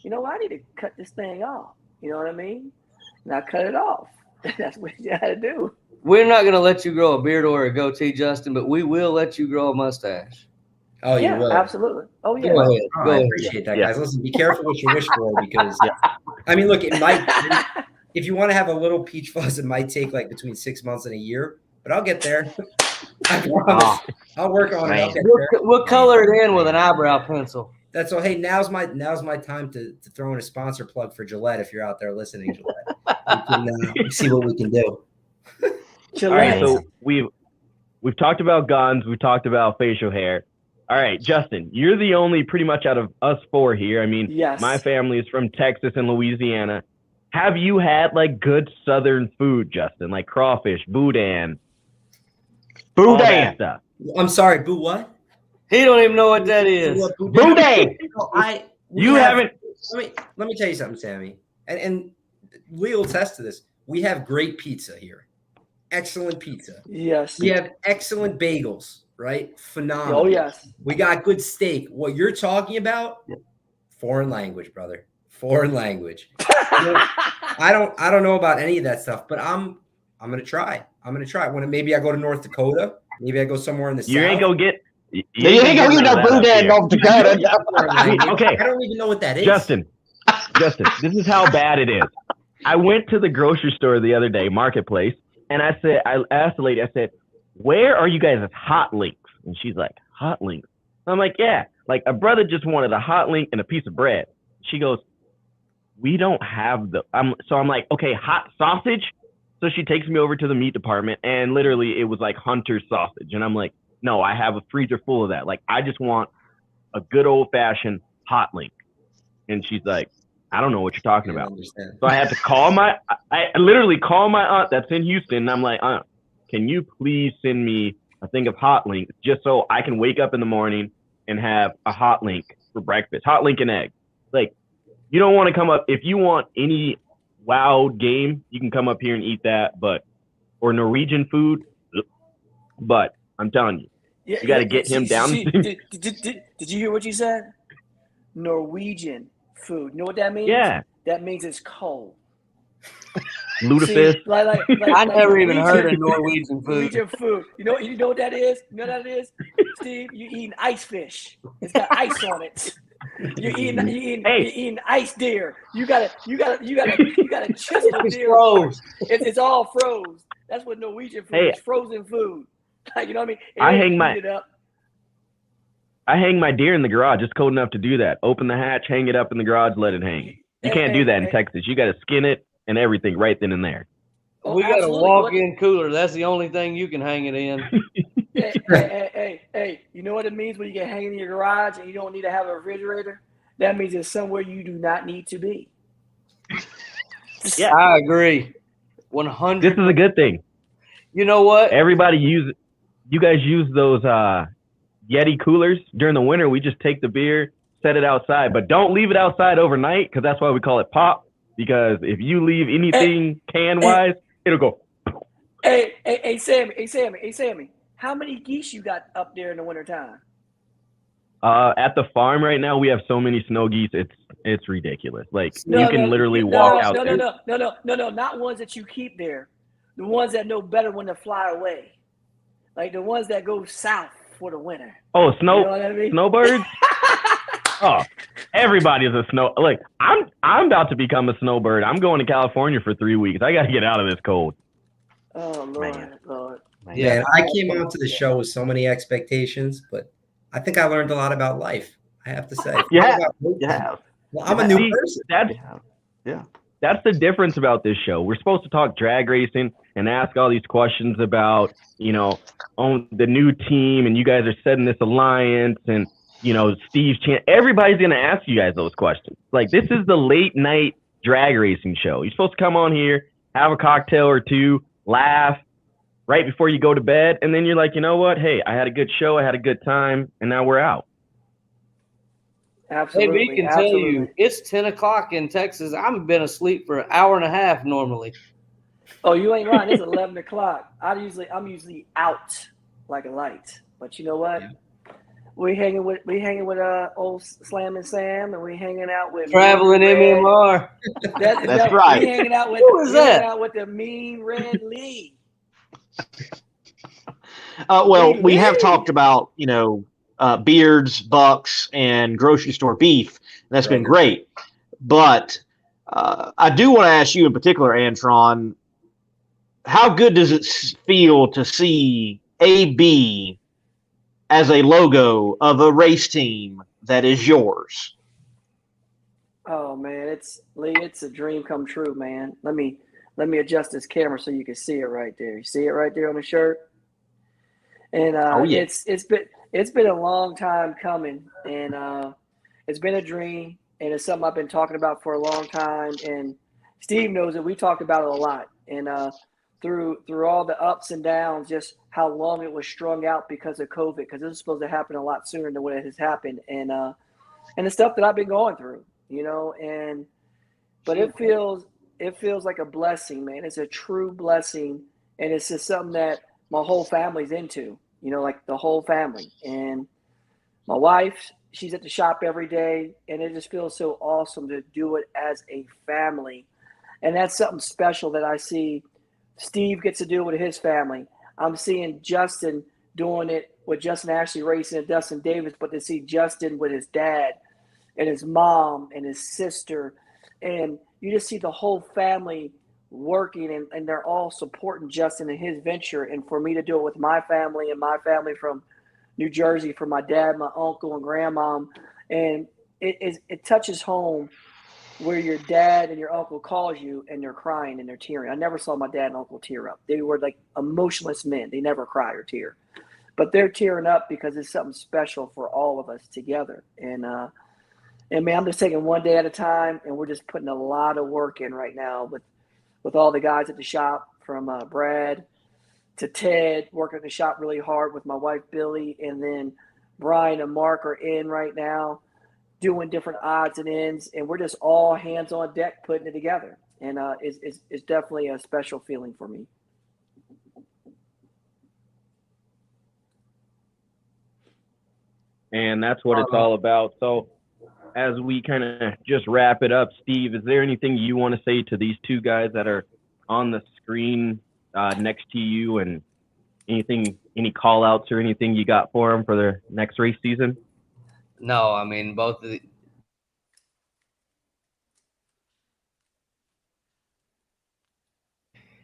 I need to cut this thing off. You know what I mean? And I cut it off. That's what you had to do. We're not going to let you grow a beard or a goatee, Justin, but we will let you grow a mustache. Oh, you will? Absolutely. Oh, yeah. Go ahead. I appreciate that, guys. Listen, be careful what you wish for, because, I mean, look, it might, if you want to have a little peach fuzz, it might take like between 6 months and a year, but I'll get there. I promise. I'll work on it. We'll color it in with an eyebrow pencil. That's all. Hey, now's my time to throw in a sponsor plug for Gillette. If you're out there listening, Gillette, we can see what we can do. All right, so we've talked about guns, we've talked about facial hair. All right, Justin, you're the only pretty much out of us four here. I mean, my family is from Texas and Louisiana. Have you had like good Southern food, Justin, like crawfish, boudin, stuff? I'm sorry, boo what? He don't even know what that is. Boudin. You haven't. Let me tell you something, Sammy, and we will attest to this. We have great pizza here. Excellent pizza. Yes. We have excellent bagels, right? Phenomenal. Oh, yes. We got good steak. What you're talking about, foreign language, brother. Foreign language. I don't know about any of that stuff, but I'm gonna try. When maybe I go to North Dakota, maybe I go somewhere in the south. You ain't gonna get You ain't gonna get no boudin North Dakota. Okay. I don't even know what that is. Justin, this is how bad it is. I went to the grocery store the other day, Marketplace, and I asked the lady, I said, "Where are you guys' hot links?" And she's like, "Hot links?" I'm like, "Yeah, like a brother just wanted a hot link and a piece of bread." She goes, "We don't have I'm like, "Okay, hot sausage?" So she takes me over to the meat department, and literally it was like Hunter's sausage. And I'm like, "No, I have a freezer full of that. Like, I just want a good old-fashioned hot link." And she's like, "I don't know what you're talking about." So I had to I literally call my aunt that's in Houston. And I'm like, "Aunt, can you please send me a thing of hot links just so I can wake up in the morning and have a hot link for breakfast, hot link and egg." Like, you don't want to come up. If you want any wild game, you can come up here and eat that, or Norwegian food. But I'm telling you, you got to get him down. Did you hear what you said? Norwegian food. You know what that means? Yeah. That means it's cold. Lutefisk. I never even heard of Norwegian food. Norwegian food. You know what that is? You know what that is? Steve, you eating ice fish. It's got ice on it. You're eating ice deer. You gotta chisel the deer. It's all froze. That's what Norwegian food is. Frozen food. Like, you know what I mean? I hang my deer in the garage. It's cold enough to do that. Open the hatch, hang it up in the garage, let it hang. You can't do that in Texas. You got to skin it and everything right then and there. We got a walk-in cooler. That's the only thing you can hang it in. Hey, you know what it means when you get hanging in your garage and you don't need to have a refrigerator? That means it's somewhere you do not need to be. Yeah, I agree. 100. This is a good thing. You know what? You guys use those Yeti coolers during the winter. We just take the beer, set it outside, but don't leave it outside overnight, because that's why we call it pop. Because if you leave anything can-wise, it'll go. Hey, Sammy. How many geese you got up there in the wintertime? At the farm right now, we have so many snow geese. It's ridiculous. Like, you can literally walk out there. No, not ones that you keep there. The ones that know better when to fly away. Like the ones that go south for the winter. Oh, you know what I mean? snowbirds? Oh, everybody's a snow. Like I'm about to become a snowbird. I'm going to California for 3 weeks. I got to get out of this cold. Oh Lord, Lord. Man, I came onto the show with so many expectations, but I think I learned a lot about life. I have to say. Yeah. Well, I'm a new person. That's the difference about this show. We're supposed to talk drag racing and ask all these questions about, on the new team, and you guys are setting this alliance, and Steve's chance. Everybody's gonna ask you guys those questions. Like, this is the late night drag racing show. You're supposed to come on here, have a cocktail or two, laugh right before you go to bed, and then you're like, you know what? Hey, I had a good show, I had a good time, and now we're out. Absolutely. Maybe can tell you it's 10 o'clock in Texas. I've been asleep for an hour and a half normally. Oh, you ain't lying. It's 11 o'clock. I'm usually out like a light. But you know what? Yeah. We hanging with old Slam and Sam, and we hanging out with Traveling MMR. That's right. We hanging out with hanging out with the Mean Red Lee. We have talked about beards, bucks, and grocery store beef. That's been great. But I do want to ask you in particular, Antron, how good does it feel to see AB as a logo of a race team that is yours? Oh man, it's a dream come true, man. Let me adjust this camera so you can see it right there. You see it right there on the shirt? And it's been a long time coming, and it's been a dream, and it's something I've been talking about for a long time. And Steve knows it. We talked about it a lot, and through all the ups and downs, just how long it was strung out because of COVID, because this was supposed to happen a lot sooner than what it has happened, and the stuff that I've been going through, but it feels like a blessing, man. It's a true blessing, and it's just something that my whole family's into. Like the whole family. And my wife, she's at the shop every day, and it just feels so awesome to do it as a family. And that's something special that I see Steve gets to do with his family. I'm seeing Justin doing it with Justin Ashley Racing and Dustin Davis, but to see Justin with his dad and his mom and his sister, and you just see the whole family working, and they're all supporting Justin in his venture. And for me to do it with my family, and my family from New Jersey, from my dad, my uncle, and grandmom, and it touches home where your dad and your uncle calls you and they're crying and they're tearing. I never saw my dad and uncle tear up. They were like emotionless men. They never cry or tear, but they're tearing up because it's something special for all of us together. And man, I'm just taking one day at a time, and we're just putting a lot of work in right now with all the guys at the shop, from Brad to Ted, working at the shop really hard with my wife, Billy, and then Brian and Mark are in right now doing different odds and ends, and we're just all hands on deck putting it together. And it's definitely a special feeling for me. And that's what it's all about. So as we kind of just wrap it up, Steve, is there anything you want to say to these two guys that are on the screen next to you, and any call outs or anything you got for them for their next race season? No, I mean, both of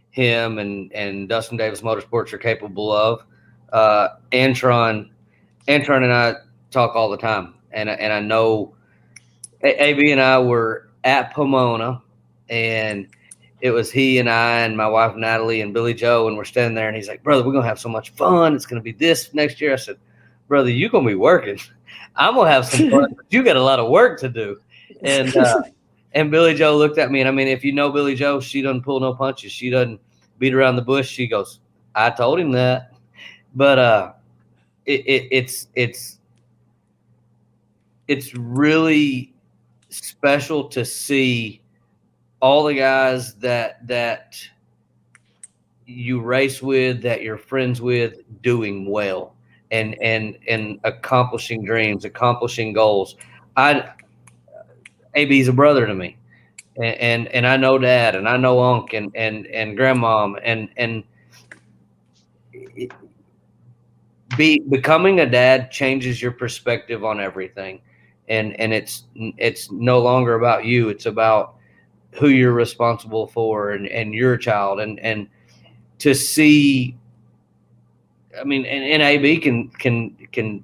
him and Dustin Davis Motorsports are capable of. Antron and I talk all the time, and I know AB and I were at Pomona, and it was he and I and my wife Natalie and Billy Joe, and we're standing there, and he's like, "Brother, we're gonna have so much fun. It's gonna be this next year." I said, "Brother, you're gonna be working. I'm gonna have some fun, but you got a lot of work to do." And Billy Joe looked at me, and I mean, if you know Billy Joe, she doesn't pull no punches. She doesn't beat around the bush. She goes, "I told him that." But it's really special to see all the guys that you race with, that you're friends with, doing well and accomplishing dreams, accomplishing goals. AB's a brother to me, and I know Dad, and I know Unc, and Grandmom, and becoming a dad changes your perspective on everything. and it's no longer about you. It's about who you're responsible for and your child, and to see. I mean, and AB can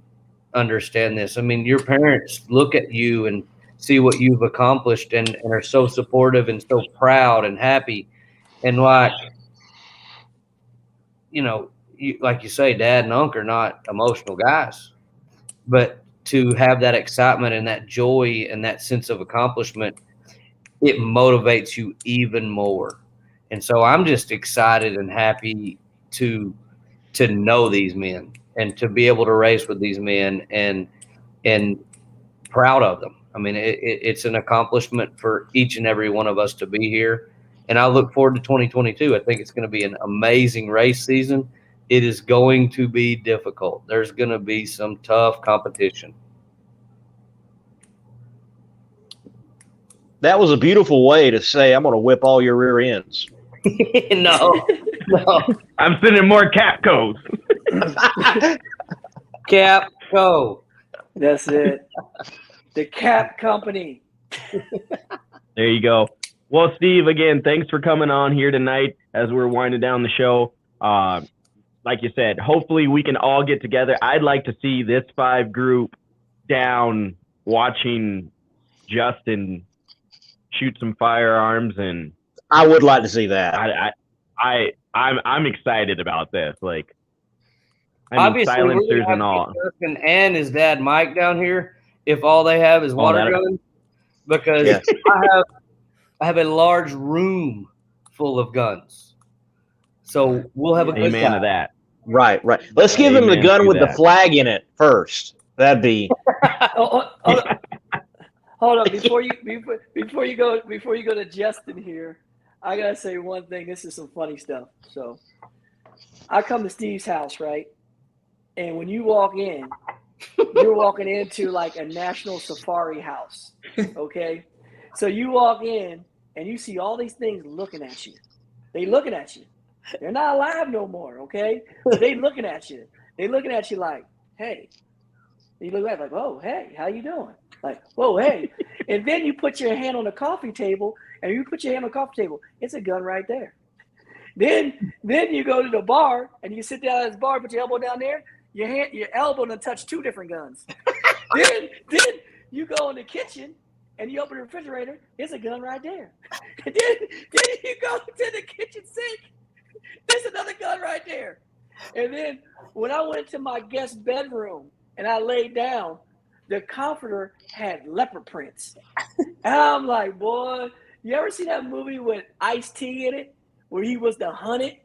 understand this. I mean, your parents look at you and see what you've accomplished and are so supportive and so proud and happy. And like, like you say, Dad and Unc are not emotional guys, but to have that excitement and that joy and that sense of accomplishment, it motivates you even more. And so I'm just excited and happy to know these men and to be able to race with these men and proud of them. I mean, it's an accomplishment for each and every one of us to be here. And I look forward to 2022. I think it's going to be an amazing race season. It is going to be difficult. There's going to be some tough competition. That was a beautiful way to say, I'm going to whip all your rear ends. No. I'm sending more Capcos. Capco. That's it. The Cap Company. There you go. Well, Steve, again, thanks for coming on here tonight as we're winding down the show. Like you said, hopefully we can all get together. I'd like to see this 5 group down watching Justin shoot some firearms, and I would like to see that. I'm excited about this. Like, I mean, obviously, silencers and all. Justin and his dad Mike down here, if all they have is water guns, because I have a large room full of guns, so we'll have a good Amen time. to that. Right. Let's give him the gun with the flag in it first. That'd be. Hold on, before you go to Justin here, I gotta say one thing. This is some funny stuff. So, I come to Steve's house, right? And when you walk in, you're walking into like a national safari house. Okay, so you walk in and you see all these things looking at you. They looking at you. They're not alive no more. Okay, but they looking at you. They looking at you like, hey. You look back like, oh, hey, how you doing? Like, whoa, hey. And then you put your hand on the coffee table, and you put your hand on the coffee table, it's a gun right there. Then you go to the bar, and you sit down at this bar, put your elbow down there, your elbow to touch 2 different guns. then you go in the kitchen, and you open the refrigerator, it's a gun right there. And then you go to the kitchen sink, there's another gun right there. And then when I went to my guest bedroom, and I laid down, the comforter had leopard prints. And I'm like, boy, you ever see that movie with Ice-T in it, where he was the hunted?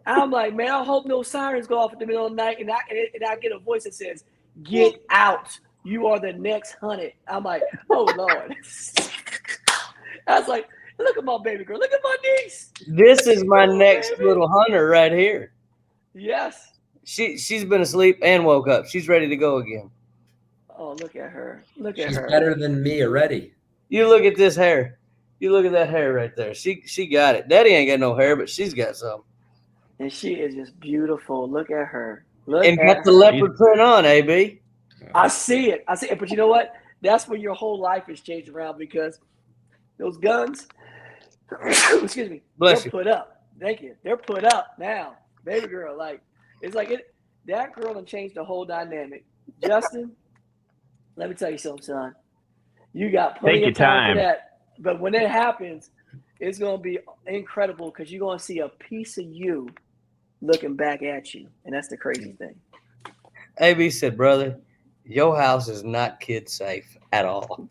I'm like, man, I hope no sirens go off in the middle of the night, and I get a voice that says, get out. You are the next hunted. I'm like, oh, Lord. I was like, look at my baby girl. Look at my niece. This is my next little hunter right here. Yes. She's been asleep and woke up. She's ready to go again. Oh, look at her. Look at her. She's better than me already. You look at this hair. You look at that hair right there. She got it. Daddy ain't got no hair, but she's got some. And she is just beautiful. Look at her. And got the leopard print on, AB. I see it. But you know what? That's when your whole life has changed around, because those guns, excuse me, Bless they're you. put up. Thank you. They're put up now. Baby girl, like, it's like that girl done changed the whole dynamic. Justin, let me tell you something, son. You got plenty of time for that. But when it happens, it's going to be incredible, because you're going to see a piece of you looking back at you. And that's the crazy thing. AB said, brother, your house is not kid safe at all.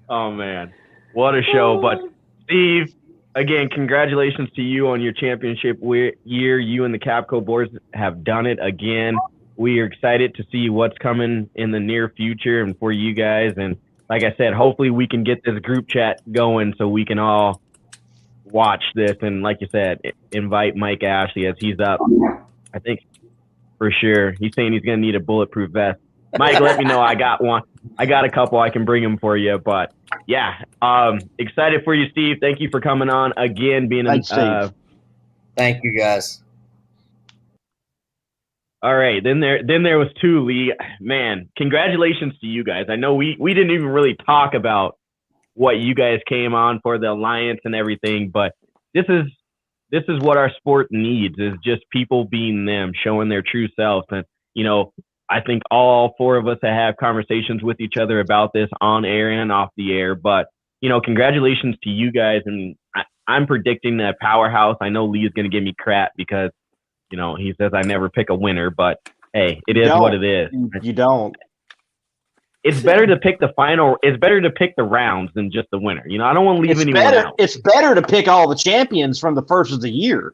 Oh, man. What a show. But, Steve, again, congratulations to you on your championship year. You and the Capco boards have done it again. We are excited to see what's coming in the near future and for you guys. And like I said, hopefully we can get this group chat going so we can all watch this. And like you said, invite Mike Ashley as he's up. I think for sure. He's saying he's going to need a bulletproof vest. Mike, let me know. I got one. I got a couple. I can bring them for you. But yeah, excited for you, Steve. Thank you for coming on again. Thank you, guys. All right, then there was two, Lee. Man, congratulations to you guys. I know we didn't even really talk about what you guys came on for, the alliance and everything, but this is what our sport needs, is just people being them, showing their true selves. And I think all four of us have conversations with each other about this on air and off the air. But congratulations to you guys. And I'm predicting that Powerhouse. I know Lee is going to give me crap because he says I never pick a winner, but hey, it is what it is. You don't. It's better to pick the final. It's better to pick the rounds than just the winner. I don't want to leave anyone out. It's better to pick all the champions from the first of the year.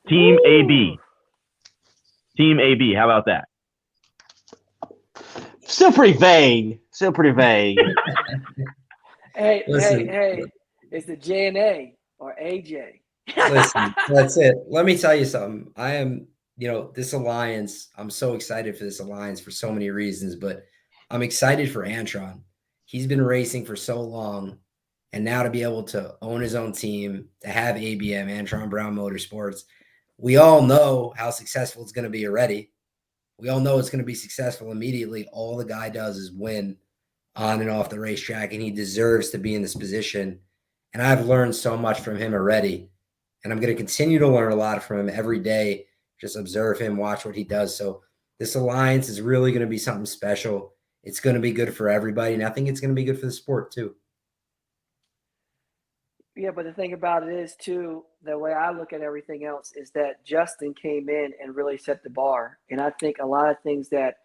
Team AB. Team AB. How about that? Still pretty vague. Hey, Listen. hey! It's the J&A or AJ. Listen, that's it. Let me tell you something. I am, this alliance, I'm so excited for this alliance for so many reasons, but I'm excited for Antron. He's been racing for so long, and now to be able to own his own team, to have ABM, Antron Brown Motorsports, we all know how successful it's going to be already. We all know it's going to be successful immediately. All the guy does is win on and off the racetrack, and he deserves to be in this position. And I've learned so much from him already. And I'm going to continue to learn a lot from him every day. Just observe him, watch what he does. So this alliance is really going to be something special. It's going to be good for everybody. And I think it's going to be good for the sport too. Yeah, but the thing about it is, too, the way I look at everything else is that Justin came in and really set the bar. And I think a lot of things that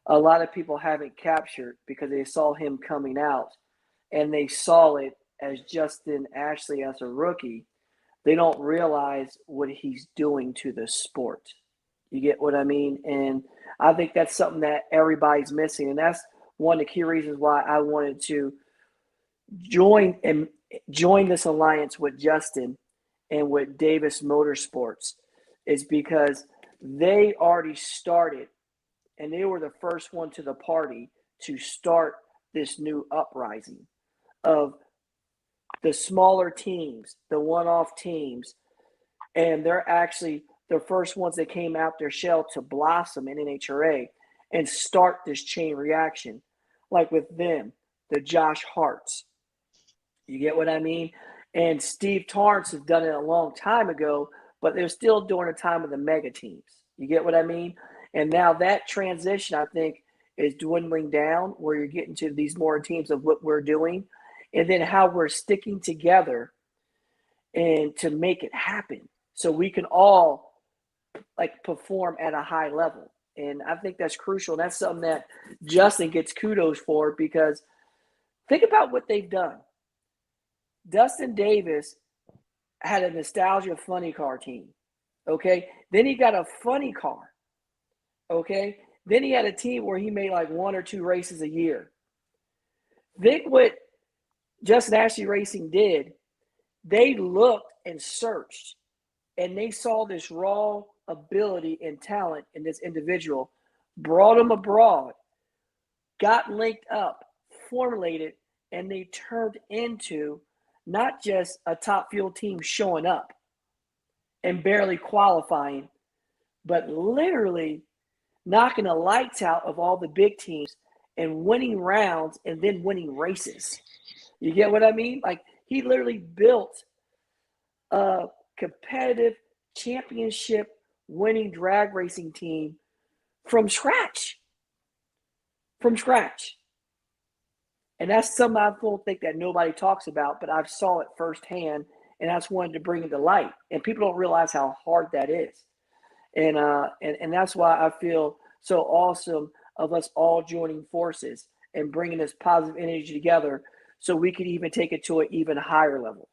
a lot of people haven't captured because they saw him coming out and they saw it as Justin Ashley as a rookie, they don't realize what he's doing to the sport. You get what I mean? And I think that's something that everybody's missing. And that's one of the key reasons why I wanted to join this alliance with Justin and with Davis Motorsports, is because they already started and they were the first one to the party to start this new uprising of the smaller teams, the one-off teams, and they're actually the first ones that came out their shell to blossom in NHRA and start this chain reaction, like with them, the Josh Harts. You get what I mean? And Steve Torrance has done it a long time ago, but they're still during the time of the mega teams. You get what I mean? And now that transition, I think, is dwindling down, where you're getting to these more teams of what we're doing, and then how we're sticking together and to make it happen so we can all perform at a high level. And I think that's crucial. That's something that Justin gets kudos for, because think about what they've done. Dustin Davis had a nostalgia funny car team. Okay. Then he got a funny car. Okay. Then he had a team where he made like 1 or 2 races a year. Think what Justin Ashley Racing did. They looked and searched, and they saw this raw ability and talent in this individual, brought him abroad, got linked up, formulated, and they turned into not just a top field team showing up and barely qualifying, but literally knocking the lights out of all the big teams and winning rounds and then winning races. You get what I mean? Like, he literally built a competitive championship winning drag racing team from scratch. And that's something I don't think that nobody talks about, but I've saw it firsthand, and I just wanted to bring it to light. And people don't realize how hard that is. And that's why I feel so awesome of us all joining forces and bringing this positive energy together so we could even take it to an even higher level.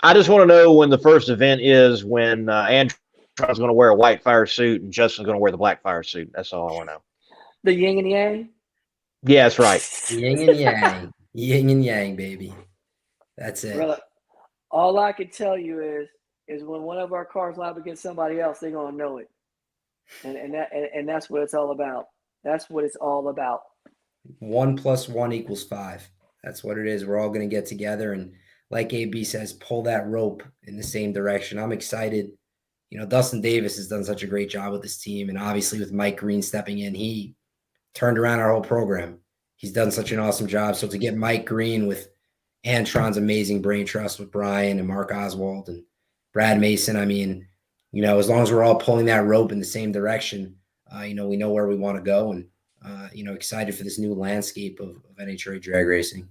I just want to know when the first event is, when Antron's going to wear a white fire suit and Justin's going to wear the black fire suit. That's all I want to know. The yin and yang? Yeah, that's right. Yin and yang. Yin and yang, baby. That's it. Brother, all I can tell you is when one of our cars line up against somebody else, they're going to know it. And that's what it's all about. That's what it's all about. 1 + 1 = 5. That's what it is. We're all going to get together, and like AB says, pull that rope in the same direction. I'm excited. You know, Dustin Davis has done such a great job with this team. And obviously with Mike Green stepping in, he turned around our whole program. He's done such an awesome job. So to get Mike Green with Antron's amazing brain trust with Brian and Mark Oswald and Brad Mason, I mean, you know, as long as we're all pulling that rope in the same direction, you know, we know where we want to go, and, you know, excited for this new landscape of NHRA drag racing.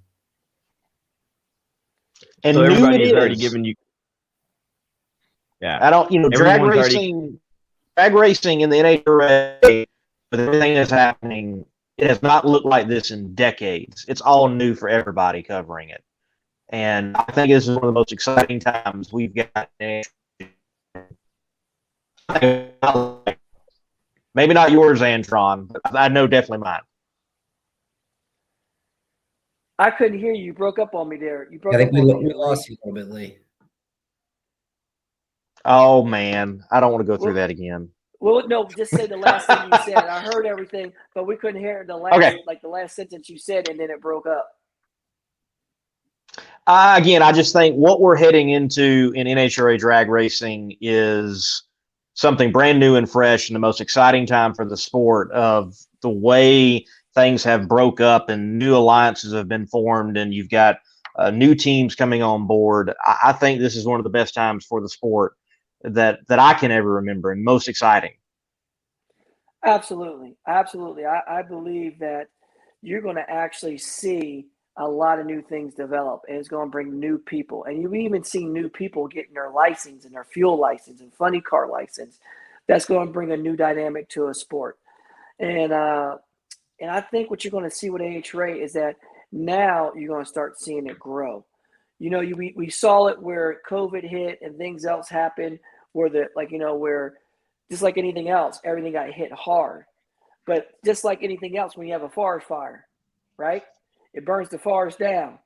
And so everybody's already is. given you. Yeah. I don't, you know, drag Everyone's racing in the NHRA, with everything that's happening, it has not looked like this in decades. It's all new for everybody covering it. And I think this is one of the most exciting times we've got. Maybe not yours, Antron, but I know definitely mine. I couldn't hear you. You broke up on me there. You broke I think up on we me. lost you a little bit, Lee. Oh, man. I don't want to go through that again. Well, no, just say the last thing you said. I heard everything, but we couldn't hear the last, like the last sentence you said, and then it broke up. Again, I just think what we're heading into in NHRA drag racing is something brand new and fresh, and the most exciting time for the sport, of the way things have broke up and new alliances have been formed, and you've got new teams coming on board. I think this is one of the best times for the sport that I can ever remember, and most exciting. Absolutely. I believe that you're going to actually see a lot of new things develop, and it's going to bring new people. And you've even seen new people getting their license and their fuel license and funny car license. That's going to bring a new dynamic to a sport. And I think what you're going to see with NHRA is that now you're going to start seeing it grow. You know, we saw it where COVID hit and things else happened, where where just like anything else, everything got hit hard. But just like anything else, when you have a forest fire, right? It burns the forest down.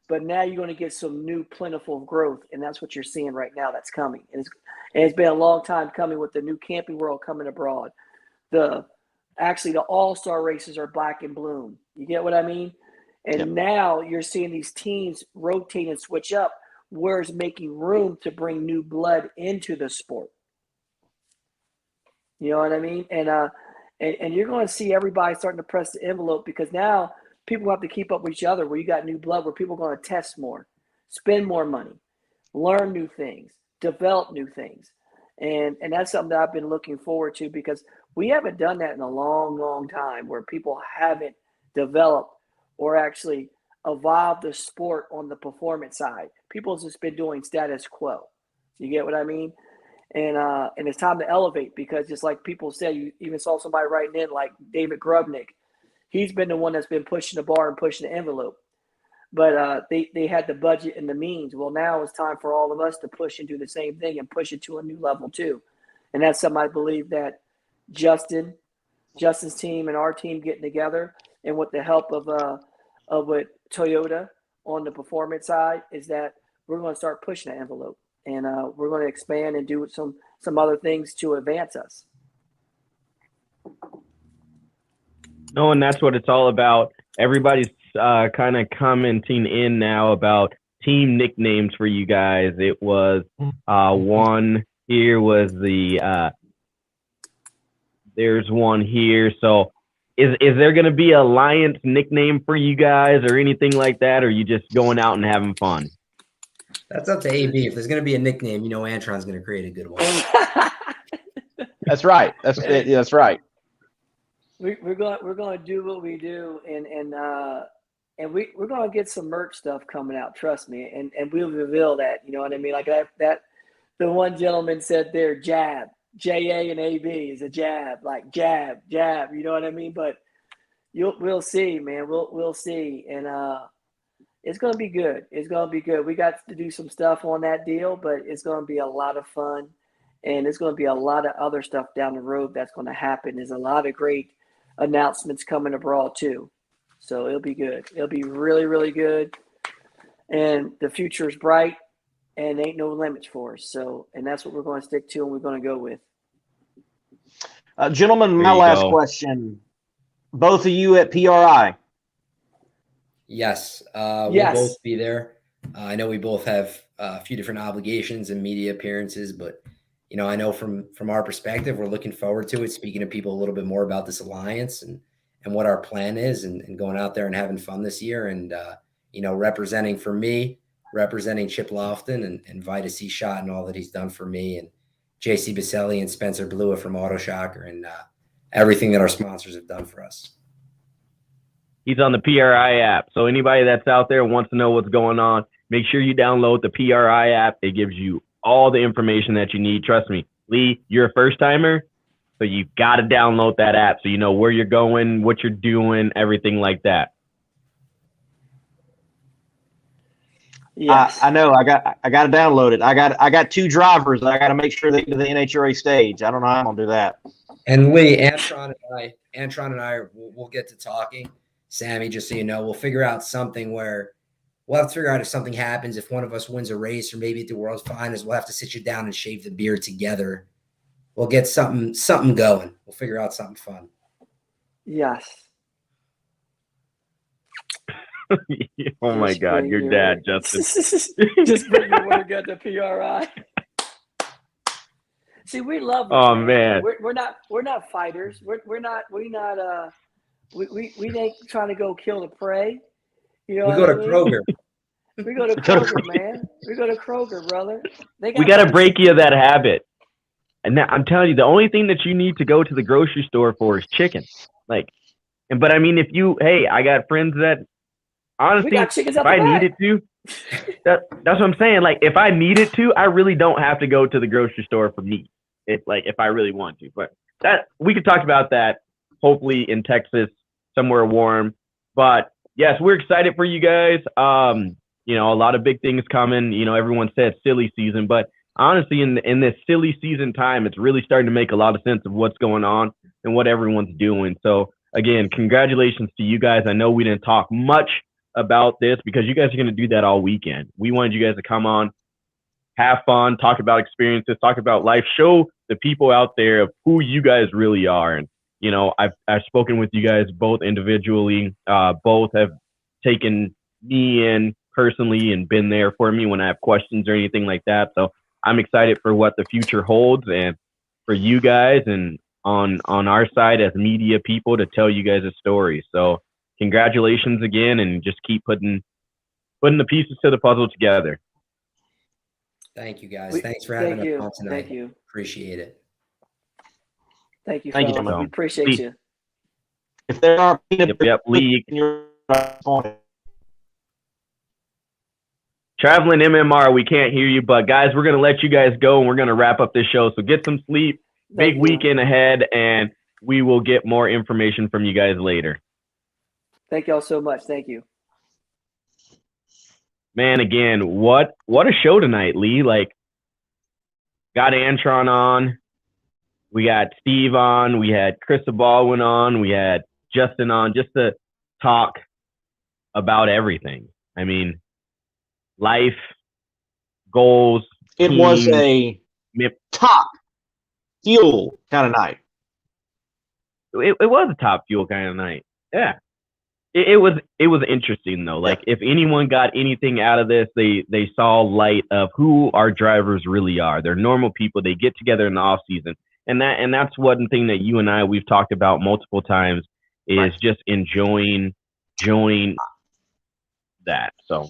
But now you're going to get some new plentiful growth, and that's what you're seeing right now that's coming. And it's been a long time coming with the new Camping World coming abroad. Actually, the all-star races are black and bloom. You get what I mean? And now you're seeing these teams rotate and switch up, where it's making room to bring new blood into the sport. You know what I mean? And you're going to see everybody starting to press the envelope, because now people have to keep up with each other, where you got new blood, where people are going to test more, spend more money, learn new things, develop new things. And that's something that I've been looking forward to, because we haven't done that in a long, long time, where people haven't developed or actually evolved the sport on the performance side. People have just been doing status quo. You get what I mean? And it's time to elevate, because just like people said, you even saw somebody writing in like David Grubnick. He's been the one that's been pushing the bar and pushing the envelope. But they had the budget and the means. Well, now it's time for all of us to push and do the same thing and push it to a new level too. And that's something I believe that Justin's team and our team getting together, and with the help of with Toyota on the performance side, is that we're going to start pushing the envelope, and we're going to expand and do some other things to advance us. No, and that's what it's all about. Everybody's kind of commenting in now about team nicknames for you guys. It was one here was there's one here. So is there going to be a Alliance nickname for you guys or anything like that? Or are you just going out and having fun? That's up to AB. If there's going to be a nickname, you know, Antron's going to create a good one. That's right. That's right. We're going to do what we do, and we're going to get some merch stuff coming out. Trust me, and we'll reveal that. You know what I mean? Like that the one gentleman said there, jab, JA and AB is a jab, like jab. You know what I mean? But we'll see, man. We'll see, and it's going to be good. It's going to be good. We got to do some stuff on that deal, but it's going to be a lot of fun, and there's going to be a lot of other stuff down the road that's going to happen. There's a lot of great announcements coming abroad too, so it'll be good. It'll be really, really good, and the future is bright, and ain't no limits for us. So, and that's what we're going to stick to, and we're going to go with. Gentlemen, my last question: both of you at PRI? Yes, we'll both be there. I know we both have a few different obligations and media appearances, but I know from our perspective, we're looking forward to it, speaking to people a little bit more about this alliance and what our plan is, and going out there and having fun this year, and representing for me, representing Chip Lofton and Vita C. Shot and all that he's done for me, and JC Baselli and Spencer Blua from AutoShocker, and everything that our sponsors have done for us. He's on the PRI app. So anybody that's out there wants to know what's going on, make sure you download the PRI app. It gives you all the information that you need. Trust me, Lee, you're a first timer, so you got to download that app so you know where you're going, what you're doing, everything like that. Yes. I know. I got to download it. I got 2 drivers. I got to make sure they get to the NHRA stage. I don't know how I'm gonna do that. And Lee, Antron and I, we'll get to talking. Sammy, just so you know, we'll figure out something where we'll have to figure out if something happens, if one of us wins a race, or maybe at the World's Finals, we'll have to sit you down and shave the beard together. We'll get something going. We'll figure out something fun. Yes. Oh my God, your dad, Justin. Just bring your word at the PRI. See, we love. Oh man, we're not fighters. We ain't trying to go kill the prey. You know, we go to Kroger. We go to Kroger, man. We go to Kroger, brother. We got to break you of that habit. And now, I'm telling you, the only thing that you need to go to the grocery store for is chicken. But I mean, I got friends that, honestly, if I needed to, that's what I'm saying. Like, if I needed to, I really don't have to go to the grocery store for meat. If I really want to. But that we could talk about that, hopefully in Texas, somewhere warm. But yes, we're excited for you guys. A lot of big things coming. Everyone said silly season, but honestly, in this silly season time, it's really starting to make a lot of sense of what's going on and what everyone's doing. So again, congratulations to you guys. I know we didn't talk much about this because you guys are going to do that all weekend. We wanted you guys to come on, have fun, talk about experiences, talk about life, show the people out there of who you guys really are. And, I've spoken with you guys both individually. Both have taken me in personally and been there for me when I have questions or anything like that. So I'm excited for what the future holds and for you guys and on our side as media people to tell you guys a story. So congratulations again, and just keep putting the pieces to the puzzle together. Thank you, guys. Thanks for having us on tonight. Thank you. Appreciate it. Thank you. Thank you, We appreciate you. If there are League. Traveling MMR, we can't hear you, but guys, we're gonna let you guys go and we're gonna wrap up this show. So get some sleep. Big weekend ahead, and we will get more information from you guys later. Thank y'all so much. Thank you. Man, again, what a show tonight, Lee. Got Antron on. We got Steve on. We had Krista Baldwin on. We had Justin on just to talk about everything. I mean, life, goals. It was a top fuel kind of night. It was a top fuel kind of night. Yeah. It was interesting though. If anyone got anything out of this, they saw light of who our drivers really are. They're normal people. They get together in the off season. And that's one thing that you and I, we've talked about multiple times, is just enjoying that. So,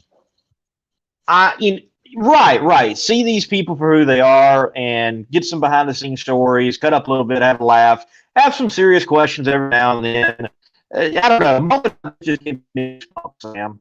right. See these people for who they are and get some behind the scenes stories, cut up a little bit, have a laugh, have some serious questions every now and then. I don't know. Just give me Sam.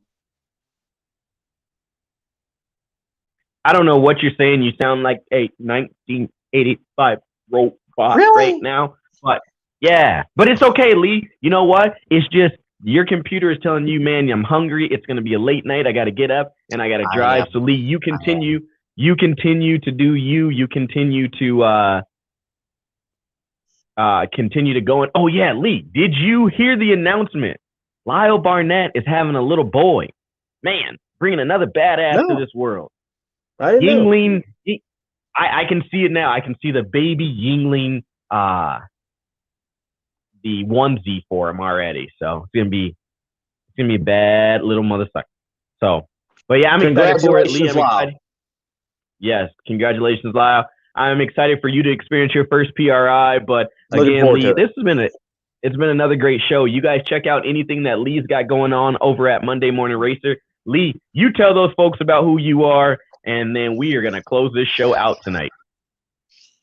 I don't know what you're saying. You sound like a 1985 robot right now. But yeah, but it's okay, Lee. You know what? It's just your computer is telling you, man, I'm hungry. It's going to be a late night. I got to get up and I got to drive. So Lee, you continue to do you. You continue to continue to go. Oh yeah, Lee, did you hear the announcement? Lyle Barnett is having a little boy. Man, bringing another badass to this world. Yingling, I can see it now. I can see the baby Yingling, the onesie for him already. So it's gonna be a bad little motherfucker. So But yeah, I'm excited for it, Lee. Congratulations, I'm Lyle. excited. Yes, congratulations, Lyle. I'm excited for you to experience your first PRI. But Looking again, forward Lee, to it. this has been it's been another great show. You guys check out anything that Lee's got going on over at Monday Morning Racer. Lee, you tell those folks about who you are, and then we are going to close this show out tonight.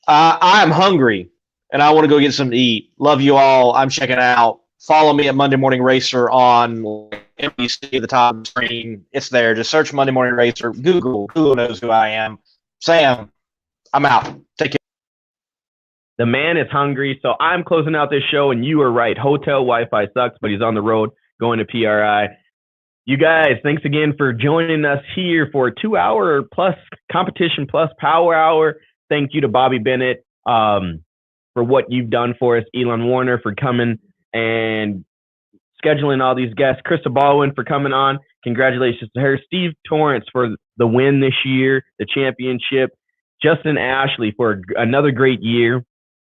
I am hungry, and I want to go get something to eat. Love you all. I'm checking out. Follow me at Monday Morning Racer on NBC at the top of the screen. It's there. Just search Monday Morning Racer. Google knows who I am. Sam, I'm out. Take care. The man is hungry, so I'm closing out this show, and you are right. Hotel Wi-Fi sucks, but he's on the road going to PRI. You guys, thanks again for joining us here for a 2-hour plus competition plus power hour. Thank you to Bobby Bennett for what you've done for us. Elon Warner for coming and scheduling all these guests. Krista Baldwin for coming on. Congratulations to her. Steve Torrance for the win this year, the championship. Justin Ashley for another great year.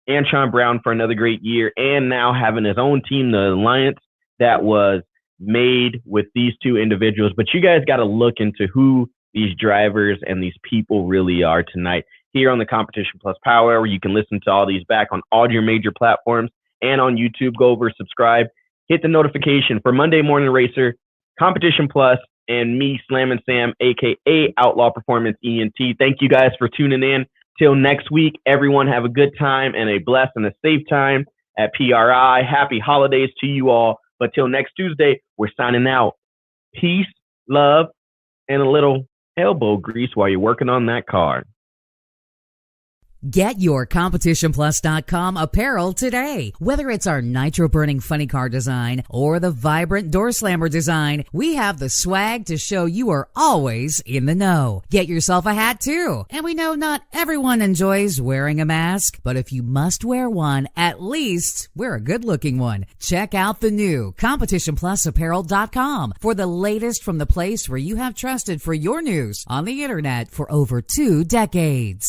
Antron Brown for another great year. And now having his own team, the Alliance, that was made with these two individuals. But you guys got to look into who these drivers and these people really are tonight here on the Competition Plus Power Hour. You can listen to all these back on all your major platforms and on YouTube. Go over, subscribe, hit the notification for Monday Morning Racer, Competition Plus, and me, Slammin' Sam, aka Outlaw Performance ENT. Thank you guys for tuning in. Till next week, everyone have a good time and a blessed and a safe time at PRI. Happy holidays to you all. But till next Tuesday, we're signing out. Peace, love, and a little elbow grease while you're working on that car. Get your CompetitionPlus.com apparel today. Whether it's our nitro-burning funny car design or the vibrant door slammer design, we have the swag to show you are always in the know. Get yourself a hat too. And we know not everyone enjoys wearing a mask, but if you must wear one, at least wear a good-looking one. Check out the new CompetitionPlusApparel.com for the latest from the place where you have trusted for your news on the internet for over 2 decades.